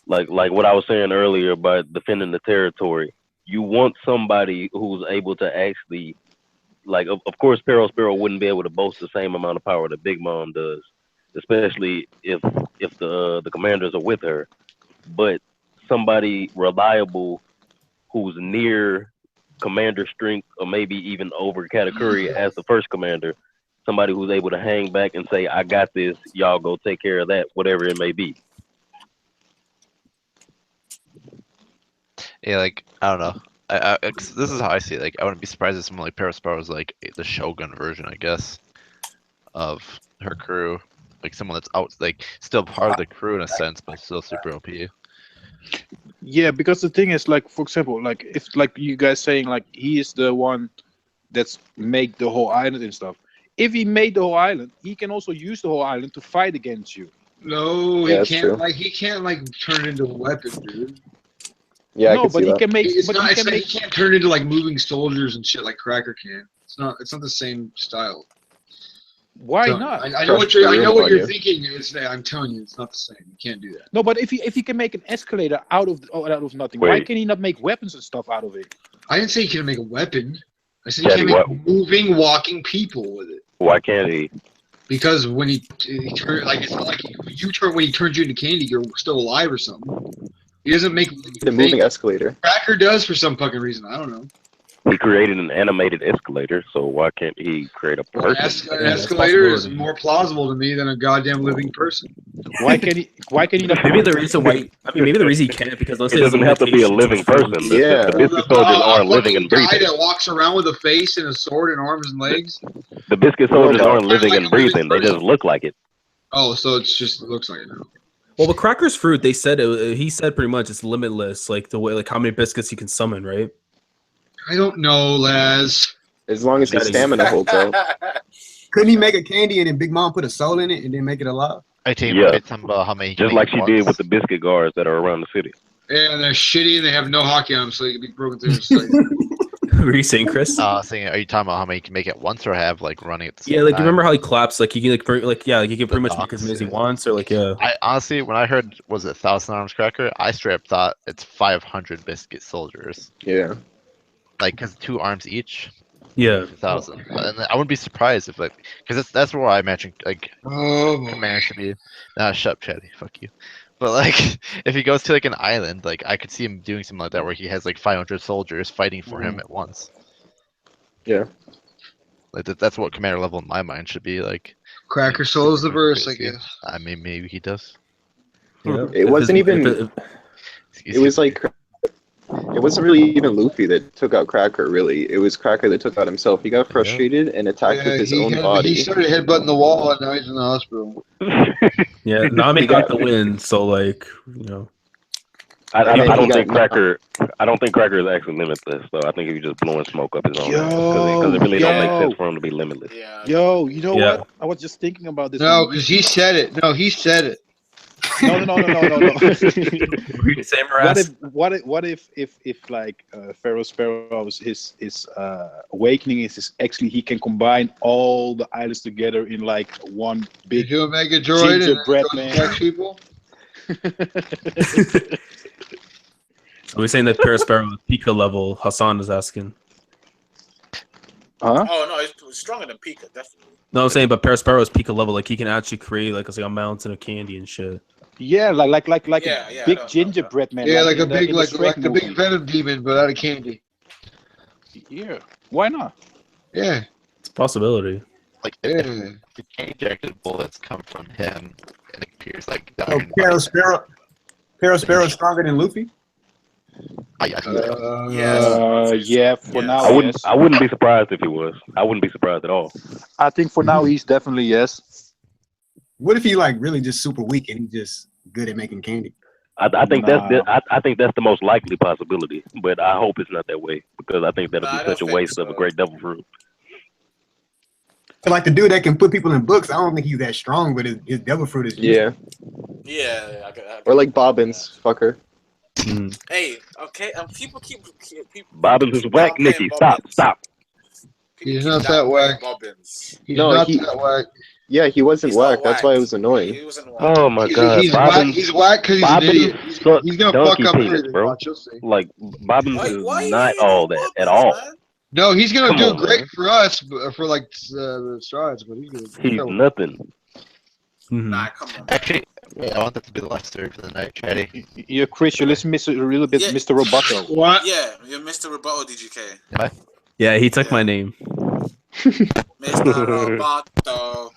what I was saying earlier about defending the territory. You want somebody who's able to actually, like, of course, Pharaoh Sparrow wouldn't be able to boast the same amount of power that Big Mom does, especially if the commanders are with her. But somebody reliable who's near commander strength or maybe even over Katakuri as the first commander, somebody who's able to hang back and say, I got this, y'all go take care of that, whatever it may be. Yeah, like, I don't know. This is how I see it. Like, I wouldn't be surprised if someone like Pharaoh Sparrow was like the Shogun version, I guess, of her crew. Like someone that's out, like still part of the crew in a sense, but still super OP. Yeah, because the thing is, like, for example, like if like you guys saying like he is the one that's make the whole island and stuff. If he made the whole island, he can also use the whole island to fight against you. No, Yeah, he that's can't. true. Like he can't like turn it into a weapon, dude. Yeah, I No, can but see he that. can make. It's But not. he It's can not. He make. can't turn into like moving soldiers and shit like Cracker can. It's not. It's not the same style. Why Telling you. not? I know what Crush you're. the I know room what on you're you. thinking. I'm telling you, it's not the same. You can't do that. No, but if he can make an escalator out of nothing, why Wait. can he not make weapons and stuff out of it? I didn't say he can't make a weapon. I said he Chatty, can't make moving, walking people with it. why can't he? Because when he turn, like it's not like you turn when he turns you into candy, you're still alive or something. He doesn't make The moving escalator. Cracker does for some fucking reason. I don't know. He created an animated escalator, so why can't he create a Well, person? an Yeah, that's escalator is possibility. more plausible to me than a goddamn living person. Why can he? Why can he not? Maybe the reason why. I mean, maybe the reason he can't because let's It say there's a doesn't have to be a limitation living to his person. food. The Yeah. biscuit soldiers aren't living and Guy breathing. that walks around with a face and a sword and arms and legs. The biscuit soldiers Robot. aren't living Like and a living breathing. They person. just look like it. Oh, so it's just it looks like it now. Well, with Cracker's fruit, they said he said pretty much it's limitless, like the way like how many biscuits you can summon, right? I don't know, Laz. As long as his That is- stamina holds out. Couldn't he make a candy and then Big Mom put a soul in it and then make it alive? I think Yeah. it's about how many. Just like she did with the biscuit guards that are around the city. Yeah, and they're shitty and they have no hockey on them, so they can be broken through. It's like, Were you saying, Chris? Saying, are you talking about how many you can make at once or have like running at the same Yeah, like you time? remember how he claps? Like he can like yeah, like he can pretty much make box, as many as he yeah. wants, or like yeah. I honestly, when I heard was it 1,000 arms cracker, I straight up thought it's 500 biscuit soldiers. Yeah. Like, cause 2 arms each. Yeah. 1,000, and I wouldn't be surprised if like, cause that's where I imagine like oh, Commander should be. Nah, shut up, Chatty. Fuck you. But like, if he goes to like an island, like I could see him doing something like that where he has like 500 soldiers fighting for him at once. Yeah. Like that's what commander level in my mind should be like. Cracker Soul's the verse, I Crazy. guess. I mean, maybe he does. Yeah. It wasn't even. Excuse It was me. like. It wasn't really even Luffy that took out Cracker, really. It was Cracker that took out himself. He got frustrated and attacked with his own body. He started headbutting the wall and now he's in the hospital. Yeah, Nami He got got- the win, so like you know. I then don't he think got- Cracker. I don't think Cracker is actually limitless, though. I think he was just blowing smoke up his own ass Yo, because it really don't make yo. sense for him to be limitless. Yeah. Yo, you know Yeah. what? I was just thinking about this. No, one. because he said it. No, he said it. No. Were you saying, Maras? What if like Pharaoh Sparrow's his awakening is actually he can combine all the islands together in like one big He'll make a droid and gingerbread goes man. to touch people. So we're saying that Parasparrow is Pika level. Hassan is asking. Huh? Oh no, it's stronger than Pika, definitely. No, I'm saying, but Parasparrow is Pika level. Like he can actually create like a mountain of candy and shit. Yeah, like Yeah, a yeah, I big know, gingerbread man. Yeah, like a in the- big in the like Shrek a big movie. venom demon, but out of candy. Yeah, why not? Yeah, It's a possibility. Like yeah. if the ejected bullets come from him, it appears like Oh, Sparrow is stronger than Luffy? Yeah, for Yes. now, I wouldn't. yes. I wouldn't be surprised if he was. I wouldn't be surprised at all. I think for now he's definitely yes. What if he like really just super weak and he's just good at making candy? I think Nah. I think that's the most likely possibility, but I hope it's not that way because I think that'll Nah, I be don't such a think waste of a so. great devil fruit. So like the dude that can put people in books, I don't think he's that strong, but his devil fruit is Yeah. Yeah, I got Or like Bobbins, fucker. Hey, okay, people keep Bobbins is whack, downplaying Nikki. Bobbins. Stop. People He's keep not that downplaying whack. Bobbins. He's No, not he- that whack. Yeah, he wasn't He's not whack. That's why it was He annoying. wasn't whack. Oh my god, He's whack. Bobbins. He's whack because he's an Bobbins idiot. sucks He's gonna fuck donkey up penis, everything. bro. Watch, you'll see. Like Bobbins Why is you not hating all on that at Bobbins, all. man? No, he's gonna Come do on, great man. for us, for like the strides, but he's gonna. He's nothing. Nah, come on. Actually, wait, I want that to be the last story for the night, Chatty. Yeah, Chris, you listen a little bit, Yeah. Mr. Roboto. What? Yeah, you're Mr. Rebuttal DGK. Yeah, he took my name. Mr. Roboto.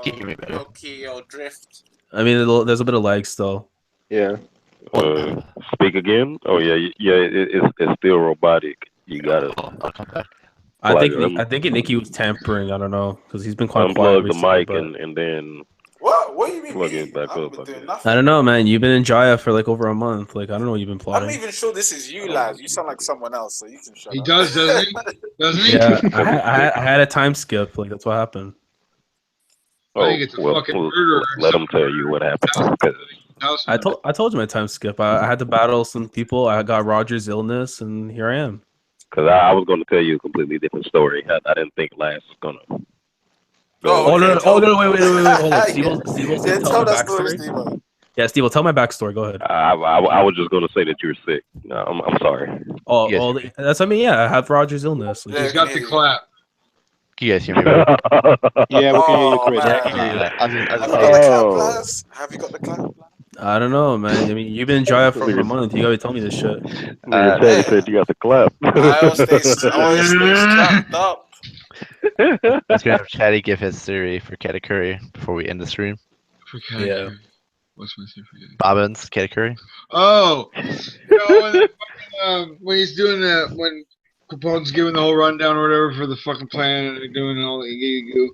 Can you hear me better? Tokyo Drift. I mean, there's a bit of lag still. Yeah. Speak again? Oh yeah, it's still robotic. You gotta I'll come back. I Like, think Nikki was tampering. I don't know because he's been quite quiet unplug the recently, mic but- and then What do you mean? plug me? it back I haven't up. been I doing guess. nothing. I don't know, man. You've been in Jaya for like over a month. Like I don't know what you've been I'm not plotting. even sure this is you, lads. You sound like someone else, so you can shut He up. does, doesn't he? Doesn't he? Yeah, I had a time skip. Like that's what happened. I think it's a fucking murderer. Let them tell you what happened. I told you my time skip. I had to battle some people. I got Roger's illness, and here I am. Because I was going to tell you a completely different story. I didn't think Last was going to. Oh no! Wait! Hold on, Steve, tell my backstory. Yeah, Steve, tell my backstory. Go ahead. I was just going to say that you're sick. No, I'm sorry. That's yeah. I have Roger's illness. He's got the clap. Can you guys hear me? Right? Yeah, we can hear you, Chris. Have you got the clap? I don't know, man. I mean, you've been dry for a month. You gotta tell me this shit. Teddy said you got the clap. I always stay strapped up. Let's go have Chatty give his theory for Katakuri before we end the stream. For Katakuri. Yeah. What's my theory for Katakuri? Bobbins, Katakuri. Oh, when he's doing that, when Capone's giving the whole rundown or whatever for the fucking plan and they're doing all the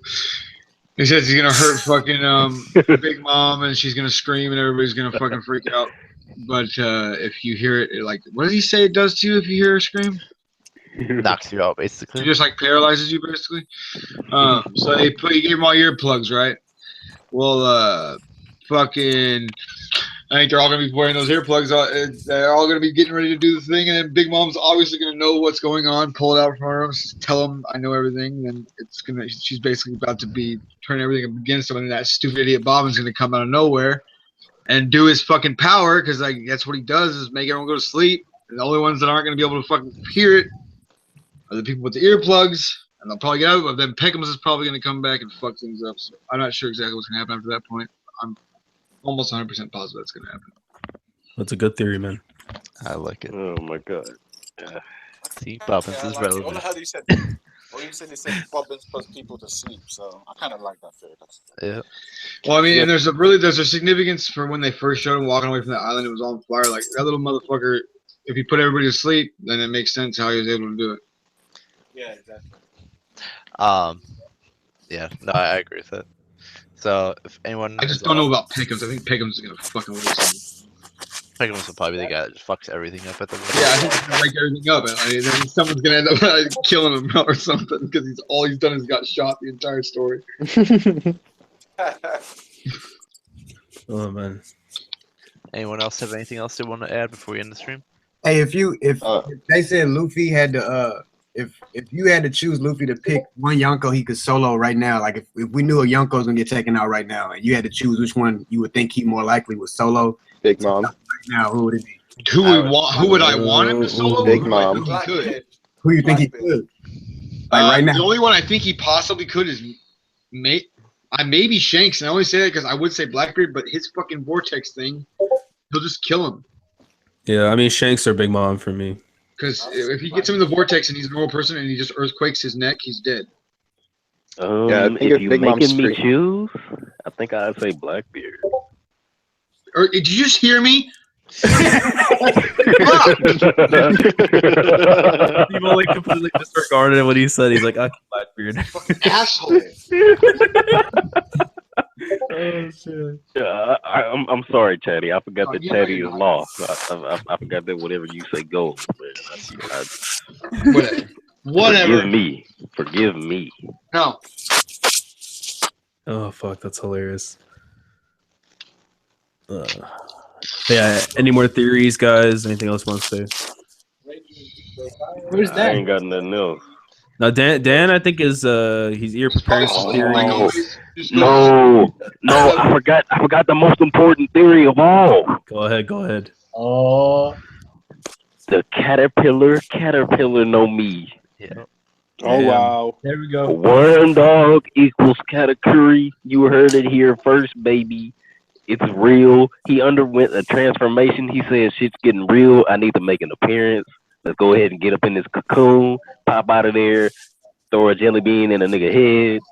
he says he's gonna hurt fucking Big Mom and she's gonna scream and everybody's gonna fucking freak out. But if you hear it, like, what does he say it does to you if you hear her scream? Knocks you out, basically. It just like paralyzes you, basically. So he gave him all earplugs, right? Well, fucking, I think they're all gonna be wearing those earplugs. They're all gonna be getting ready to do the thing, and then Big Mom's obviously gonna know what's going on. Pull it out from her, tell him I know everything, and she's basically about to be turn everything against him, and that stupid idiot Bobbin's gonna come out of nowhere and do his fucking power, because like that's what he does is make everyone go to sleep. And the only ones that aren't gonna be able to fucking hear it are the people with the earplugs, and they'll probably get out of it. But then Peckham's is probably gonna come back and fuck things up. So I'm not sure exactly what's gonna happen after that point. I'm almost 100% positive that's gonna happen. That's a good theory, man. I like it. Oh my god. See, Bobbins is relevant. How you said? You said Bobbins puts people to sleep, so I kind of like that theory. Yeah. Well, I mean, and there's a significance for when they first showed him walking away from the island. It was on fire. Like that little motherfucker. If he put everybody to sleep, then it makes sense how he was able to do it. Yeah, exactly. Yeah, no, I agree with that. So, if anyone, I just don't know about Pickham's. I think Pickham's is gonna fucking waste him. Pickham's will probably be the guy that just fucks everything up at the moment. Yeah, I think he's gonna break everything up, and then someone's gonna end up killing him or something because all he's done is got shot the entire story. Oh man. Anyone else have anything else they want to add before we end the stream? Hey, if they said Luffy had to if you had to choose Luffy to pick one Yonko he could solo right now, like if we knew a Yonko's gonna get taken out right now, and you had to choose which one you would think he more likely was solo, Big Mom. Right now, who would it be? Who would I want him to solo? Big Mom. Who you think he could? Like right now, the only one I think he possibly could is maybe Shanks, and I only say that because I would say Blackbeard, but his fucking vortex thing, he'll just kill him. Yeah, I mean Shanks or Big Mom for me. Because if he gets him in the vortex and he's a normal person and he just earthquakes his neck, he's dead. Yeah, I think if you Big Mom's making me free. choose, I think I'd say Blackbeard. Or did you just hear me? People like completely disregarded what he said. He's like, "I Blackbeard." Asshole. Oh shit. Yeah, I'm sorry, Chatty. I forgot that Chatty is lost. I forgot that whatever you say goes. Whatever. Forgive me. No. Oh fuck, that's hilarious. Yeah. Any more theories, guys? Anything else you want to say? Where's I that? ain't got nothing else. Now, Dan, I think he's ear preparing some theories. No, I forgot the most important theory of all. Go ahead. Oh. The caterpillar know me. Yeah. Oh wow. There we go. Worm dog equals Katakuri. You heard it here first, baby. It's real. He underwent a transformation. He said shit's getting real. I need to make an appearance. Let's go ahead and get up in this cocoon, pop out of there, throw a jelly bean in a nigga head.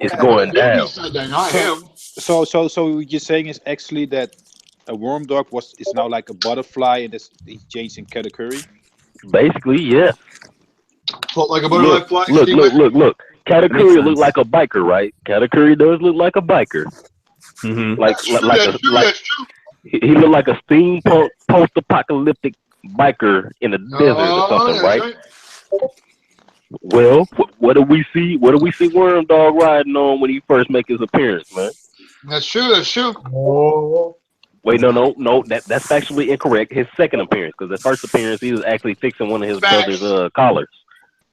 It's going down. So you're saying is actually that a worm dog is now like a butterfly and he's changed in Katakuri? Basically, yeah. Like a butterfly. Look. Katakuri look like a biker, right? Katakuri does look like a biker. Mm-hmm. He looked like a steampunk post-apocalyptic biker in the desert or something, right? Well, what do we see? What do we see Worm Dog riding on when he first make his appearance, man? That's true. That's true. Oh, Wait, no. That's factually incorrect. His second appearance, because the first appearance he was actually fixing one of his Facts. brother's collars.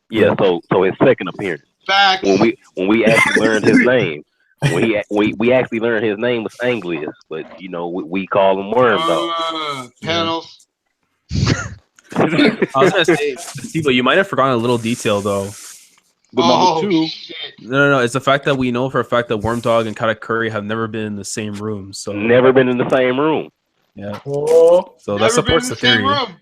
Yeah, so his second appearance. Facts. When we actually learned his name, we actually learned his name was Anglius, but we call him Worm Dog. Panels. I was gonna say, Steve, you might have forgotten a little detail though. But number 2, Shit. No. It's the fact that we know for a fact that Worm Dog and Katakuri have never been in the same room. So never been in the same room. Yeah. oh, So Never that supports been the in same theory. room.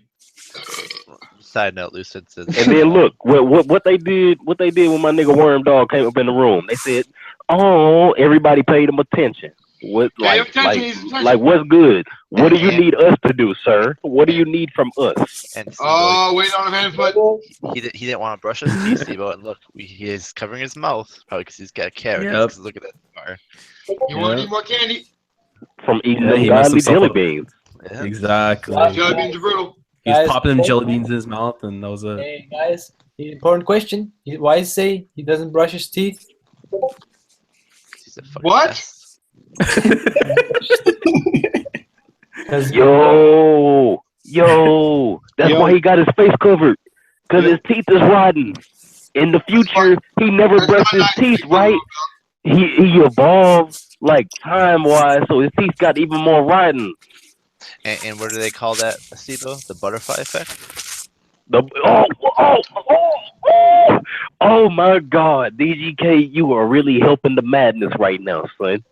Side note, Lucid says. And then look, what they did when my nigga Worm Dog came up in the room. They said, "Oh, everybody paid him attention. What Pay attention, he's attention. like what's good? What do you need us to do, sir? What do you need from us?" And Oh, wait on him, hand foot. he didn't want to brush his teeth, Steve-O, and look, he is covering his mouth, probably because he's got a carrot. Yep. 'Cause look at that scar. You want to eat more candy? From eating Yeah, them he messed godly himself jelly up. beans. Yeah. Exactly. Jelly beans are brutal. He was Guys, popping them jelly beans in his mouth, and that was it. hey guys, important question. Why say he doesn't brush his teeth? He's a fucking What? mess. Because Yo, that's Yo. why he got his face covered, cause his teeth is rotten. In the future, he never That's brushed why his I teeth, like right? He evolved like time wise, so his teeth got even more rotten. And what do they call that, Steve-O? The butterfly effect? Oh my God, DGK, you are really helping the madness right now, son.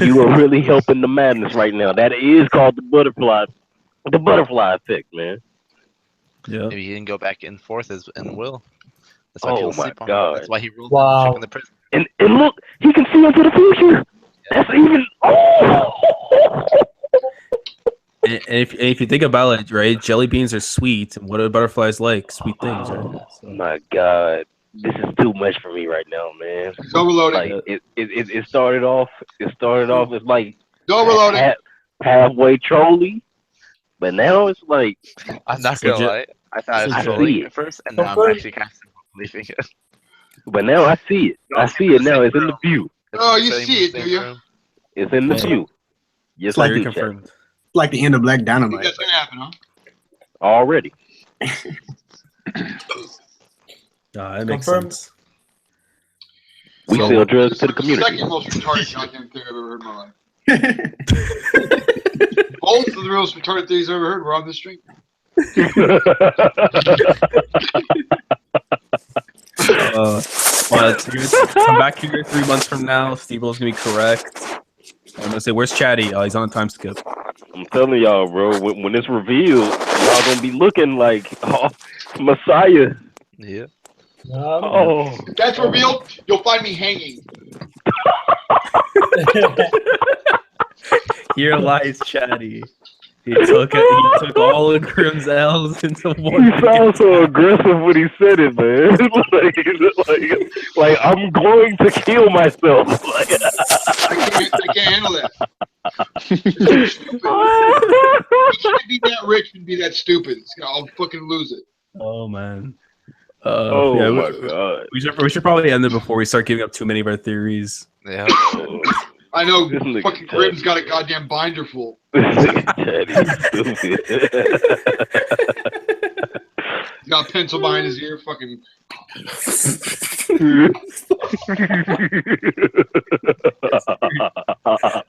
You are really helping the madness right now. That is called the butterfly effect, man. Yeah. Maybe he didn't go back and forth as in Will. That's why Oh people my sleep on him. God. That's why he ruled Wow. the chick in the prison. And look, he can see into the future. That's even. And if you think about it, right, jelly beans are sweet, and what do butterflies like? Sweet things, right? Oh my God, this is too much for me right now, man. It's overloading. Like it started off. It started off as like It's overloading. halfway trolly, but now it's like I'm not gonna legit. lie. I thought I was I trolling see at it. first, and now I'm Confirm. actually kind of believing it. But now I see it. I see it now. It's in the view. Oh, It's you the same- see it, same do you? room. It's in the Yeah. view. Yes, It's like I Very do, Chad. confirmed. It's like the end of Black I think Dynamite. that's gonna happen, huh? Already. That makes Confirmed. sense. We So- sell drugs to the It's community. second most retarded goddamn thing I've ever heard in my life. Both of the most retarded things I've ever heard were on this stream. But come back here 3 months from now. Steve-O's gonna be correct. I'm gonna say, "Where's Chatty?" Oh, he's on a time skip. I'm telling y'all, bro. When it's revealed, y'all gonna be looking like Messiah. Yeah. Oh, If that's revealed, you'll find me hanging. Here lies Chatty. He took all of Grimm's L's into one. he sounds so aggressive when he said it, man. like I'm going to kill myself. Like, I can't handle that. It's stupid. You can't be that rich and be that stupid. I'll fucking lose it. Oh man. oh yeah, my God. we should probably end it before we start giving up too many of our theories. Yeah. I know This nigga fucking Ted. Grimm's got a goddamn binder full. Stupid. He's got a pencil behind his ear. Fucking.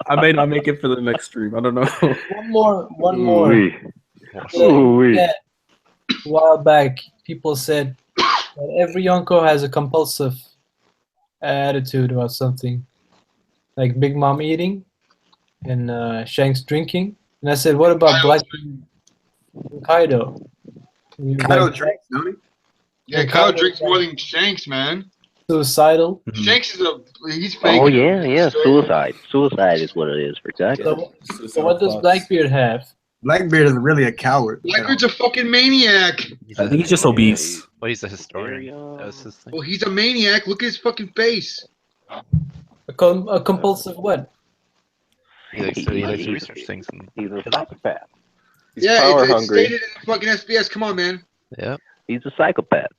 I may not make it for the next stream. I don't know. one more. Yeah, a while back, people said that every Yonko has a compulsive attitude about something, like Big Mom eating and Shanks drinking. And I said, what about Blackbeard and Kaido? Kaido drinks, don't he? Yeah, Kyle drinks more than Shanks, man. Suicidal. Shanks is he's fake. Oh yeah, suicide. Suicide is what it is for Jack. So what does Blackbeard have? Blackbeard is really a coward. Blackbeard's a fucking maniac. I think he's just obese. Well, he's a historian. That was his thing. Well, he's a maniac. Look at his fucking face. A compulsive what? He likes to research things. And, He's a psychopath. Yeah, power it's hungry. stated in the fucking SBS. Come on, man. yeah. He's a psychopath.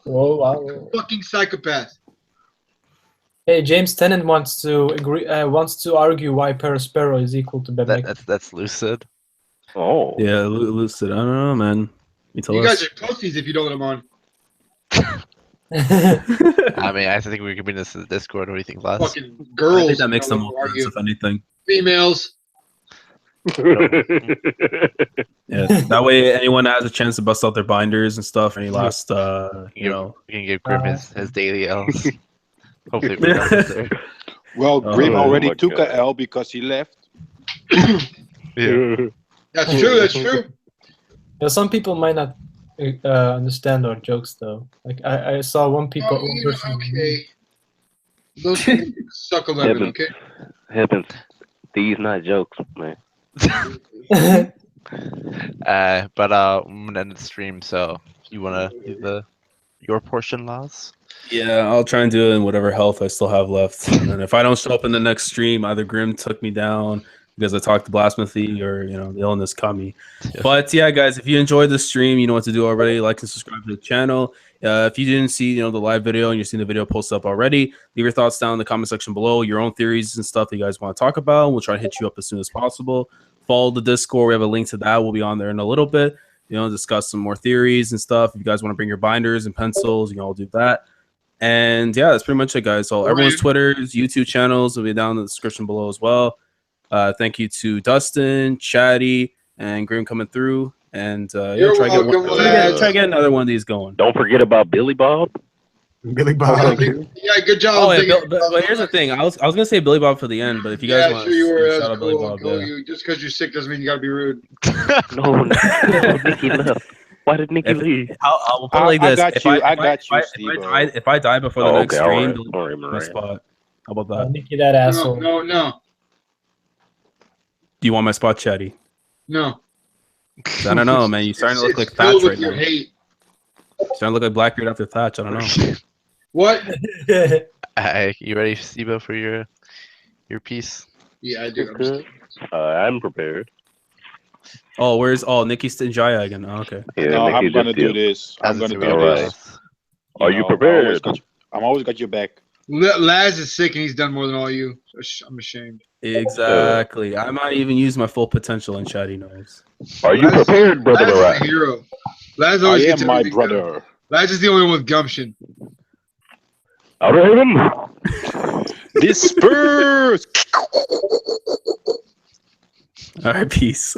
Whoa, wow. Fucking psychopath. Hey, James Tennant wants to argue why Perospero is equal to Bebek. That's lucid. Oh. Yeah, Lucid. I don't know, man. You tell You us. guys are pussies if you don't let him on. I mean, I think we could bring this to the Discord. What do you think, Les? Fucking I girls. think that makes don't them let more argue. sense, if anything. Females. Yeah, that way anyone has a chance to bust out their binders and stuff. Any last, We can give Grim his daily L's. Hopefully, we Yeah. get there. Well, Grim Oh already my took God. a L because he left. Yeah. That's true. That's true. Yeah, some people might not understand our jokes though. Like I saw one people. Oh, you know, okay. Those people suck 11. Heavens, Okay. heavens, these not jokes, man. But I'm gonna end the stream. So you wanna do your portion, Laz? Yeah, I'll try and do it in whatever health I still have left. And then if I don't show up in the next stream, either Grim took me down because I talked to Blasphemy, or the illness caught me. Yeah. But yeah, guys, if you enjoyed the stream, you know what to do already. Like and subscribe to the channel. If you didn't see the live video and you're seeing the video posted up already, leave your thoughts down in the comment section below. Your own theories and stuff that you guys want to talk about. We'll try to hit you up as soon as possible. Follow the Discord. We have a link to that. We'll be on there in a little bit. Discuss some more theories and stuff. If you guys want to bring your binders and pencils, I'll do that. And yeah, that's pretty much it, guys. So everyone's Twitters, YouTube channels will be down in the description below as well. Thank you to Dustin, Chatty, and Grim coming through. And try to get another one of these going. Don't forget about Billy Bob. Billy Bob. Yeah, good job. Oh yeah, but here's the thing. I was gonna say Billy Bob for the end, but if you guys want sure you were. shout out Billy Bob, Cool. yeah. Just because you're sick doesn't mean you gotta be rude. No, Nikki left. Why did Nikki leave? I'll put it like this. If I die before the next stream, Billy Bob in my spot. How about that? Nikki, that asshole. No. Do you want my spot, Chatty? No. I don't know, man. You're starting to look like Thatch right now. Hate. You're starting to look like Blackbeard after Thatch. I don't know. What? You ready, Steve, for your piece? Yeah, I do. I'm prepared. Oh, Nikki Stinjaya again? Oh, okay. Yeah, No, Nikki I'm gonna just do did. this. I'm gonna do Alright. this. Are you prepared? I'm always got your back. Laz is sick and he's done more than all you. I'm ashamed. Exactly. I might even use my full potential, and Chatty knows. Are you prepared, brother? Laz is a hero. Laz always I gets am my everything brother. done. Laz is the only one with gumption. All right, Disperse. All right, peace.